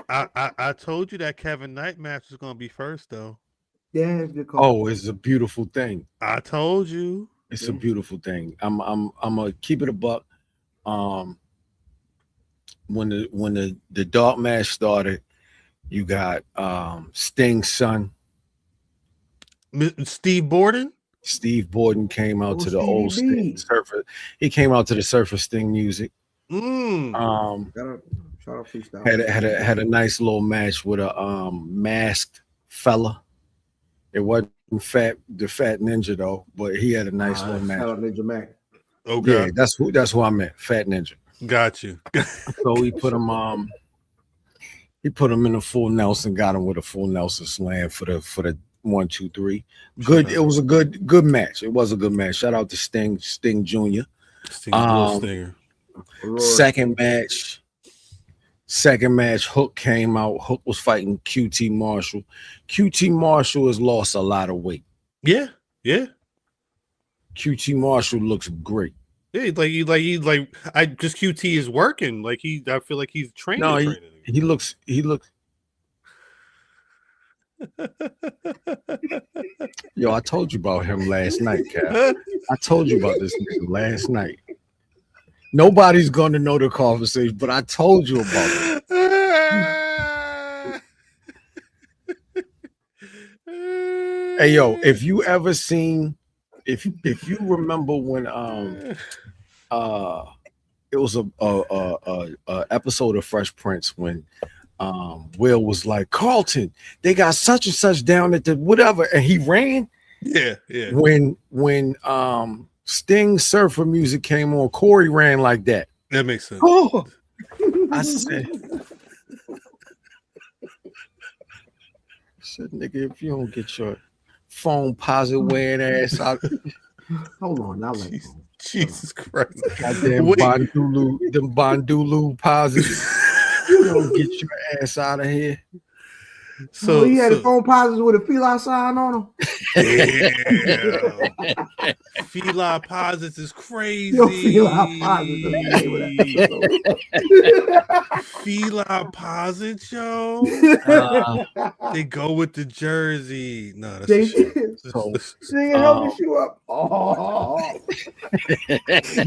[SPEAKER 1] I told you that Kevin Knight match was gonna be first, though.
[SPEAKER 2] Yeah,
[SPEAKER 6] Oh, it's a beautiful thing.
[SPEAKER 1] I told you.
[SPEAKER 6] It's a beautiful thing. I'm gonna keep it a buck. When the dark match started, you got Sting's son,
[SPEAKER 1] Steve Borden.
[SPEAKER 6] Steve Borden came out to the old
[SPEAKER 2] Stevie B.
[SPEAKER 6] Sting Surfer. He came out to the Surfer Sting music.
[SPEAKER 2] Shout out freestyle.
[SPEAKER 6] Had a nice little match with a masked fella. It wasn't the fat ninja though, but he had a nice little match.
[SPEAKER 2] Shout out Ninja Mac.
[SPEAKER 1] Okay,
[SPEAKER 6] Yeah, that's who I meant, Fat Ninja.
[SPEAKER 1] got you.
[SPEAKER 6] So he put him in a full Nelson, got him with a full Nelson slam for the 1, 2, 3. Good. It was a good match. It was a good match. Shout out to Sting Jr.
[SPEAKER 1] Stinger.
[SPEAKER 6] Second match, Hook came out. Hook was fighting QT Marshall. QT Marshall has lost a lot of weight.
[SPEAKER 1] Yeah.
[SPEAKER 6] QT Marshall looks great.
[SPEAKER 1] Yeah, I just QT is working. I feel like he's training.
[SPEAKER 6] No, he looks. Yo, I told you about him last night, Cap. I told you about this nigga last night. Nobody's going to know the conversation, but I told you about it. Hey, yo, if you ever seen, if you remember when it was a episode of Fresh Prince when Will was like, Carlton, they got such and such down at the whatever, and he ran.
[SPEAKER 1] Yeah.
[SPEAKER 6] When Sting Surfer music came on, Corey ran like that.
[SPEAKER 1] That makes sense.
[SPEAKER 6] Oh, I said, nigga, if you don't get your phone posit wearing ass out.
[SPEAKER 2] Hold on, now let
[SPEAKER 1] Jesus Christ.
[SPEAKER 6] Goddamn Bondulu posits. You don't get your ass out of here.
[SPEAKER 2] So he had his phone posits with a Fila sign on him.
[SPEAKER 1] Yeah. Fila posits is crazy.
[SPEAKER 2] Yo, Fila posits.
[SPEAKER 1] Fila posits, yo. They go with the jersey. No, that's
[SPEAKER 2] They
[SPEAKER 1] shit.
[SPEAKER 2] Singing help you up. Oh,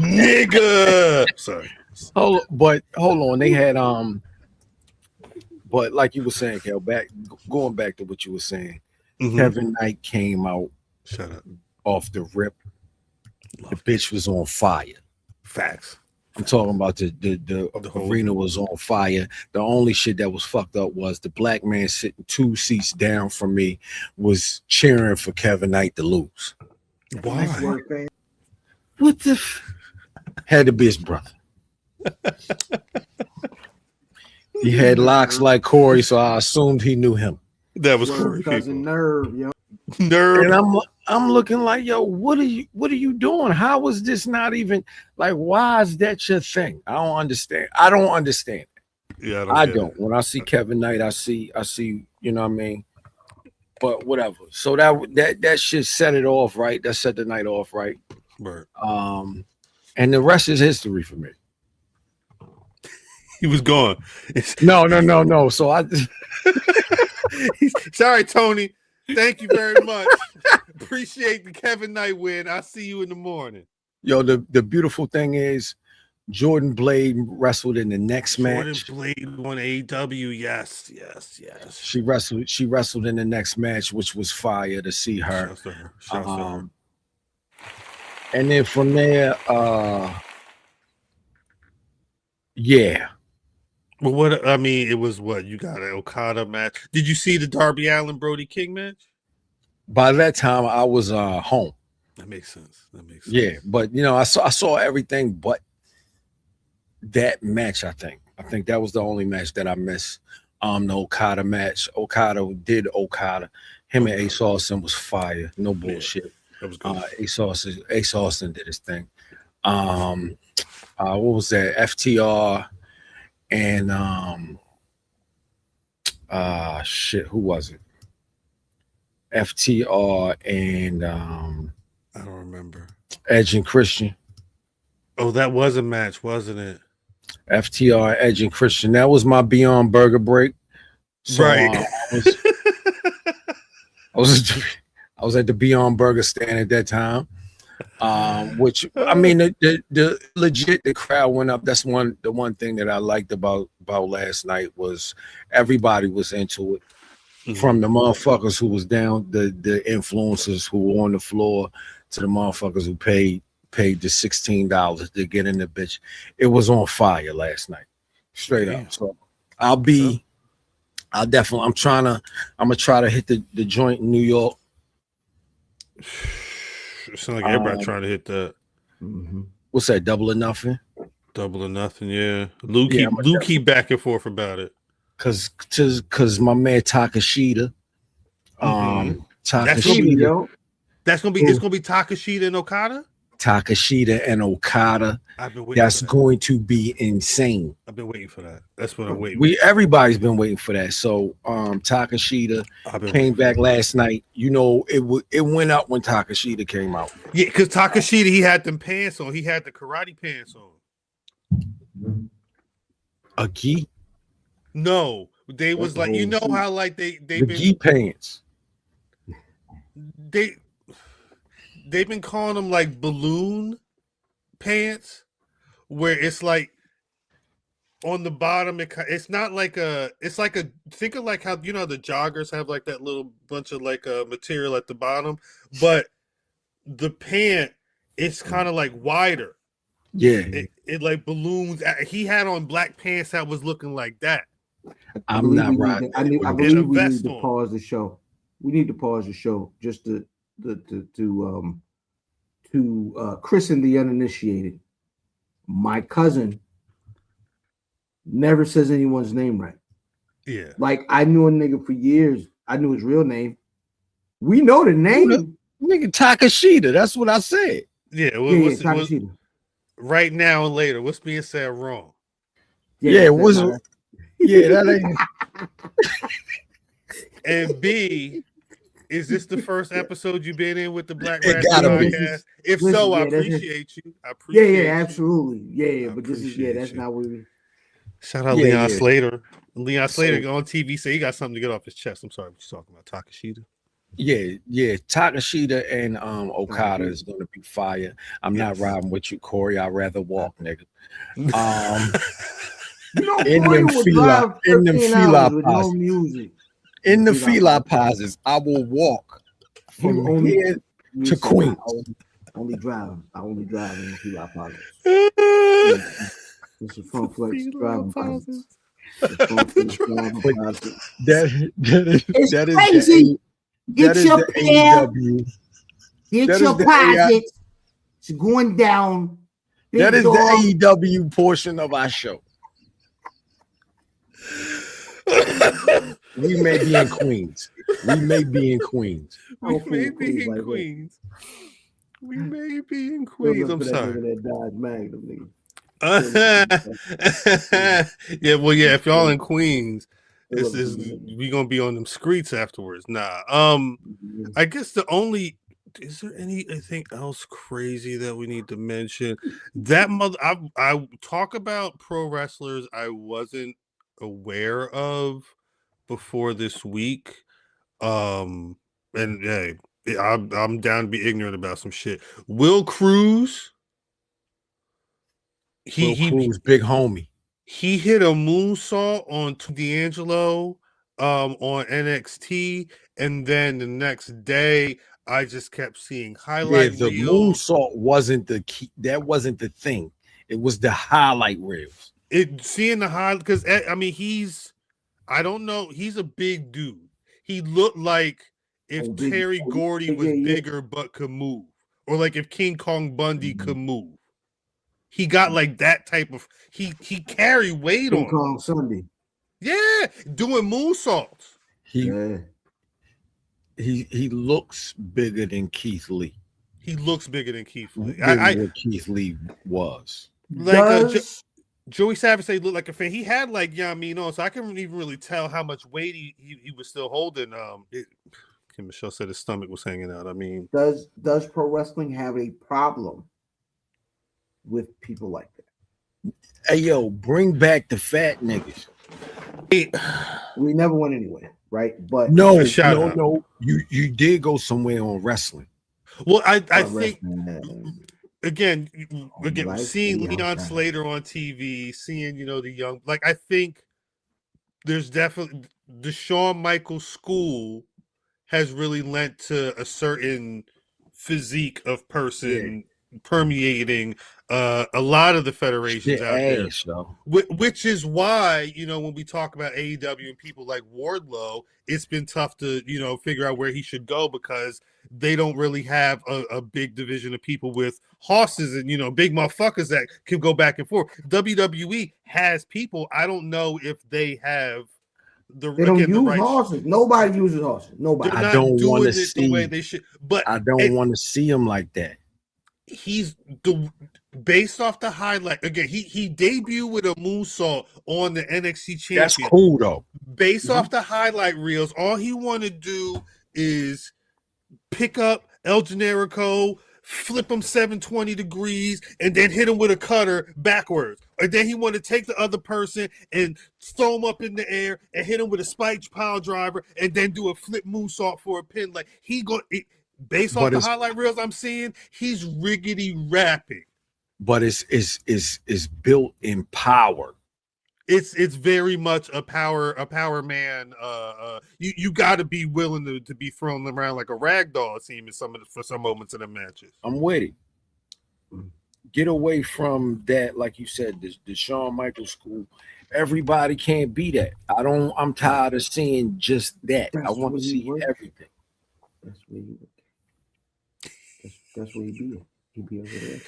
[SPEAKER 1] nigga. Sorry.
[SPEAKER 6] Hold on. They had but like you were saying, Kel, going back to what you were saying, Kevin Knight came out.
[SPEAKER 1] Shut up.
[SPEAKER 6] Off the rip. The bitch was on fire.
[SPEAKER 1] Facts.
[SPEAKER 6] I'm talking about the arena was on fire. The only shit that was fucked up was the black man sitting 2 seats down from me was cheering for Kevin Knight to lose.
[SPEAKER 1] Why?
[SPEAKER 6] What the had to be his brother. He had locks like Corey, so I assumed he knew him.
[SPEAKER 1] That was Corey.
[SPEAKER 2] Cousin Nerve, yo.
[SPEAKER 1] Nerve.
[SPEAKER 6] And I'm looking like, yo, what are you doing? How is this not even like? Why is that your thing? I don't understand.
[SPEAKER 1] Yeah,
[SPEAKER 6] I don't. When I see Kevin Knight, I see. You know what I mean? But whatever. So that shit set it off right. That set the night off right.
[SPEAKER 1] Right.
[SPEAKER 6] And the rest is history for me.
[SPEAKER 1] He was gone.
[SPEAKER 6] No. So I.
[SPEAKER 1] Sorry, Tony. Thank you very much. Appreciate the Kevin Knight win. I'll see you in the morning.
[SPEAKER 6] Yo, the beautiful thing is Jordan Blade wrestled in the next match.
[SPEAKER 1] Jordan Blade won AEW. Yes.
[SPEAKER 6] She wrestled in the next match, which was fire to see her.
[SPEAKER 1] Shouts to her.
[SPEAKER 6] And then from there, yeah.
[SPEAKER 1] Well, what I mean, it was what you got an Okada match. Did you see the Darby Allin Brody King match?
[SPEAKER 6] By that time, I was home.
[SPEAKER 1] That makes sense.
[SPEAKER 6] Yeah, but I saw everything but that match. I think that was the only match that I missed. The Okada match. Okada did Okada. Him and Ace Austin was fire. No bullshit.
[SPEAKER 1] That was good.
[SPEAKER 6] Ace Austin did his thing. What was that? FTR and shit, who was it? FTR and
[SPEAKER 1] I don't remember.
[SPEAKER 6] Edge and Christian.
[SPEAKER 1] Oh, that was a match, wasn't it?
[SPEAKER 6] FTR, Edge and Christian. That was my Beyond Burger break. So,
[SPEAKER 1] Right.
[SPEAKER 6] I was at the Beyond Burger stand at that time. Which I mean, the legit the crowd went up. That's the one thing that I liked about last night was everybody was into it. From the motherfuckers who was down, the influencers who were on the floor, to the motherfuckers who paid the $16 to get in the bitch. It was on fire last night, straight up. So I'm gonna try to hit the joint in New York.
[SPEAKER 1] It sounds like everybody trying to hit that.
[SPEAKER 6] What's that? Double or Nothing?
[SPEAKER 1] Double or Nothing, yeah. Lou keep back and forth about it.
[SPEAKER 6] Cause my man Takashita,
[SPEAKER 2] Takashita,
[SPEAKER 1] it's gonna be Takashita and Okada.
[SPEAKER 6] Takashita and Okada.
[SPEAKER 1] I've been waiting.
[SPEAKER 6] That's going to be insane.
[SPEAKER 1] I've been waiting for that. That's what I'm waiting.
[SPEAKER 6] Everybody's been waiting for that. So Takashita came back last night. You know, it went up when Takashita came out.
[SPEAKER 1] Yeah, because Takashita, he had them pants on. He had the karate pants on.
[SPEAKER 6] A gi?
[SPEAKER 1] No, they was like, you know how like they
[SPEAKER 6] the gi pants.
[SPEAKER 1] They've been calling them like balloon pants, where it's like on the bottom. It's not like it's like think of like how you know the joggers have like that little bunch of like material at the bottom, but the pant it's kind of like wider.
[SPEAKER 6] Yeah,
[SPEAKER 1] it like balloons. He had on black pants that was looking like that.
[SPEAKER 6] I'm not right.
[SPEAKER 2] I believe we need to pause the show. We need to pause the show just to christen the uninitiated. My cousin never says anyone's name right.
[SPEAKER 1] Yeah,
[SPEAKER 2] like I knew a nigga for years. I knew his real name. We know the name.
[SPEAKER 6] Nigga Takashita. That's what I said.
[SPEAKER 1] Yeah,
[SPEAKER 2] Takashita.
[SPEAKER 1] Right now and later, what's being said wrong?
[SPEAKER 6] Yeah, it wasn't. Yeah, that ain't.
[SPEAKER 1] And B, is this the first episode you've been in with the Black Rasslin Podcast? If
[SPEAKER 2] Listen,
[SPEAKER 1] so, I appreciate you. I appreciate
[SPEAKER 2] absolutely. Yeah, but this is that's not what we.
[SPEAKER 1] Shout out Leon Slater. Leon Slater on TV say he got something to get off his chest. I'm sorry, what you talking about, Takashita?
[SPEAKER 6] Yeah. Takashita and Okada is gonna be fire. I'm not riding with you, Corey. I'd rather walk, nigga. In them fila pauses, I will walk from here to Queens.
[SPEAKER 2] I only drive in the fila pauses. It's a front flex driving pauses. That is crazy. Get your AEW. Get your pockets. It's going down.
[SPEAKER 6] That is the AEW portion of our show. We may be in Queens. We may be in Queens.
[SPEAKER 1] I'm sorry. Yeah, well, yeah. If y'all in Queens, we gonna be on them streets afterwards. I guess is there anything else crazy that we need to mention? That I talk about pro wrestlers I wasn't aware of before this week. And hey, I'm down to be ignorant about some shit. Will Cruz.
[SPEAKER 6] Cruz, big homie.
[SPEAKER 1] He hit a moonsault on D'Angelo on NXT, and then the next day I just kept seeing highlight
[SPEAKER 6] reels. The moonsault wasn't the key. That wasn't the thing. It was the highlight reels.
[SPEAKER 1] Seeing the highlight, because I mean I don't know. He's a big dude. He looked like if Terry Gordy was bigger but could move, or like if King Kong Bundy could move. he got like that type of he carried weight
[SPEAKER 2] King
[SPEAKER 1] on
[SPEAKER 2] Kong Sunday.
[SPEAKER 1] Yeah, doing moonsaults.
[SPEAKER 6] He
[SPEAKER 2] Yeah.
[SPEAKER 6] he looks bigger than Keith Lee.
[SPEAKER 1] He looks bigger than Keith Lee.
[SPEAKER 6] Than what Keith Lee was.
[SPEAKER 1] Like Joey Savage said, he looked like a fan. He had like on, so I couldn't even really tell how much weight he was still holding. Kim Michelle said his stomach was hanging out. I mean,
[SPEAKER 2] does pro wrestling have a problem with people like that?
[SPEAKER 6] Hey yo, bring back the fat niggas.
[SPEAKER 2] We never went anywhere, right? But
[SPEAKER 6] no, you did go somewhere on wrestling.
[SPEAKER 1] Well, I think again, seeing Leon Slater on TV, seeing the young, like I think there's definitely the Shawn Michaels school has really lent to a certain physique of person permeating a lot of the federations out there, which is why when we talk about AEW and people like Wardlow, it's been tough to figure out where he should go because they don't really have a big division of people with horses and big motherfuckers that can go back and forth. WWE has people. I don't know if they have
[SPEAKER 2] they don't use horses. Nobody uses horses. Nobody.
[SPEAKER 6] I don't want to see
[SPEAKER 1] the way they should, but
[SPEAKER 6] I don't want to see him like that.
[SPEAKER 1] He's based off the highlight again. He debuted with a moonsault on the NXT champion.
[SPEAKER 6] That's cool though.
[SPEAKER 1] Based off the highlight reels, all he want to do is pick up El Generico, flip him 720 degrees, and then hit him with a cutter backwards. And then he want to take the other person and throw him up in the air and hit him with a spiked pile driver, and then do a flip moonsault for a pin. Like based off the highlight reels I'm seeing, he's riggedy rapping.
[SPEAKER 6] But it's built in power.
[SPEAKER 1] It's very much a power man. You got to be willing to be thrown around like a rag doll. It seems for some moments in the matches.
[SPEAKER 6] I'm with it. Get away from that, like you said, the Shawn Michaels school. Everybody can't be that. I'm tired of seeing just that. I want to see everything.
[SPEAKER 2] That's where you. That's where he be. He be over there.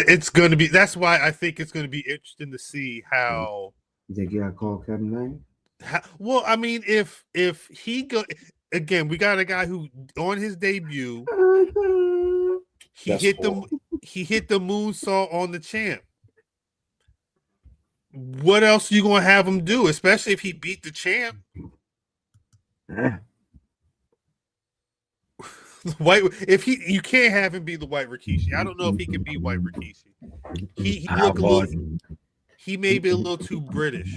[SPEAKER 1] It's going to be. That's why I think it's going to be interesting to see how.
[SPEAKER 2] You think you got to call Kevin Lang?
[SPEAKER 1] Well, I mean, if he go again, we got a guy who on his debut he hit the moonsault on the champ. What else are you gonna have him do? Especially if he beat the champ. You can't have him be the White Rikishi. I don't know if he can be White Rikishi. He may be a little too British.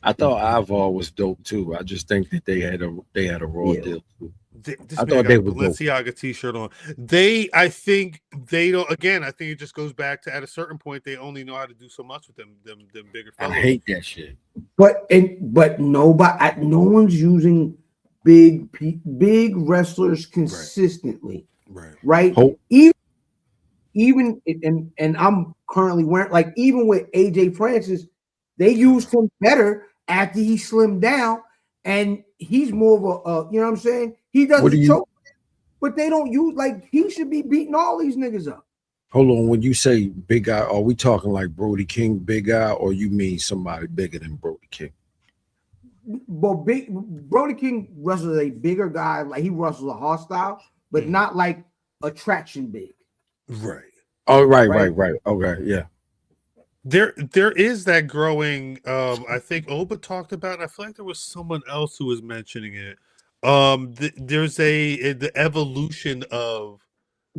[SPEAKER 6] I thought Ivar was dope too. I just think that they had a raw deal.
[SPEAKER 1] I thought they would Balenciaga t-shirt on. I think they don't. Again, I think it just goes back to at a certain point they only know how to do so much with them bigger fellas.
[SPEAKER 6] I hate that shit.
[SPEAKER 2] But no one's using big wrestlers consistently, right? Even and I'm currently wearing, like, even with AJ Francis, they used him better after he slimmed down, and he's more of a you know what I'm saying? He doesn't choke, but they don't use, like, he should be beating all these niggas up.
[SPEAKER 6] Hold on, when you say big guy, are we talking like Brody King big guy, or you mean somebody bigger than Brody King?
[SPEAKER 2] But Brody King wrestles a bigger guy, like he wrestles a hostile, but not like attraction big.
[SPEAKER 1] Right.
[SPEAKER 6] Oh, right. Okay, yeah.
[SPEAKER 1] There is that growing. I think Oba talked about. I feel like there was someone else who was mentioning it. There's the evolution of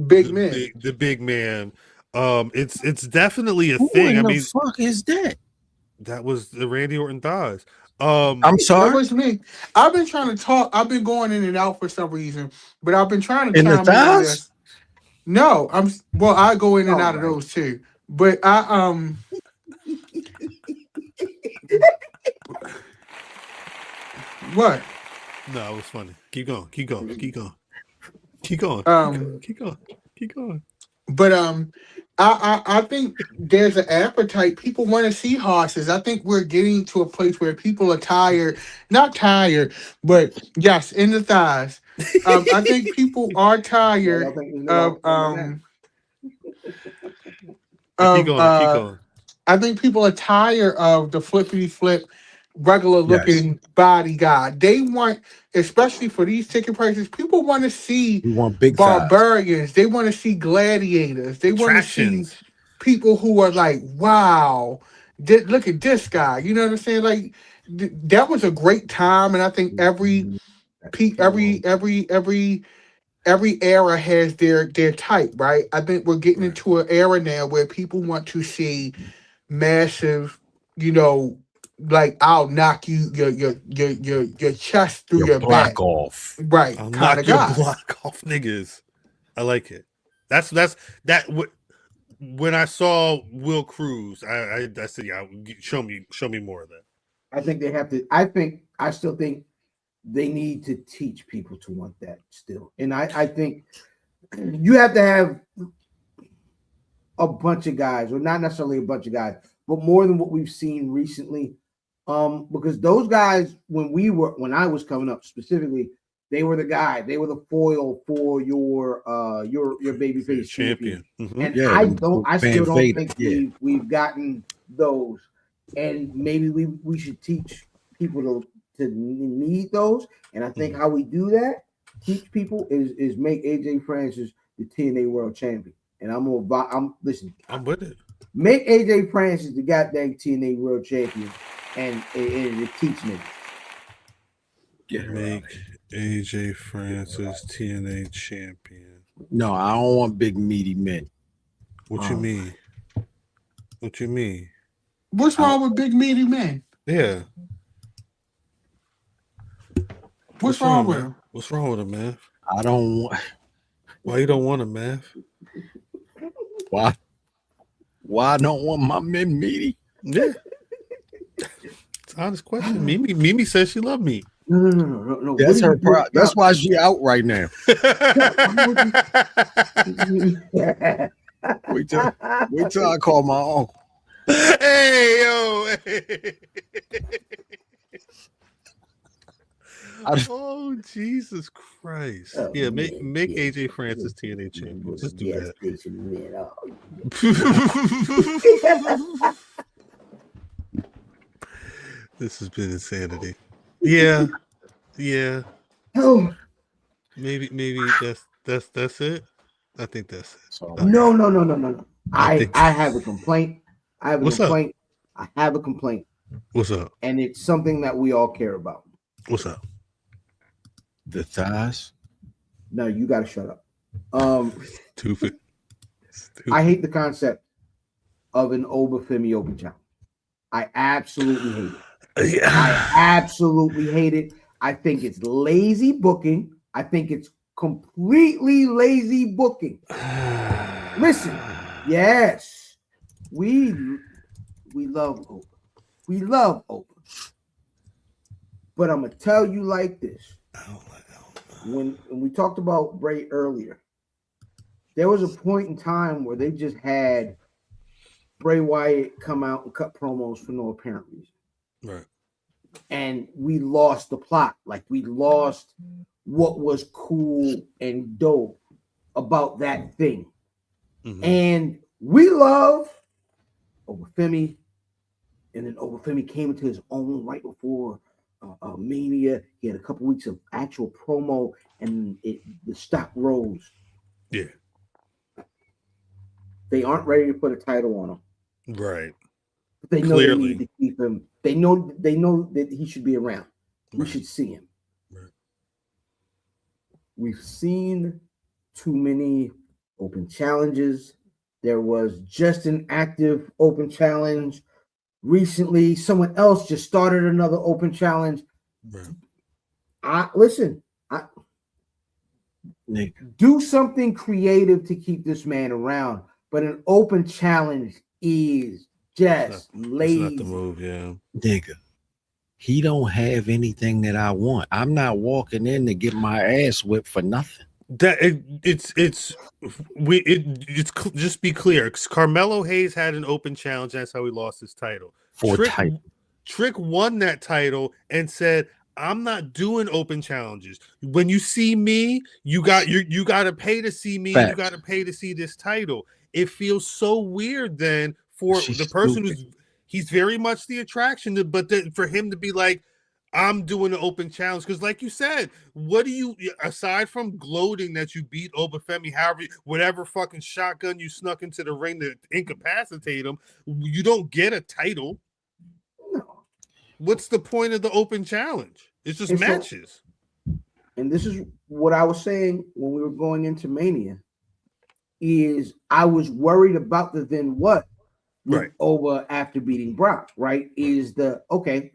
[SPEAKER 4] big man.
[SPEAKER 1] The big man. It's definitely a thing. I mean,
[SPEAKER 6] fuck is that?
[SPEAKER 1] That was the Randy Orton Dawes.
[SPEAKER 6] I'm sorry.
[SPEAKER 4] That was me. I've been trying to talk. I've been going in and out for some reason, but I've been trying to
[SPEAKER 6] in the thighs.
[SPEAKER 4] No, I go in and out of those too. But what?
[SPEAKER 1] No, it was funny. Keep going.
[SPEAKER 4] But I think there's an appetite. People want to see horses. I think we're getting to a place where people are tired, not tired, but yes, in the thighs. I think people are tired of
[SPEAKER 1] Keep
[SPEAKER 4] of
[SPEAKER 1] going. Keep going.
[SPEAKER 4] I think people are tired of the flippity flip, regular looking bodyguard. They want, especially for these ticket prices, people want to see
[SPEAKER 6] We want big thighs.
[SPEAKER 4] barbarians. They want to see gladiators. They want to see
[SPEAKER 1] Attractions.
[SPEAKER 4] people who are like, wow, look at this guy. You know what I'm saying? Like that was a great time, and I think every era has their type, right? I think we're getting into an era now where people want to see massive, like I'll knock your chest through your
[SPEAKER 6] block
[SPEAKER 4] back,
[SPEAKER 6] off.
[SPEAKER 4] right?
[SPEAKER 1] I'll
[SPEAKER 4] Kind
[SPEAKER 1] knock
[SPEAKER 4] of
[SPEAKER 1] your
[SPEAKER 4] guy.
[SPEAKER 1] block off, niggas. I like it. That's that. When I saw Will Cruz, I said, yeah, show me more of that.
[SPEAKER 2] I think they have to. I still think they need to teach people to want that still. And I think you have to have a bunch of guys, or not necessarily a bunch of guys, but more than what we've seen recently. Because those guys, when I was coming up specifically, they were the guy. They were the foil for your babyface champion.
[SPEAKER 1] Mm-hmm.
[SPEAKER 2] And
[SPEAKER 6] Yeah,
[SPEAKER 2] I still don't
[SPEAKER 6] Vader,
[SPEAKER 2] think
[SPEAKER 6] yeah.
[SPEAKER 2] we've gotten those. And maybe we should teach people to need those. And I think how we do that, teach people, is make AJ Francis the TNA World Champion. And I'm with it. Make AJ Francis the goddamn TNA World Champion, and teach me.
[SPEAKER 1] Make AJ Francis TNA champion.
[SPEAKER 6] No, I don't want big meaty men.
[SPEAKER 1] What you mean? What you mean?
[SPEAKER 4] What's wrong with big meaty men?
[SPEAKER 1] Yeah.
[SPEAKER 4] What's wrong with him?
[SPEAKER 1] What's wrong with him, man?
[SPEAKER 6] I don't want.
[SPEAKER 1] Why you don't want him, man?
[SPEAKER 6] Why I don't want my men meaty?
[SPEAKER 1] Yeah. It's an honest question. Mimi says she loved me.
[SPEAKER 2] No.
[SPEAKER 6] That's her problem. That's why she out right now. Wait till I call my uncle.
[SPEAKER 1] Hey, yo. Oh, Jesus Christ. Yeah, make AJ Francis TNA champion. Let's do that. This has been insanity. Yeah.
[SPEAKER 2] Oh.
[SPEAKER 1] Maybe that's it. I think that's it.
[SPEAKER 2] No. I have a complaint. I have a complaint.
[SPEAKER 1] What's up?
[SPEAKER 2] And it's something that we all care about.
[SPEAKER 1] What's up?
[SPEAKER 6] The thighs?
[SPEAKER 2] No, you gotta shut up.
[SPEAKER 1] Stupid.
[SPEAKER 2] I hate the concept of an Obafemi open challenge. I absolutely hate it.
[SPEAKER 1] Yeah.
[SPEAKER 2] I absolutely hate it. I think it's lazy booking. I think it's completely lazy booking. Listen, yes, we love Oprah. We love Oprah. But I'm gonna tell you like this. When we talked about Bray earlier, there was a point in time where they just had Bray Wyatt come out and cut promos for no apparent reason.
[SPEAKER 1] Right.
[SPEAKER 2] And we lost the plot. Like, we lost what was cool and dope about that thing. Mm-hmm. And we love Obafemi. And then Obafemi came into his own right before Mania. He had a couple weeks of actual promo, and the stock rose.
[SPEAKER 1] Yeah.
[SPEAKER 2] They aren't ready to put a title on him.
[SPEAKER 1] Right.
[SPEAKER 2] But they know they need to keep him. They know that he should be around. We should see him.
[SPEAKER 1] Right.
[SPEAKER 2] We've seen too many open challenges. There was just an active open challenge recently. Someone else just started another open challenge.
[SPEAKER 1] Right.
[SPEAKER 2] Do something creative to keep this man around. But an open challenge is just lazy.
[SPEAKER 1] It's not the move, yeah.
[SPEAKER 6] Nigga, he don't have anything that I want. I'm not walking in to get my ass whipped for nothing. Just be clear.
[SPEAKER 1] Carmelo Hayes had an open challenge. That's how he lost his title. Trick won that title and said, I'm not doing open challenges. When you see me, you got to pay to see me.
[SPEAKER 6] Facts.
[SPEAKER 1] You got to pay to see this title. it feels so weird then for
[SPEAKER 6] She's
[SPEAKER 1] the person
[SPEAKER 6] stupid.
[SPEAKER 1] who's he's very much the attraction, but for him to be like, I'm doing an open challenge because, like you said, what do you aside from gloating that you beat Obafemi, however, whatever fucking shotgun you snuck into the ring to incapacitate him, you don't get a title.
[SPEAKER 2] No.
[SPEAKER 1] What's the point of the open challenge? It's just matches.
[SPEAKER 2] And this is what I was saying when we were going into Mania. Is I was worried about the then what
[SPEAKER 1] right
[SPEAKER 2] over after beating Brock. Right? Is the okay?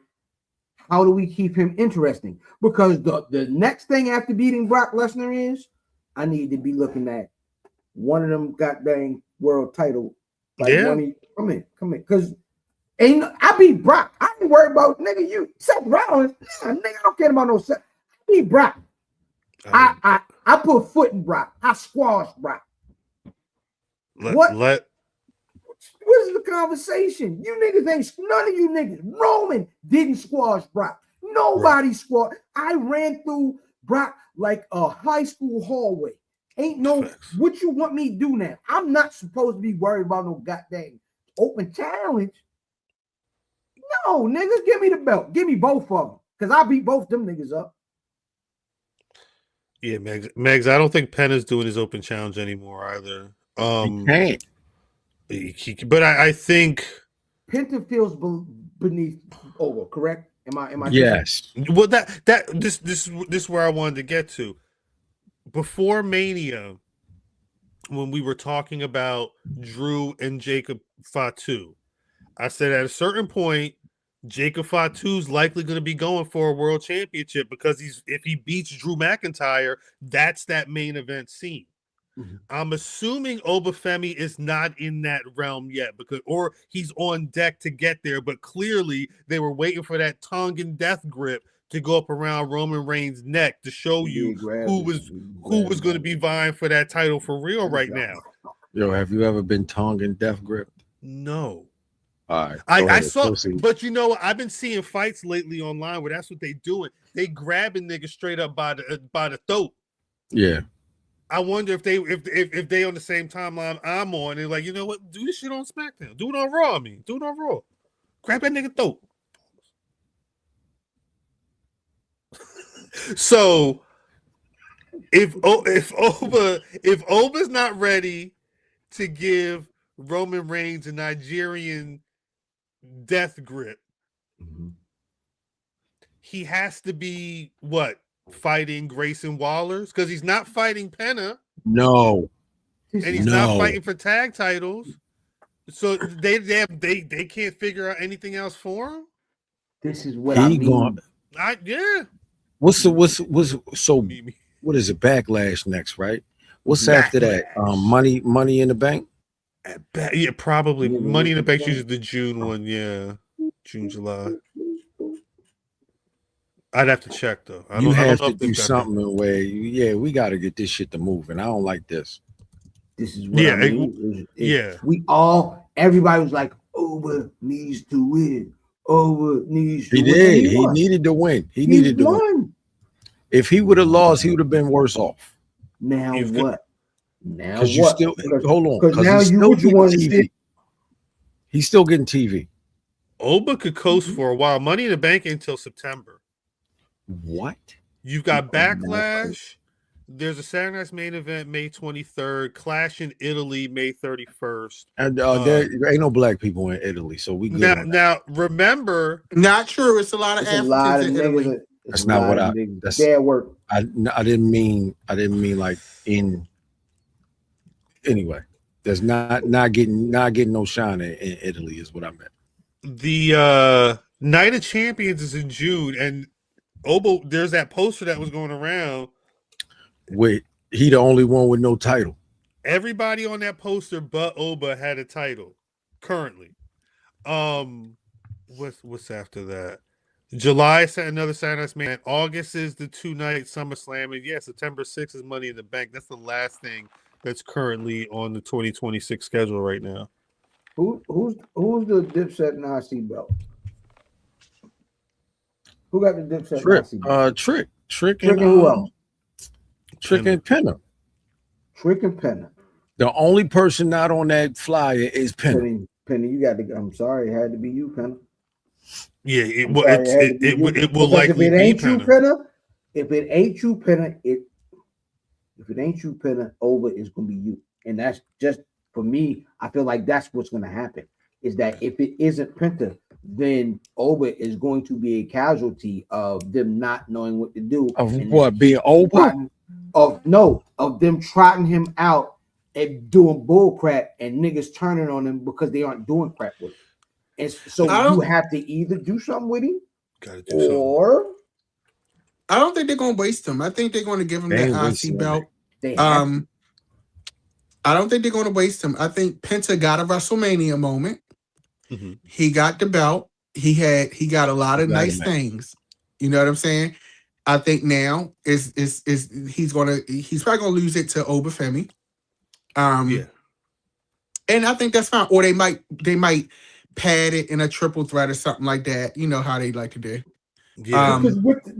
[SPEAKER 2] How do we keep him interesting? Because the next thing after beating Brock Lesnar is I need to be looking at one of them goddamn world title. Like come in. Because I beat Brock. I ain't worried about nigga you Seth Rollins. Nah, nigga, I don't care about no Seth. I beat Brock. I put foot in Brock. I squashed Brock. What is the conversation? You niggas ain't none of you niggas. Roman didn't squash Brock. Nobody squashed. I ran through Brock like a high school hallway. Ain't no what you want me to do now. I'm not supposed to be worried about no goddamn open challenge. No, niggas, give me the belt. Give me both of them. Because I beat both them niggas up.
[SPEAKER 1] Yeah, Megs, I don't think Penn is doing his open challenge anymore either.
[SPEAKER 6] He can't.
[SPEAKER 1] But I think
[SPEAKER 2] Penta feels beneath over, correct? Am I
[SPEAKER 6] yes.
[SPEAKER 1] Well, this is where I wanted to get to. Before Mania, when we were talking about Drew and Jacob Fatu, I said at a certain point, Jacob Fatu's likely going to be going for a world championship because if he beats Drew McIntyre, that's that main event scene. Mm-hmm. I'm assuming Obafemi is not in that realm yet or he's on deck to get there, but clearly they were waiting for that Tongan death grip to go up around Roman Reigns' neck to show you who was going to be vying for that title for real right now.
[SPEAKER 6] Yo, have you ever been Tongan death gripped?
[SPEAKER 1] No.
[SPEAKER 6] All right,
[SPEAKER 1] I saw, but you know, I've been seeing fights lately online where that's what they doing. They grabbing niggas straight up by the throat.
[SPEAKER 6] Yeah.
[SPEAKER 1] I wonder if they on the same timeline I'm on. They're like, you know what? Do this shit on SmackDown. Do it on Raw. Do it on Raw. Grab that nigga throat. So if Oba's not ready to give Roman Reigns a Nigerian death grip, he has to be fighting Grayson Waller's because he's not fighting Penna.
[SPEAKER 6] No,
[SPEAKER 1] and he's not fighting for tag titles. So they can't figure out anything else for him.
[SPEAKER 2] This is what I mean.
[SPEAKER 6] What is it? Backlash next, right? What's after that? Money in the Bank.
[SPEAKER 1] Yeah, probably Money in the Bank is the June one. Yeah, June, July. I'd have to check though.
[SPEAKER 6] You have to do something where we got to get this shit to move, and I don't like this.
[SPEAKER 2] This is what I mean. Everybody was like, Oba needs to win. Oba needs to win.
[SPEAKER 6] He did. He needed to win. He needed to win. If he would have lost, he would have been worse off.
[SPEAKER 2] Now what? Now
[SPEAKER 6] what? You still hold on.
[SPEAKER 2] Because now you want TV.
[SPEAKER 6] He's still getting TV.
[SPEAKER 1] Oba could coast for a while. Money in the Bank until September.
[SPEAKER 6] What?
[SPEAKER 1] You've got Backlash. There's a Saturday Night's Main Event May 23rd. Clash in Italy May 31st.
[SPEAKER 6] And there ain't no black people in Italy, so we good.
[SPEAKER 1] Now remember,
[SPEAKER 4] not true. It's a lot of Africans in Italy.
[SPEAKER 6] That's not what I. That's
[SPEAKER 2] bad work.
[SPEAKER 6] I didn't mean like in. Anyway, there's not getting no shine in Italy is what I meant.
[SPEAKER 1] The Night of Champions is in June, and Oba, there's that poster that was going around.
[SPEAKER 6] Wait, he the only one with no title.
[SPEAKER 1] Everybody on that poster but Oba had a title currently. What's after that? July is another Saturday Night's Main. August is the 2-night SummerSlam, and September 6th is Money in the Bank. That's the last thing that's currently on the 2026 schedule right now.
[SPEAKER 2] Who's the Dipset Nazi belt? Who got the Dipset Nazi belt?
[SPEAKER 6] Trick
[SPEAKER 2] and who else?
[SPEAKER 6] Trick and Penna.
[SPEAKER 2] Trick and Penna.
[SPEAKER 6] The only person not on that flyer is Penny.
[SPEAKER 2] Penny, you got to. I'm sorry, it had to be you, Penny.
[SPEAKER 1] Yeah, it will likely be Penna.
[SPEAKER 2] If it ain't you, Penna, over is gonna be you, and that's just for me. I feel like that's what's gonna happen. Is that if it isn't Penta, then Oba is going to be a casualty of them not knowing what to do.
[SPEAKER 6] Of what, being Oba?
[SPEAKER 2] Of them trotting him out and doing bull crap and niggas turning on him because they aren't doing crap with him. And so you have to either do something with him, or
[SPEAKER 4] I don't think they're gonna waste him. I think they're gonna give him that IC belt. I don't think they're gonna waste him. I think Penta got a WrestleMania moment. Mm-hmm. He got the belt. He got a lot of nice things. You know what I'm saying? I think now he's probably gonna lose it to Obafemi. And I think that's fine. Or they might pad it in a triple threat or something like that. You know how they like to do.
[SPEAKER 2] Yeah.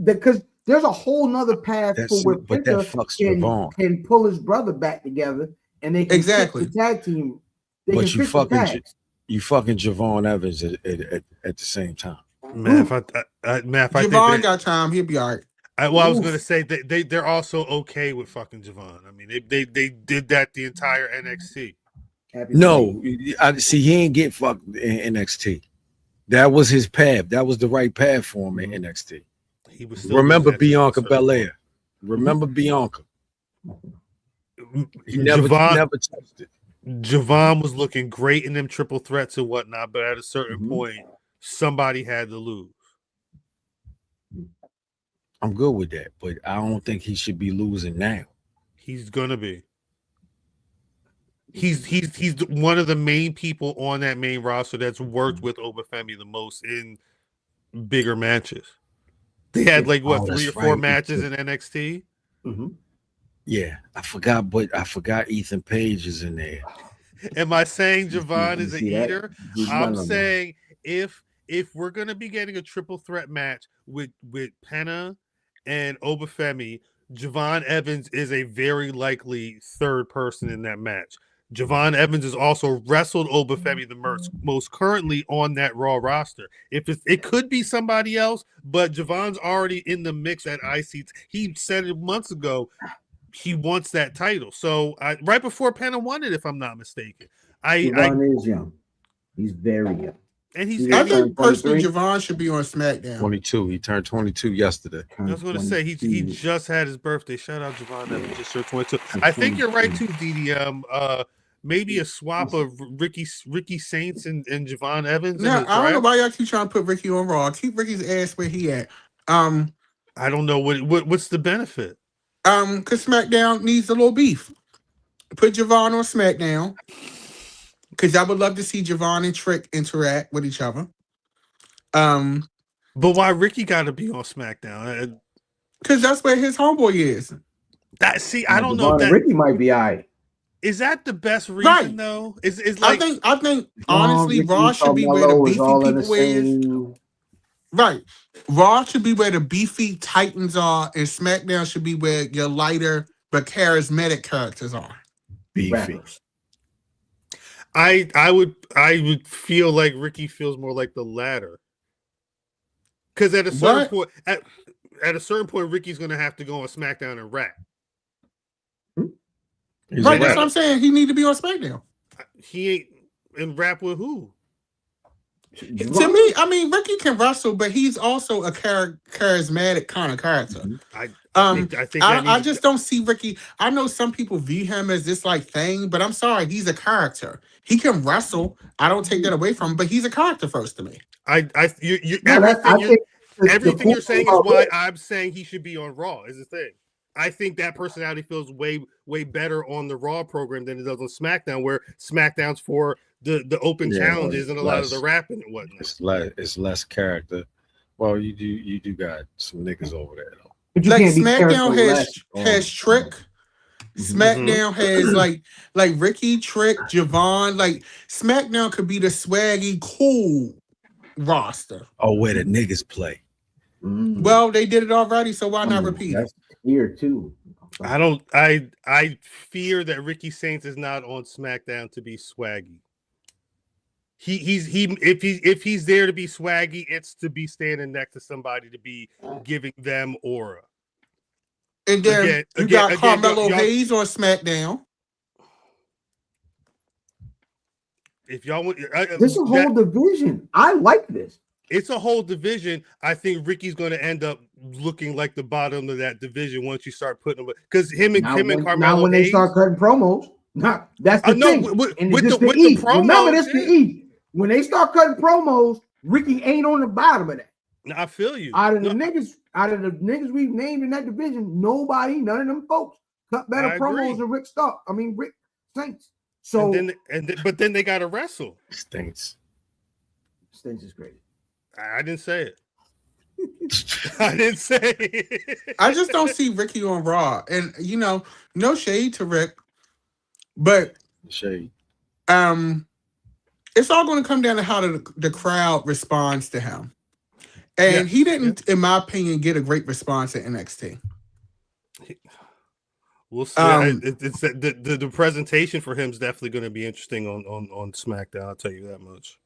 [SPEAKER 2] Because there's a whole nother path for where Penta can pull his brother back together and they can the tag team.
[SPEAKER 6] But you fucking Javon Evans at the same time.
[SPEAKER 1] Man, if
[SPEAKER 4] Javon got time, he'll be all right.
[SPEAKER 1] I was going to say that they're also okay with fucking Javon. I mean, they did that the entire NXT.
[SPEAKER 6] No, I see. He ain't get fucked in NXT. That was his path. That was the right path for him in NXT. He was. Remember Bianca Belair. Remember Bianca. He never touched it.
[SPEAKER 1] Javon was looking great in them triple threats and whatnot, but at a certain point, somebody had to lose.
[SPEAKER 6] I'm good with that, but I don't think he should be losing now.
[SPEAKER 1] He's gonna be. He's one of the main people on that main roster that's worked with Obafemi the most in bigger matches. They had 3 or 4 matches in NXT.
[SPEAKER 2] Mm-hmm.
[SPEAKER 6] Yeah, I forgot Ethan Page is in there.
[SPEAKER 1] Am I saying Javon is an eater? I'm saying if we're gonna be getting a triple threat match with Penna and Obafemi, Javon Evans is a very likely third person in that match. Javon Evans has also wrestled Obafemi the most currently on that Raw roster. It could be somebody else, but Javon's already in the mix at IC. He said it months ago. He wants that title. So right before Penna won it, if I'm not mistaken.
[SPEAKER 2] Javon is young. He's very young.
[SPEAKER 1] And
[SPEAKER 4] I think personally Javon should be on SmackDown.
[SPEAKER 6] 22. He turned 22 yesterday.
[SPEAKER 1] I was going to say he just had his birthday. Shout out Javon Evans, just turned 22. I think you're right too, DD. Maybe a swap of Ricky Saints and Javon Evans.
[SPEAKER 4] No, I don't know why y'all keep trying to put Ricky on Raw. Keep Ricky's ass where he at.
[SPEAKER 1] I don't know what's the benefit.
[SPEAKER 4] Because SmackDown needs a little beef. Put Javon on SmackDown. Because I would love to see Javon and Trick interact with each other.
[SPEAKER 1] But why Ricky got to be on SmackDown?
[SPEAKER 4] Because that's where his homeboy is.
[SPEAKER 1] I don't know if that
[SPEAKER 2] Ricky might be all right.
[SPEAKER 1] Is that the best reason though? Is like
[SPEAKER 4] I think honestly, Raw should be where the beefy people is. Right. Raw should be where the beefy titans are, and SmackDown should be where your lighter but charismatic characters are.
[SPEAKER 6] Beefy.
[SPEAKER 1] I would feel like Ricky feels more like the latter. Because at a certain point, Ricky's gonna have to go on SmackDown and rap.
[SPEAKER 4] Right, that's what I'm saying. He need to be on SmackDown.
[SPEAKER 1] He ain't in rap with who?
[SPEAKER 4] To me, I mean, Ricky can wrestle, but he's also a charismatic kind of character. I just don't see Ricky. I know some people view him as this thing, but I'm sorry, he's a character. He can wrestle. I don't take that away from him, but he's a character first to me.
[SPEAKER 1] Everything you're saying is why I'm saying he should be on Raw. Is the thing. I think that personality feels way better on the Raw program than it does on SmackDown, where SmackDown's for the open challenges and a lot of the rapping and whatnot.
[SPEAKER 6] It's less character. Well, you do got some niggas over there though.
[SPEAKER 2] But
[SPEAKER 4] SmackDown has Trick. SmackDown has like Ricky, Trick, Javon. SmackDown could be the swaggy, cool roster.
[SPEAKER 6] Oh, where the niggas play.
[SPEAKER 4] Well, they did it already, so why not repeat it?
[SPEAKER 2] Here too. So.
[SPEAKER 1] I fear that Ricky Saints is not on SmackDown to be swaggy. If he's there to be swaggy, it's to be standing next to somebody to be giving them aura.
[SPEAKER 4] And then you got Carmelo Hayes on SmackDown.
[SPEAKER 1] If y'all want,
[SPEAKER 2] this is a whole division. I like this.
[SPEAKER 1] It's a whole division. I think Ricky's going to end up looking like the bottom of that division once you start putting him, because him and Carmelo.
[SPEAKER 2] Now, when they start cutting promos, that's the thing.
[SPEAKER 1] With the
[SPEAKER 2] promos, remember this the E. When they start cutting promos, Ricky ain't on the bottom of that.
[SPEAKER 1] I feel you.
[SPEAKER 2] Out of the niggas we've named in that division, none of them folks cut better promos than Rick Saints. So
[SPEAKER 1] but then they got to wrestle.
[SPEAKER 6] Stinks
[SPEAKER 2] is great.
[SPEAKER 1] I didn't say it. I didn't say it.
[SPEAKER 4] I just don't see Ricky on Raw, and no shade to Rick, but
[SPEAKER 6] shade.
[SPEAKER 4] It's all going to come down to how the crowd responds to him, and he didn't, in my opinion, get a great response at NXT.
[SPEAKER 1] We'll see. It's the presentation for him is definitely going to be interesting on SmackDown. I'll tell you that much.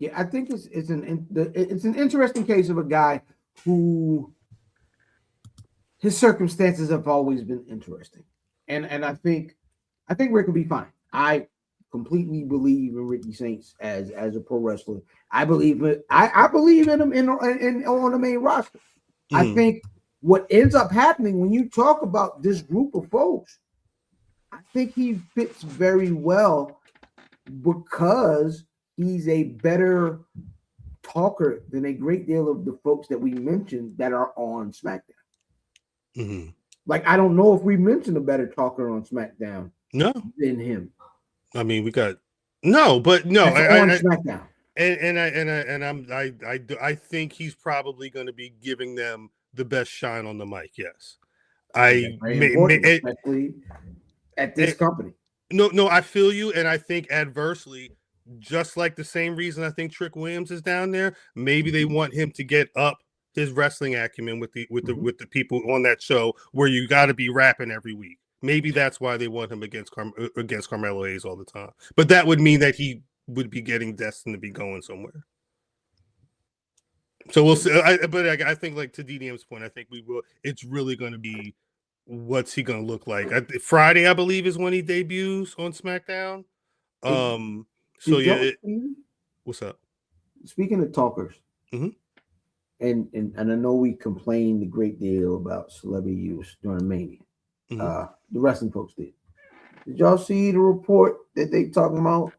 [SPEAKER 2] Yeah, I think it's an interesting case of a guy who his circumstances have always been interesting, and I think Rick will be fine. I completely believe in Ricky Saints as a pro wrestler. I believe in him on the main roster. I think what ends up happening when you talk about this group of folks, I think he fits very well because he's a better talker than a great deal of the folks that we mentioned that are on SmackDown. Like, I don't know if we mentioned a better talker on SmackDown than him.
[SPEAKER 1] I mean, we got SmackDown. I think he's probably going to be giving them the best shine on the mic. Yes,
[SPEAKER 2] especially at this company.
[SPEAKER 1] No, I feel you, and I think adversely, just like the same reason I think Trick Williams is down there. Maybe they want him to get up his wrestling acumen with the people on that show where you got to be rapping every week. Maybe that's why they want him against Carmelo Hayes all the time. But that would mean that he would be getting destined to be going somewhere. So we'll see. I think, like, to DDM's point, I think we will. It's really going to be what's he going to look like. Friday, I believe, is when he debuts on SmackDown. What's up?
[SPEAKER 2] Speaking of talkers, and I know we complained a great deal about celebrity use during Mania. The wrestling folks did. Did y'all see the report that they talking about?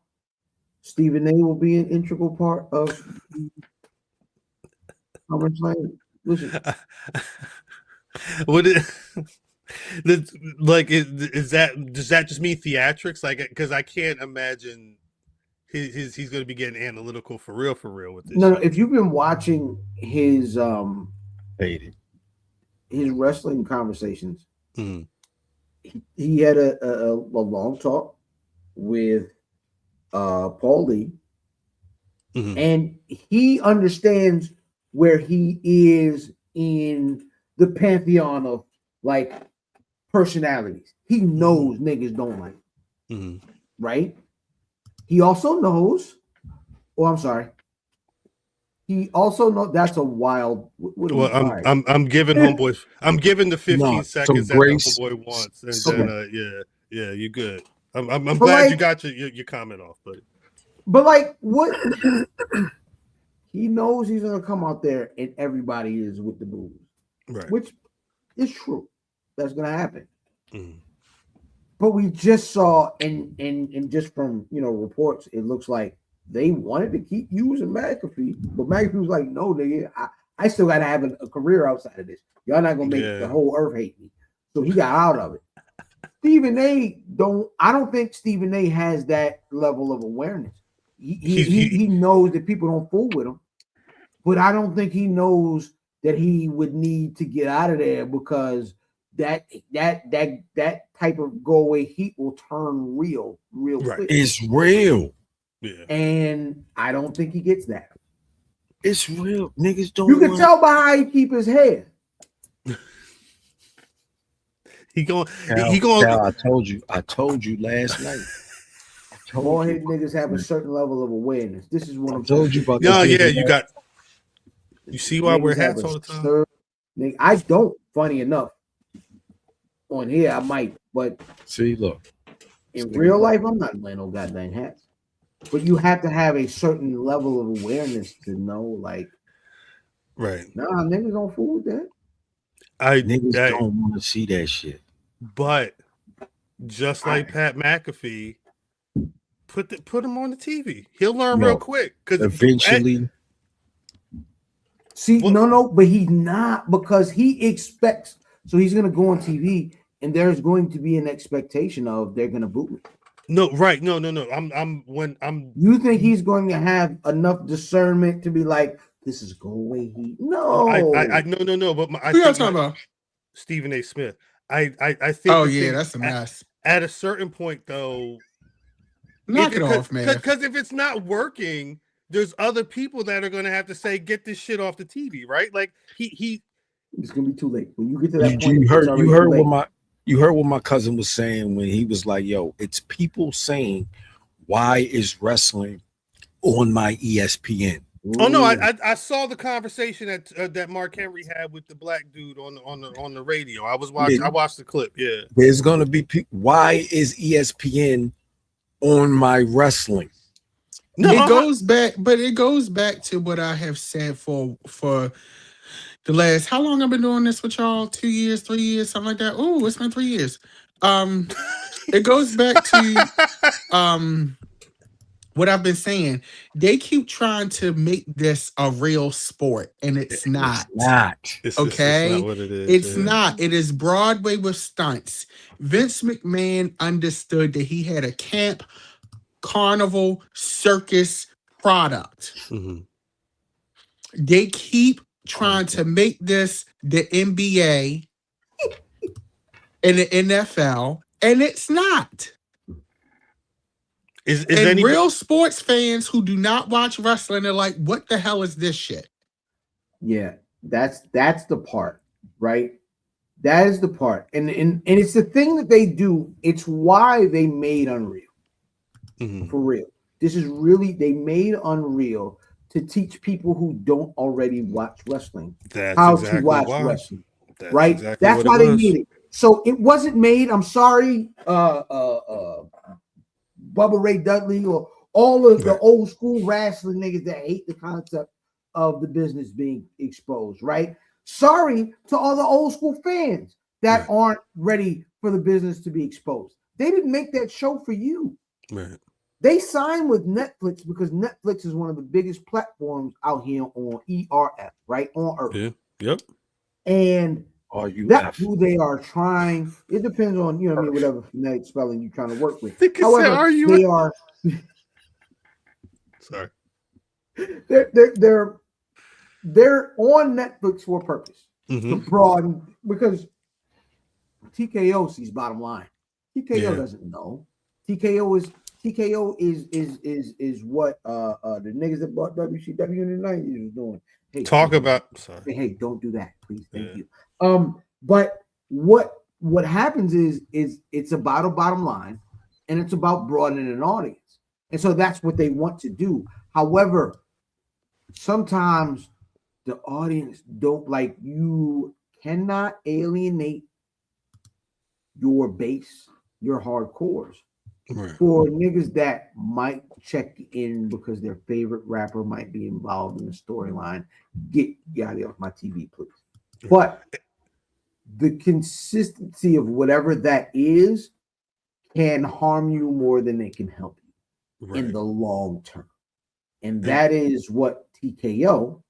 [SPEAKER 2] Stephen A will be an integral part of SummerSlam. Listen,
[SPEAKER 1] does that just mean theatrics? Like, because I can't imagine he's going to be getting analytical for real with this.
[SPEAKER 2] No, if you've been watching his wrestling conversations. He had a long talk with Paul Lee, and he understands where he is in the pantheon of, like, personalities. He knows niggas don't like him, right? He also knows. Oh, I'm sorry. He also knows that's a wild.
[SPEAKER 1] I'm giving homeboy. I'm giving the 15 seconds that homeboy wants, and then you good. I'm glad you got your comment off,
[SPEAKER 2] but like, what he knows, he's gonna come out there and everybody is with the booze,
[SPEAKER 1] right?
[SPEAKER 2] Which is true. That's gonna happen. But we just saw, and just from reports, it looks like they wanted to keep using McAfee, but McAfee was like, "No, nigga, I still got to have a career outside of this. Y'all not gonna make the whole earth hate me." So he got out of it. Stephen A. I don't think Stephen A. has that level of awareness. He knows that people don't fool with him, but I don't think he knows that he would need to get out of there because that type of go away heat will turn real quick.
[SPEAKER 6] It's real.
[SPEAKER 1] Yeah.
[SPEAKER 2] And I don't think he gets that.
[SPEAKER 6] It's real. Niggas don't.
[SPEAKER 2] You can tell by how he keep his head.
[SPEAKER 1] He going.
[SPEAKER 6] Cal, I told you last night.
[SPEAKER 2] Bald head niggas have a certain level of awareness. This is what I'm
[SPEAKER 6] told you about.
[SPEAKER 1] No,
[SPEAKER 6] this
[SPEAKER 1] yeah,
[SPEAKER 6] nigga.
[SPEAKER 1] You see why I wear hats all the time?
[SPEAKER 2] I don't. Funny enough, on here I might, but
[SPEAKER 6] see, look,
[SPEAKER 2] in real life I'm not wearing no goddamn hats. But you have to have a certain level of awareness to know, like,
[SPEAKER 1] right?
[SPEAKER 2] Nah, niggas don't fool with that.
[SPEAKER 6] Niggas don't want to see that shit.
[SPEAKER 1] But just like Pat McAfee, put him on the TV. He'll learn real quick because
[SPEAKER 6] eventually.
[SPEAKER 2] But he's not, because he expects. So he's gonna go on TV, and there's going to be an expectation of they're gonna boot me.
[SPEAKER 1] No, right? No.
[SPEAKER 2] You think he's going to have enough discernment to be like, this is go away heat? No,
[SPEAKER 1] no. But
[SPEAKER 4] who y'all talking about?
[SPEAKER 1] Stephen A. Smith. I think.
[SPEAKER 4] Oh yeah, that's a mess.
[SPEAKER 1] At a certain point, though,
[SPEAKER 4] knock it off, man.
[SPEAKER 1] Because if it's not working, there's other people that are going to have to say, "Get this shit off the TV," right? Like he.
[SPEAKER 2] It's gonna be too late when you get to that point.
[SPEAKER 6] You heard what my cousin was saying when he was like, "Yo, it's people saying, why is wrestling on my ESPN?"
[SPEAKER 1] Oh no, I saw the conversation that Mark Henry had with the black dude on the radio. I watched the clip. Yeah,
[SPEAKER 6] there's gonna be why is ESPN on my wrestling?
[SPEAKER 4] No, it goes back to what I have said for the last, how long I've been doing this with y'all? 2 years, 3 years, something like that. Oh, it's been 3 years. It goes back to what I've been saying. They keep trying to make this a real sport, and it's not.
[SPEAKER 6] It's not.
[SPEAKER 1] Okay? It's not what it is.
[SPEAKER 4] It's not. It is Broadway with stunts. Vince McMahon understood that he had a camp, carnival, circus product.
[SPEAKER 1] Mm-hmm.
[SPEAKER 4] They keep trying to make this the NBA and the NFL, and it's not.
[SPEAKER 1] Is
[SPEAKER 4] real sports fans who do not watch wrestling are like, what the hell is this shit?
[SPEAKER 2] Yeah, that's the part, right? That is the part. And it's the thing that they do. It's why they made Unreal.
[SPEAKER 1] Mm-hmm.
[SPEAKER 2] For real. This is really, they made Unreal to teach people who don't already watch wrestling how to watch wrestling. Right? That's why they made it. So it wasn't made, I'm sorry, Bubba Ray Dudley or all of the old school wrestling niggas that hate the concept of the business being exposed, right? Sorry to all the old school fans that aren't ready for the business to be exposed. They didn't make that show for you.
[SPEAKER 1] Right.
[SPEAKER 2] They signed with Netflix because Netflix is one of the biggest platforms out here on ERF, right? On Earth.
[SPEAKER 1] Yeah. Yep.
[SPEAKER 2] And that's who they are trying. It depends on, you know what I mean, whatever phonetic spelling you're trying to work with. However, they are.
[SPEAKER 1] Sorry.
[SPEAKER 2] They're on Netflix for a purpose.
[SPEAKER 1] Mm-hmm.
[SPEAKER 2] To broaden, because TKO sees bottom line. TKO doesn't know. TKO is what the niggas that bought WCW in the 90s was doing. Hey, hey, don't do that, please. Thank you. But what happens is it's about a bottom line, and it's about broadening an audience, and so that's what they want to do. However, sometimes the audience don't like. You cannot alienate your base, your hardcores.
[SPEAKER 1] Right.
[SPEAKER 2] For niggas that might check in because their favorite rapper might be involved in the storyline, get out of my TV, please. But the consistency of whatever that is can harm you more than it can help you in the long term. And that is what TKO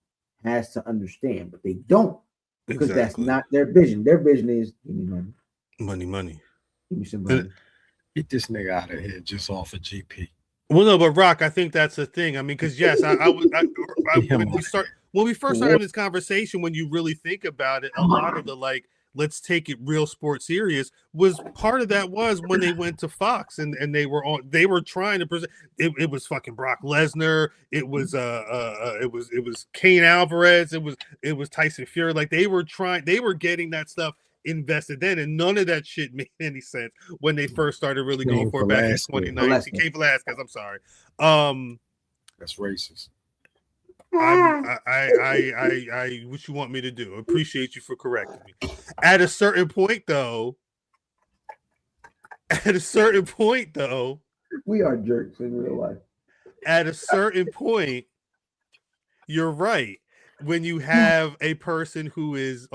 [SPEAKER 2] has to understand, but they don't, because that's not their vision. Their vision is give me money.
[SPEAKER 1] Money.
[SPEAKER 2] Give me some money.
[SPEAKER 6] Get this nigga out of here just off of GP.
[SPEAKER 1] Well, no, but Rock, I think that's the thing. I mean, because yes, when we first started this conversation, when you really think about it, a lot of the let's take it real sports serious was part of that was when they went to Fox and they were trying to present it was fucking Brock Lesnar, it was Cain Alvarez, it was Tyson Fury. Like they were getting that stuff invested then, and none of that shit made any sense when they first started really going for it back in
[SPEAKER 6] Velasquez.
[SPEAKER 1] 2019. Cain Velasquez, I'm sorry.
[SPEAKER 6] That's racist.
[SPEAKER 1] I what you want me to do? Appreciate you for correcting me. At a certain point, though,
[SPEAKER 2] we are jerks in real life.
[SPEAKER 1] At a certain point, you're right. When you have a person who is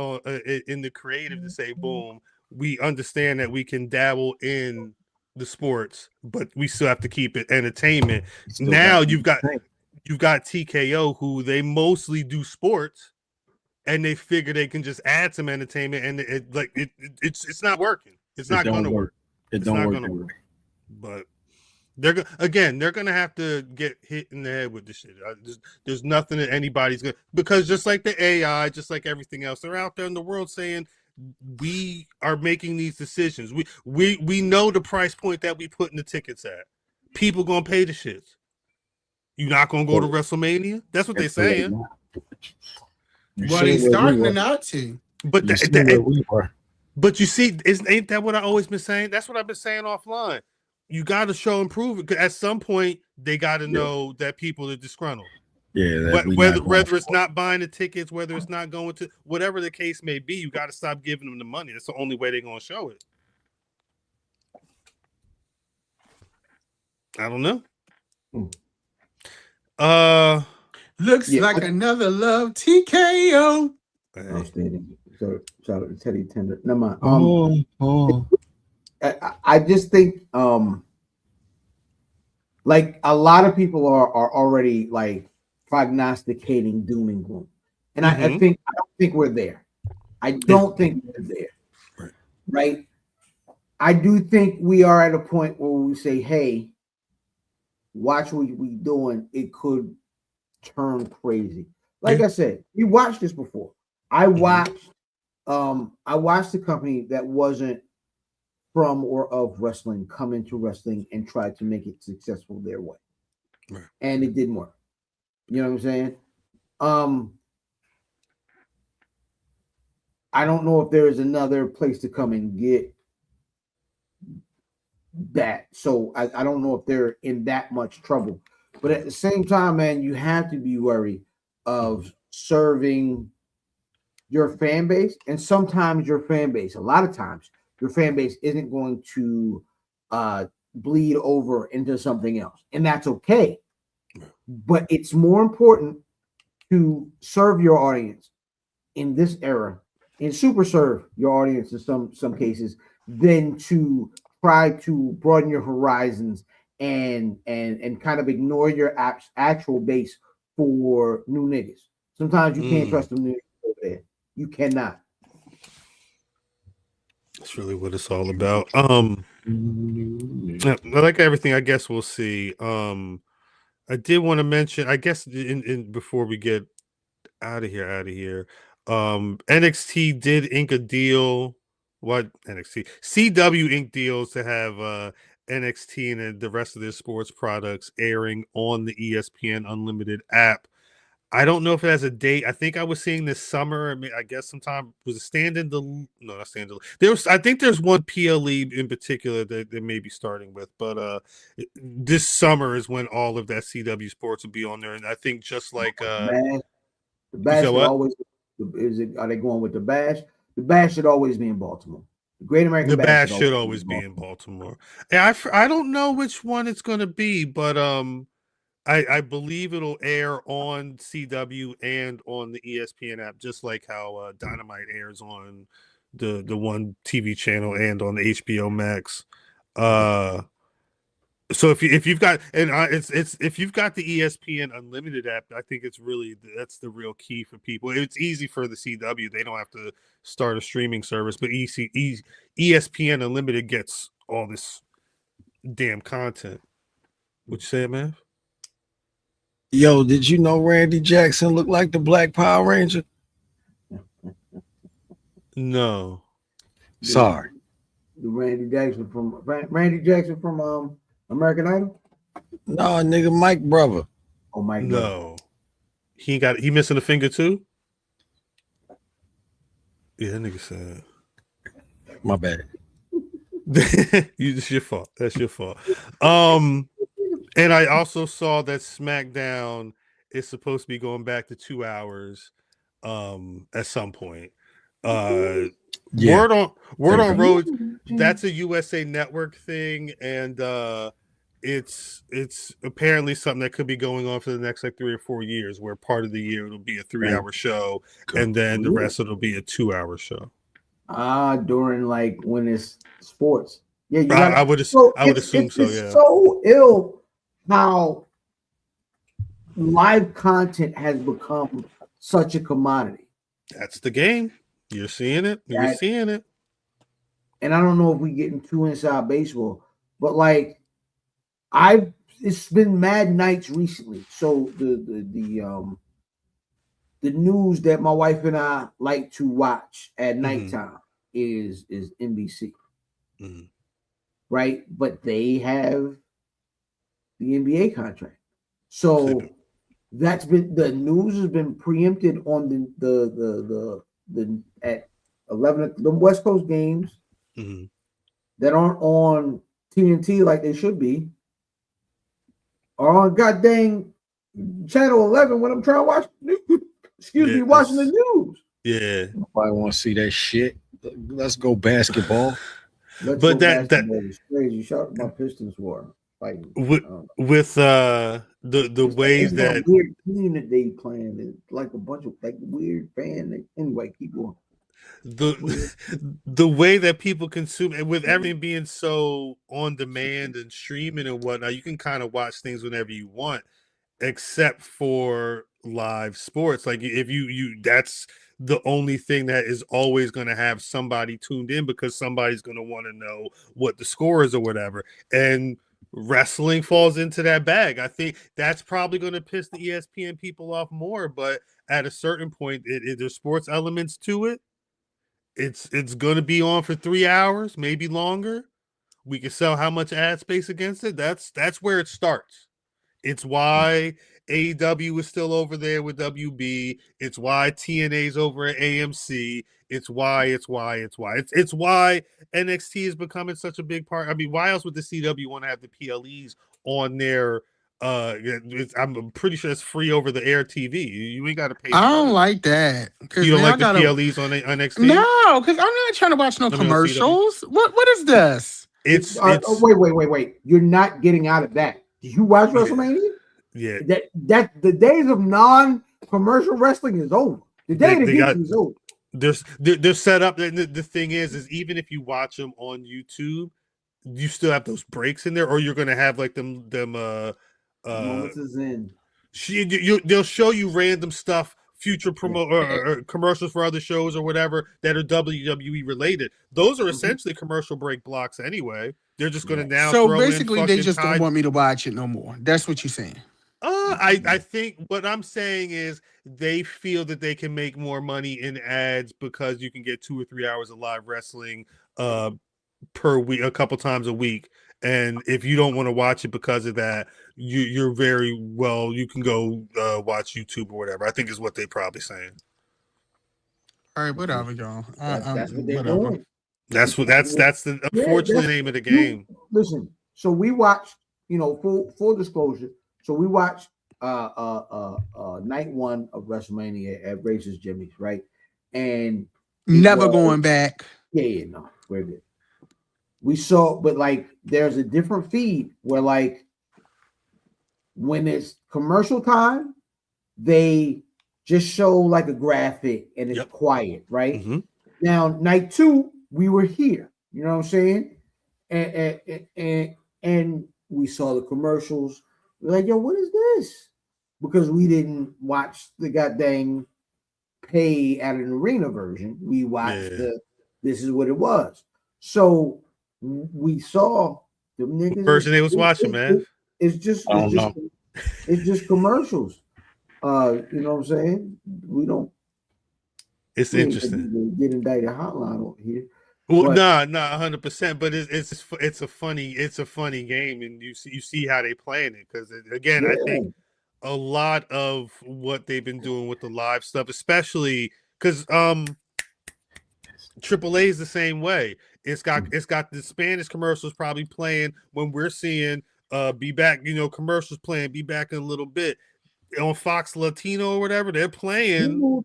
[SPEAKER 1] in the creative to say, boom, we understand that we can dabble in the sports, but we still have to keep it entertainment. Now you've got TKO, who they mostly do sports, and they figure they can just add some entertainment, and it's not working. It's not going to work.
[SPEAKER 6] It's not going to work.
[SPEAKER 1] But they're going to have to get hit in the head with this shit. There's nothing that anybody's going to, because just like the AI, just like everything else, they're out there in the world saying we are making these decisions. We know the price point that we put in the tickets at. People going to pay the shits. You're not going to go to WrestleMania? That's what they're saying.
[SPEAKER 4] Well, they starting not to.
[SPEAKER 1] But you see, ain't that what I always been saying? That's what I've been saying offline. You got to show improvement, because at some point they got to know that people are disgruntled.
[SPEAKER 6] Yeah,
[SPEAKER 1] whether it's not buying the tickets, whether it's not going to, whatever the case may be, you got to stop giving them the money. That's the only way they're going to show it. I don't know.
[SPEAKER 4] Looks like another love TKO.
[SPEAKER 2] Outstanding. So shout out to Teddy Tender. Never mind. I just think like a lot of people are already like prognosticating doom and gloom, and I don't think we're there. I don't think we're there. Right? I do think we are at a point where we say, "Hey, watch what we doing. It could turn crazy." Like I said, we watched this before. I watched the company that wasn't from or of wrestling come into wrestling and try to make it successful their way. Right. And it didn't work. You know what I'm saying? I don't know if there is another place to come and get that. So I don't know if they're in that much trouble. But at the same time, man, you have to be wary of serving your fan base. And sometimes your fan base, a lot of times, your fan base isn't going to bleed over into something else. And that's okay. But it's more important to serve your audience in this era and super serve your audience in some cases than to try to broaden your horizons and kind of ignore your actual base for new niggas. Sometimes you can't trust them niggas over there. You cannot.
[SPEAKER 1] That's really what it's all about. I like everything. I guess we'll see. I did want to mention, I guess, in before we get out of here, NXT did ink a deal. What NXT? CW inked deals to have NXT and the rest of their sports products airing on the ESPN Unlimited app. I don't know if it has a date. I think I was seeing this summer. I mean, I guess sometime was it not stand in. I think there's one PLE in particular that they may be starting with, but this summer is when all of that CW sports will be on there. And I think just like
[SPEAKER 2] the Bash should always are they going with the Bash? The Bash should always be in Baltimore. The Great American
[SPEAKER 1] Bash should always be in Baltimore. And I don't know which one it's going to be, but I believe it'll air on CW and on the ESPN app, just like how Dynamite airs on the one TV channel and on the HBO Max. So if you've got if you've got the ESPN Unlimited app, I think that's the real key for people. It's easy for the CW; they don't have to start a streaming service, but ESPN Unlimited gets all this damn content. What you say, man?
[SPEAKER 6] Yo, did you know Randy Jackson looked like the Black Power Ranger?
[SPEAKER 1] No.
[SPEAKER 6] Sorry.
[SPEAKER 2] Randy Jackson from American Idol?
[SPEAKER 6] No, nigga, Mike brother.
[SPEAKER 2] Oh, Mike.
[SPEAKER 1] No. He missing a finger too? Yeah, that nigga said.
[SPEAKER 6] My bad.
[SPEAKER 1] It's your fault. That's your fault. And I also saw that SmackDown is supposed to be going back to 2 hours at some point.
[SPEAKER 6] Yeah.
[SPEAKER 1] Word on road, that's a USA Network thing, and it's apparently something that could be going on for the next like 3 or 4 years, where part of the year it'll be a 3-hour show and then the rest it'll be a 2-hour show.
[SPEAKER 2] During like when it's sports. Yeah,
[SPEAKER 1] I would assume so.
[SPEAKER 2] It's so ill how live content has become such a commodity.
[SPEAKER 1] That's the game. You're seeing it. You're seeing it.
[SPEAKER 2] And I don't know if we getting too inside baseball, but like it's been mad nights recently. So the news that my wife and I like to watch at nighttime is NBC.
[SPEAKER 1] Mm-hmm.
[SPEAKER 2] Right? But they have the NBA contract. So that's been the news has been preempted on the at 11 the West Coast games that aren't on TNT like they should be, are on goddamn channel 11 when I'm trying to watch watching the news.
[SPEAKER 1] Yeah.
[SPEAKER 6] Nobody want to see that shit. Let's go basketball.
[SPEAKER 1] But that
[SPEAKER 2] is crazy. Shout out my Pistons were fighting
[SPEAKER 1] with the ways that
[SPEAKER 2] weird team that they playing. It's like a bunch of like weird fan. Anyway, keep going.
[SPEAKER 1] The way that people consume, and with everything being so on demand and streaming and whatnot, you can kind of watch things whenever you want, except for live sports. Like if you that's the only thing that is always going to have somebody tuned in, because somebody's going to want to know what the score is or whatever. And wrestling falls into that bag. I think that's probably going to piss the ESPN people off more, but at a certain point, there's sports elements to it. It's going to be on for 3 hours, maybe longer. We can sell how much ad space against it. That's where it starts. It's why AEW is still over there with WB. It's why TNA's over at AMC. It's why NXT is becoming such a big part. I mean, why else would the CW want to have the PLEs on their I'm pretty sure it's free over the air TV. You ain't got to pay.
[SPEAKER 4] I don't like that.
[SPEAKER 1] You don't like the PLEs on NXT?
[SPEAKER 4] No, because I'm not trying to watch no commercials. What is this?
[SPEAKER 1] It's
[SPEAKER 2] wait. You're not getting out of that. Did you watch WrestleMania?
[SPEAKER 1] Yeah.
[SPEAKER 2] That the days of non-commercial wrestling is over. The day of the geeks is over.
[SPEAKER 1] They're set up. The thing is even if you watch them on YouTube, you still have those breaks in there, or you're gonna have like them
[SPEAKER 2] moments is in.
[SPEAKER 1] They'll show you random stuff, future or commercials for other shows or whatever that are WWE related. Those are essentially commercial break blocks anyway. They're just going to now.
[SPEAKER 4] So basically, they just don't want me to watch it no more. That's what you're saying.
[SPEAKER 1] I think what I'm saying is they feel that they can make more money in ads because you can get 2 or 3 hours of live wrestling per week, a couple times a week. And if you don't want to watch it because of that, you're very well. You can go watch YouTube or whatever. I think is what they're probably saying.
[SPEAKER 4] All right, whatever, y'all.
[SPEAKER 2] That's what they're doing.
[SPEAKER 1] That's the unfortunate name of the game.
[SPEAKER 2] Listen, so we watched. Full disclosure. So we watched night 1 of WrestleMania at Racist Jimmy's, right? And
[SPEAKER 4] never going back.
[SPEAKER 2] Yeah, no, we're good. We saw, but like there's a different feed where like when it's commercial time, they just show like a graphic and it's quiet, right? Mm-hmm. Now, night 2, we were here, you know what I'm saying? And we saw the commercials. We're like, yo, what is this? Because we didn't watch the goddamn pay at an arena version. We watched this is what it was. So we saw the niggas.
[SPEAKER 1] Person they was watching, man.
[SPEAKER 2] It's just commercials. You know what I'm saying? We don't.
[SPEAKER 1] It's interesting.
[SPEAKER 2] Get indicted hotline over here.
[SPEAKER 1] Well, no, 100%. But it's a funny game, and you see how they playing it because again, I think a lot of what they've been doing with the live stuff, especially because AAA is the same way. It's got the Spanish commercials probably playing when we're seeing Be Back, commercials playing Be Back in a little bit. On Fox Latino or whatever, they're playing.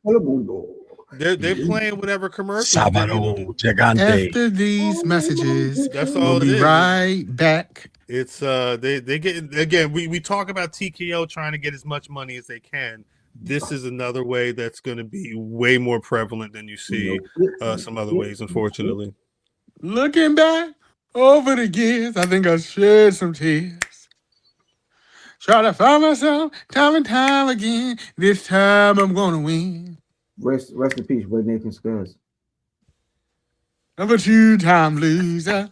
[SPEAKER 1] They're playing whatever commercials.
[SPEAKER 6] Sábado Gigante.
[SPEAKER 4] After these messages,
[SPEAKER 1] That's all
[SPEAKER 4] we'll be
[SPEAKER 1] it is.
[SPEAKER 4] right back.
[SPEAKER 1] It's they get, again, we talk about TKO trying to get as much money as they can. This is another way that's going to be way more prevalent than you see some other ways, unfortunately.
[SPEAKER 4] Looking back over the years, I think I shed some tears. Try to find myself time and time again. This time I'm gonna win.
[SPEAKER 2] Rest in peace, Ray Nathan Scuzz.
[SPEAKER 4] Number 2-time loser.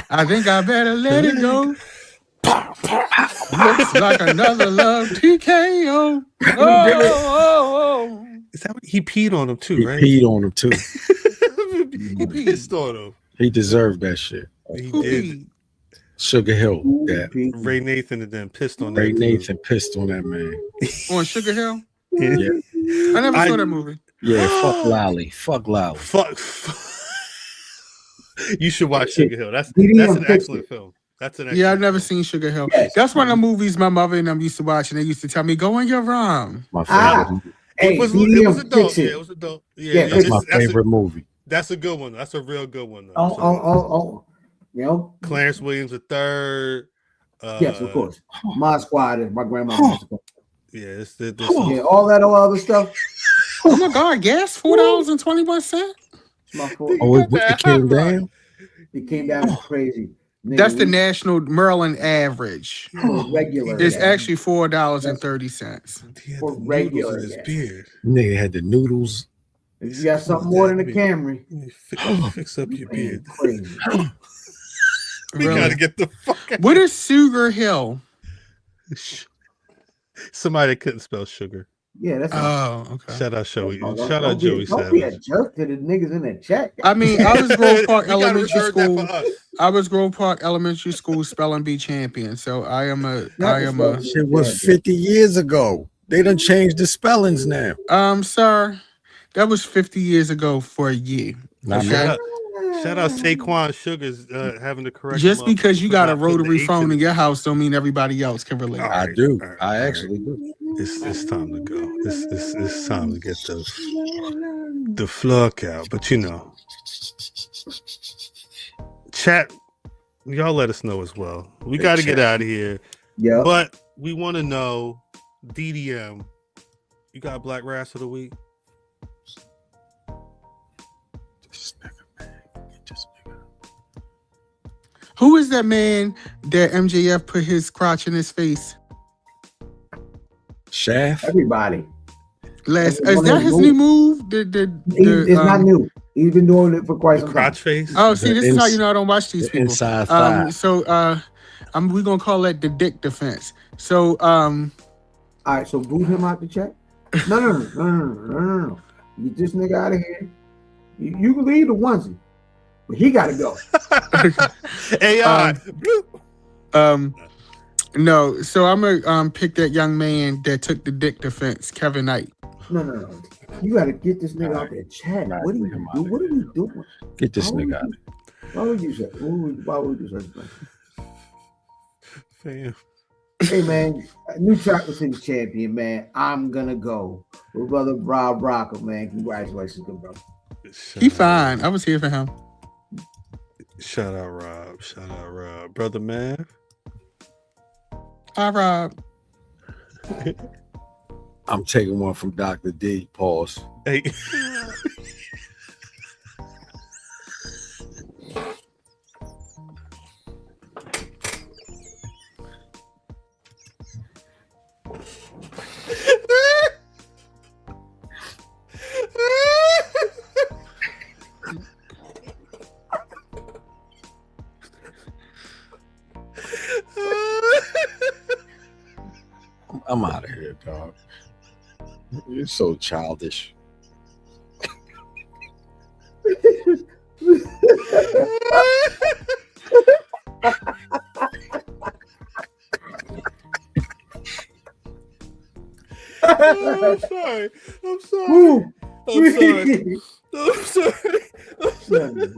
[SPEAKER 4] I think I better let it go. Looks like another love TKO. Oh.
[SPEAKER 1] Is that what he peed on him too,
[SPEAKER 6] He
[SPEAKER 1] right?
[SPEAKER 6] peed on him too.
[SPEAKER 1] He pissed on him.
[SPEAKER 6] He deserved that shit.
[SPEAKER 1] He
[SPEAKER 4] Who
[SPEAKER 1] did.
[SPEAKER 4] peed?
[SPEAKER 6] Sugar Hill. Yeah.
[SPEAKER 1] Ray Nathan and then pissed on
[SPEAKER 6] Ray
[SPEAKER 1] that
[SPEAKER 6] Nathan pissed on that man.
[SPEAKER 4] On Sugar Hill?
[SPEAKER 6] Yeah.
[SPEAKER 4] I never saw that movie.
[SPEAKER 6] Yeah, fuck Lally. Fuck Lally.
[SPEAKER 1] Fuck. You should watch Sugar Hill. That's an excellent film. That's an excellent
[SPEAKER 4] Yeah, I've never
[SPEAKER 1] film.
[SPEAKER 4] seen Sugar Hill. That's one of the movies my mother and them used to watch, and they used to tell me, "Go in your room."
[SPEAKER 6] My favorite movie.
[SPEAKER 2] Hey,
[SPEAKER 1] It was
[SPEAKER 2] BDM
[SPEAKER 1] adult.
[SPEAKER 2] Fiction.
[SPEAKER 1] Yeah, it was adult. Yeah,
[SPEAKER 2] Yeah,
[SPEAKER 6] That's my favorite movie.
[SPEAKER 1] That's a good one. That's a real good one. Though.
[SPEAKER 2] Oh. You know?
[SPEAKER 1] Clarence Williams III.
[SPEAKER 2] Yes, of course. My Squad is my grandma's.
[SPEAKER 1] Yeah,
[SPEAKER 2] Yeah, all that other stuff.
[SPEAKER 4] Oh my God, gas $4.21.
[SPEAKER 2] It's my fault.
[SPEAKER 6] Oh, it came down?
[SPEAKER 2] It came down crazy. Nigga,
[SPEAKER 4] That's the national Maryland average.
[SPEAKER 2] regular.
[SPEAKER 4] It's
[SPEAKER 2] gas.
[SPEAKER 4] actually $4.30.
[SPEAKER 2] For regular
[SPEAKER 1] in his
[SPEAKER 2] gas.
[SPEAKER 1] beard.
[SPEAKER 6] Nigga had the noodles.
[SPEAKER 2] If you got something more than a Camry,
[SPEAKER 1] Fix up your beard.
[SPEAKER 2] crazy.
[SPEAKER 1] We
[SPEAKER 4] Really?
[SPEAKER 1] gotta get the fuck out.
[SPEAKER 4] What is Sugar Hill?
[SPEAKER 1] Somebody that couldn't spell sugar.
[SPEAKER 2] Yeah, that's.
[SPEAKER 4] Oh, okay.
[SPEAKER 1] Shout out Joey.
[SPEAKER 2] Don't
[SPEAKER 1] Shout out Joey
[SPEAKER 2] Don't be a
[SPEAKER 1] Savage.
[SPEAKER 2] jerk to the niggas in the chat.
[SPEAKER 4] I mean, I was Grove Park
[SPEAKER 1] You gotta
[SPEAKER 4] Elementary
[SPEAKER 1] reserve that
[SPEAKER 4] School.
[SPEAKER 1] for us.
[SPEAKER 4] I was Grove Park Elementary School spelling bee champion. So I am a.
[SPEAKER 6] Shit was 50 years ago. They done changed the spellings now.
[SPEAKER 4] Sir, that was 50 years ago for a year.
[SPEAKER 6] Nah,
[SPEAKER 4] Okay?
[SPEAKER 1] Shout out Saquon Sugars having the correct.
[SPEAKER 4] Just because you got a
[SPEAKER 1] not putting the
[SPEAKER 4] rotary
[SPEAKER 1] H
[SPEAKER 4] phone in
[SPEAKER 1] it.
[SPEAKER 4] your house don't mean everybody else can relate.
[SPEAKER 1] All
[SPEAKER 6] I
[SPEAKER 1] right,
[SPEAKER 6] do.
[SPEAKER 1] all right,
[SPEAKER 6] I
[SPEAKER 1] all right.
[SPEAKER 6] actually do.
[SPEAKER 1] It's time to go. It's time to get the fluck out. But chat, y'all let us know as well. We got to get out of here.
[SPEAKER 2] Yeah.
[SPEAKER 1] But we want to know, DDM, you got Black Rasslin of the week?
[SPEAKER 6] This nigga, man. Get this nigga.
[SPEAKER 4] Who is that man that MJF put his crotch in his face?
[SPEAKER 6] Shaft.
[SPEAKER 2] Everybody.
[SPEAKER 4] Is
[SPEAKER 2] One of
[SPEAKER 4] that
[SPEAKER 2] his
[SPEAKER 4] his new move?
[SPEAKER 2] It's not new. He's been doing it for quite some time.
[SPEAKER 1] Crotch face?
[SPEAKER 4] Oh, see, this is how
[SPEAKER 6] ins-
[SPEAKER 4] you know I don't watch these
[SPEAKER 6] The
[SPEAKER 4] people.
[SPEAKER 6] inside thigh.
[SPEAKER 4] We're gonna call that the dick defense. So,
[SPEAKER 2] All right, so boot him out the chat. No. Get this nigga out of here. You can leave the onesie, but he got to go.
[SPEAKER 1] AI.
[SPEAKER 4] no. So I'm gonna pick that young man that took the dick defense, Kevin Knight.
[SPEAKER 2] No. You got to get this nigga out the chat.
[SPEAKER 6] Right,
[SPEAKER 2] What are you
[SPEAKER 6] leave him out
[SPEAKER 2] doing? What are you doing?
[SPEAKER 6] Get this nigga out.
[SPEAKER 2] Why would you say? Why would you say that?
[SPEAKER 1] Fam.
[SPEAKER 2] Hey man, new Chocolate City champion, man. I'm gonna go with brother Rob Rockham, man. Congratulations, good brother.
[SPEAKER 4] He fine. I was here for him.
[SPEAKER 1] Shout out Rob. Shout out Rob. Brother Mav.
[SPEAKER 4] Hi, Rob.
[SPEAKER 6] I'm taking one from Dr. D. Pause.
[SPEAKER 1] Hey.
[SPEAKER 6] I'm out of here, dog. You're so childish.
[SPEAKER 1] I'm sorry.
[SPEAKER 2] Woo!
[SPEAKER 1] I'm sorry. I'm sorry.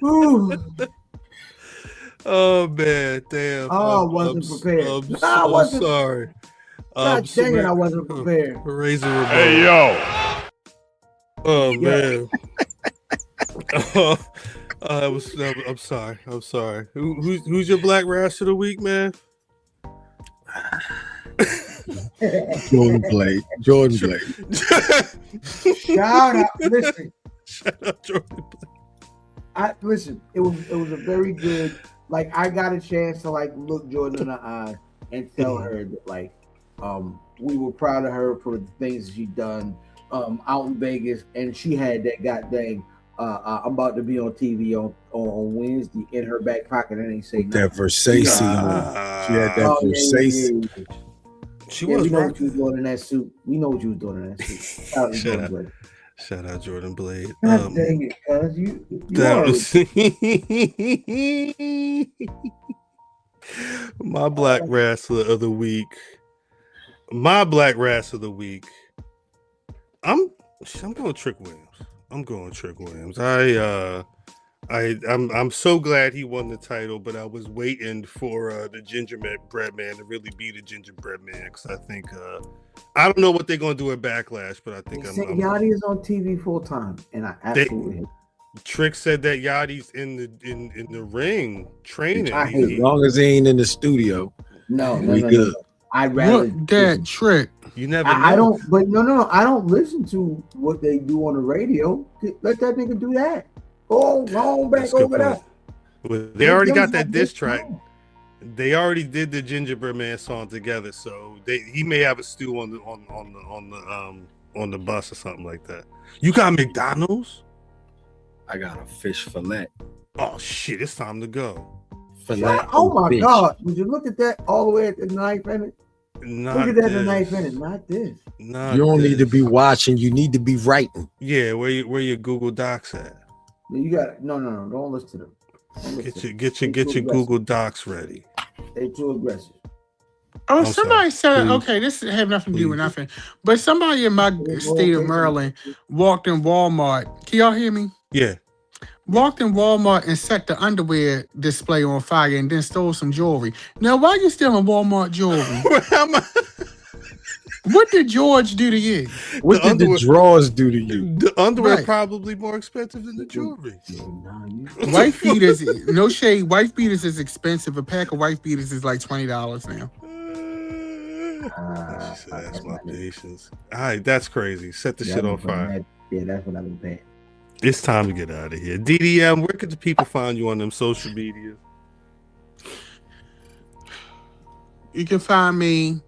[SPEAKER 2] Ooh.
[SPEAKER 1] Oh man, damn.
[SPEAKER 2] Oh, I wasn't prepared. I
[SPEAKER 1] I'm
[SPEAKER 2] wasn't.
[SPEAKER 1] sorry.
[SPEAKER 2] God dang it, I wasn't prepared.
[SPEAKER 1] Razor Ramon.
[SPEAKER 7] Hey, yo.
[SPEAKER 1] Oh
[SPEAKER 2] Yeah.
[SPEAKER 1] man. I'm sorry. I'm sorry. Who's your Black Rash of the week, man?
[SPEAKER 6] Jordan Blade.
[SPEAKER 2] Shout out. Listen,
[SPEAKER 1] Shout out Jordan Blade.
[SPEAKER 2] listen. It was a very good. Like, I got a chance to like look Jordan in the eye and tell her that like we were proud of her for the things she done out in Vegas, and she had that goddamn I'm about to be on TV on Wednesday in her back pocket and ain't say nothing.
[SPEAKER 6] That Versace. She had that Versace.
[SPEAKER 1] She
[SPEAKER 2] Yeah,
[SPEAKER 1] was
[SPEAKER 2] we know what
[SPEAKER 1] rocking.
[SPEAKER 2] you was doing in that suit. We know what you was doing in that suit.
[SPEAKER 1] Shout out Jordan Blade.
[SPEAKER 2] God dang it, cuz you
[SPEAKER 1] That
[SPEAKER 2] are
[SPEAKER 1] was my Black Wrestler of the week. My Black Wrestler of the week. I'm going Trick Williams. I'm so glad he won the title, but I was waiting for the gingerbread man to really be the gingerbread man, because I think I don't know what they're gonna do at Backlash, but I think
[SPEAKER 2] Yachty is on TV full time, and I absolutely
[SPEAKER 1] Trick said that Yachty's in the ring training.
[SPEAKER 2] I hate
[SPEAKER 6] As long as he ain't in the studio.
[SPEAKER 2] No.
[SPEAKER 6] Good.
[SPEAKER 2] I'd rather
[SPEAKER 4] What that Trick?
[SPEAKER 1] You never.
[SPEAKER 2] I don't. But no. I don't listen to what they do on the radio. Let that nigga do that. Go on back over there.
[SPEAKER 1] They already got that diss track. They already did the Gingerbread Man song together, so he may have a stew on the bus or something like that. You got McDonald's?
[SPEAKER 6] I got a fish fillet.
[SPEAKER 1] Oh shit! It's time to go.
[SPEAKER 6] Fillet.
[SPEAKER 2] Oh my
[SPEAKER 6] fish.
[SPEAKER 2] God! Would you look at that all the way at the ninth inning?
[SPEAKER 1] Not
[SPEAKER 2] Look at that in the
[SPEAKER 1] this.
[SPEAKER 2] ninth inning. Not this.
[SPEAKER 1] Not
[SPEAKER 6] You don't need to
[SPEAKER 1] this.
[SPEAKER 6] be watching. You need to be writing.
[SPEAKER 1] Yeah, where your Google Docs at?
[SPEAKER 2] You got no. Don't listen to them. Don't listen.
[SPEAKER 1] Get your Google Docs ready.
[SPEAKER 2] They too aggressive.
[SPEAKER 4] Oh,
[SPEAKER 1] I'm
[SPEAKER 4] somebody
[SPEAKER 1] sorry.
[SPEAKER 4] said,
[SPEAKER 1] Please.
[SPEAKER 4] okay, this have nothing to do with
[SPEAKER 1] Please.
[SPEAKER 4] nothing. But somebody in my state of Maryland walked in Walmart. Can y'all hear me?
[SPEAKER 1] Yeah.
[SPEAKER 4] Walked in Walmart and set the underwear display on fire and then stole some jewelry. Now, why you stealing Walmart jewelry? What did George do to you?
[SPEAKER 6] What did the drawers do to you?
[SPEAKER 1] The underwear
[SPEAKER 4] Right.
[SPEAKER 1] probably more expensive than the jewelry.
[SPEAKER 4] Wife beaters, no shade. Wife beaters is expensive. A pack of wife beaters is like $20 now.
[SPEAKER 1] That's my patience. All right, that's crazy. Set the shit on fire.
[SPEAKER 2] Yeah, that's what I've been paying.
[SPEAKER 1] It's time to get out of here. DDM, where could the people find you on them social media?
[SPEAKER 4] You can find me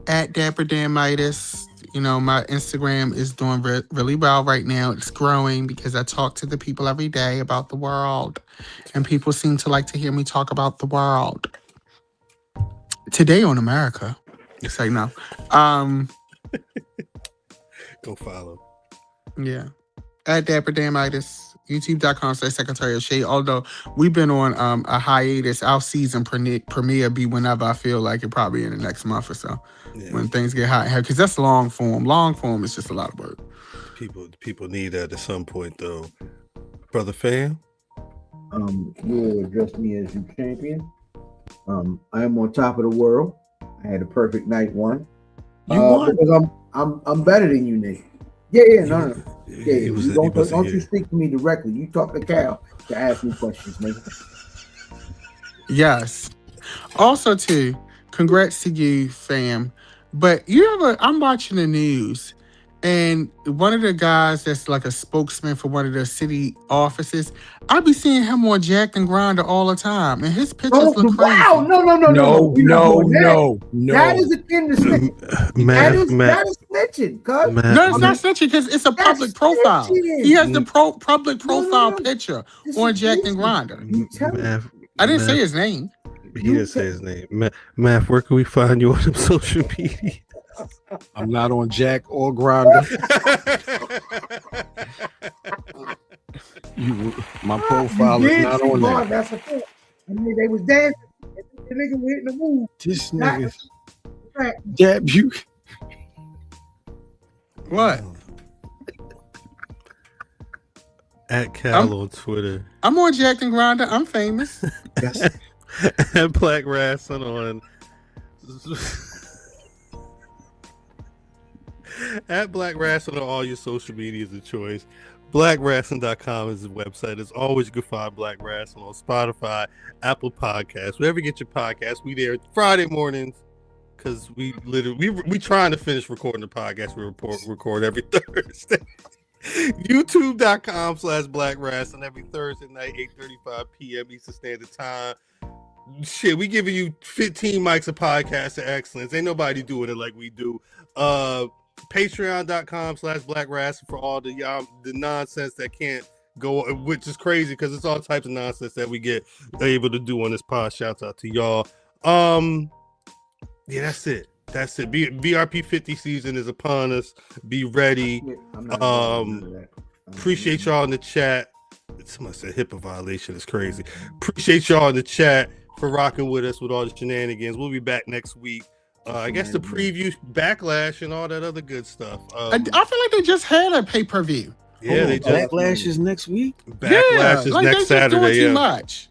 [SPEAKER 4] at Dapper Damitis. You know, my Instagram is doing really well right now. It's growing because I talk to the people every day about the world. And people seem to like to hear me talk about the world. Today on America. It's like, no.
[SPEAKER 1] Go follow.
[SPEAKER 4] Yeah. At Dapper Damitis. YouTube.com/Secretary of Shade. Although we've been on a hiatus. Our season premiere be whenever I feel like it, probably in the next month or so.
[SPEAKER 1] Yeah.
[SPEAKER 4] When things get hot. Because that's long form. Long form is just a lot of work.
[SPEAKER 1] People need that at some point, though. Brother Fam?
[SPEAKER 2] You will address me as your champion. I am on top of the world. I had a perfect night one.
[SPEAKER 6] You won.
[SPEAKER 2] Because I'm better than you, nigga. Yeah, no. Yeah,
[SPEAKER 1] He was-
[SPEAKER 2] don't
[SPEAKER 1] he wasn't
[SPEAKER 2] you
[SPEAKER 1] here.
[SPEAKER 2] speak to me directly. You talk to Cal to ask me questions, nigga.
[SPEAKER 4] Yes. Also, too, congrats to you, fam. But I'm watching the news, and one of the guys that's like a spokesman for one of the city offices, I be seeing him on Jack and Grinder all the time, and his pictures look crazy.
[SPEAKER 2] Wow, no.
[SPEAKER 6] No.
[SPEAKER 2] That is akin to snitching. That is snitching, cuz.
[SPEAKER 4] No, it's not snitching because it's a public profile.
[SPEAKER 2] snitching.
[SPEAKER 4] He has the public profile
[SPEAKER 2] No.
[SPEAKER 4] picture
[SPEAKER 2] This
[SPEAKER 4] on
[SPEAKER 2] is
[SPEAKER 4] Jack and
[SPEAKER 2] snitching.
[SPEAKER 4] Grinder.
[SPEAKER 2] You tell me.
[SPEAKER 4] I didn't say his name.
[SPEAKER 1] He didn't say his name. Math, where can we find you on them social media?
[SPEAKER 6] I'm not on Jack or Grinder. My profile is not on there.
[SPEAKER 2] That's a fact. I mean, they was dancing. The nigga was hitting the move.
[SPEAKER 6] This
[SPEAKER 2] Not-
[SPEAKER 6] nigga dab you.
[SPEAKER 4] What?
[SPEAKER 1] At Cal on Twitter.
[SPEAKER 4] I'm on Jack and Grindr. I'm famous.
[SPEAKER 1] At Black Rasslin on at Black Rasslin on all your social medias of choice. BlackRasslin.com is the website. As always, you can find Black Rasslin on Spotify, Apple Podcasts, wherever you get your podcasts. We there Friday mornings because we trying to finish recording the podcast. We record every Thursday. YouTube.com/Black Rasslin every Thursday night, 8:35 p.m. Eastern Standard Time. Shit, we giving you 15 mics of podcast of excellence. Ain't nobody doing it like we do. Patreon.com/Black Rasslin for all the nonsense that can't go, which is crazy because it's all types of nonsense that we get able to do on this pod. Shouts out to y'all. Yeah, that's it. BRP 50 season is upon us. Be ready. Appreciate y'all in the chat. Someone said HIPAA violation is crazy. Appreciate y'all in the chat for rocking with us with all the shenanigans. We'll be back next week. I guess to preview Backlash and all that other good stuff.
[SPEAKER 4] I feel like they just had a pay-per-view.
[SPEAKER 1] Yeah, they just
[SPEAKER 6] Backlash is next week.
[SPEAKER 1] Backlash is
[SPEAKER 4] like
[SPEAKER 1] next
[SPEAKER 4] they just
[SPEAKER 1] Saturday.
[SPEAKER 4] doing too much.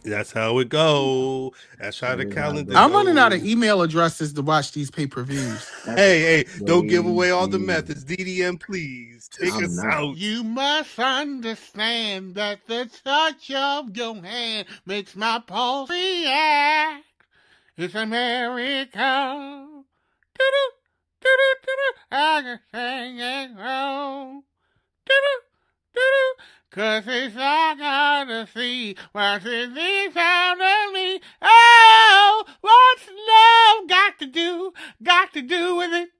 [SPEAKER 1] That's how it go. That's how the calendar.
[SPEAKER 4] I'm running out of email addresses to watch these pay-per-views.
[SPEAKER 1] Hey, don't give away all the methods. DDM, please take us out.
[SPEAKER 4] You must understand that the touch of your hand makes my pulse react. It's America. Do-do, do-do, do-do. I can sing it wrong. Do-do, do-do. 'Cause it's all gotta see what's in this sound of me. Oh, what's love got to do with it?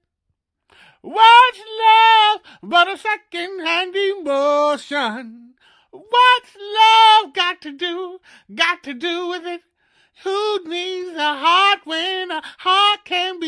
[SPEAKER 4] What's love but a second-hand emotion? What's love got to do with it? Who needs a heart when a heart can be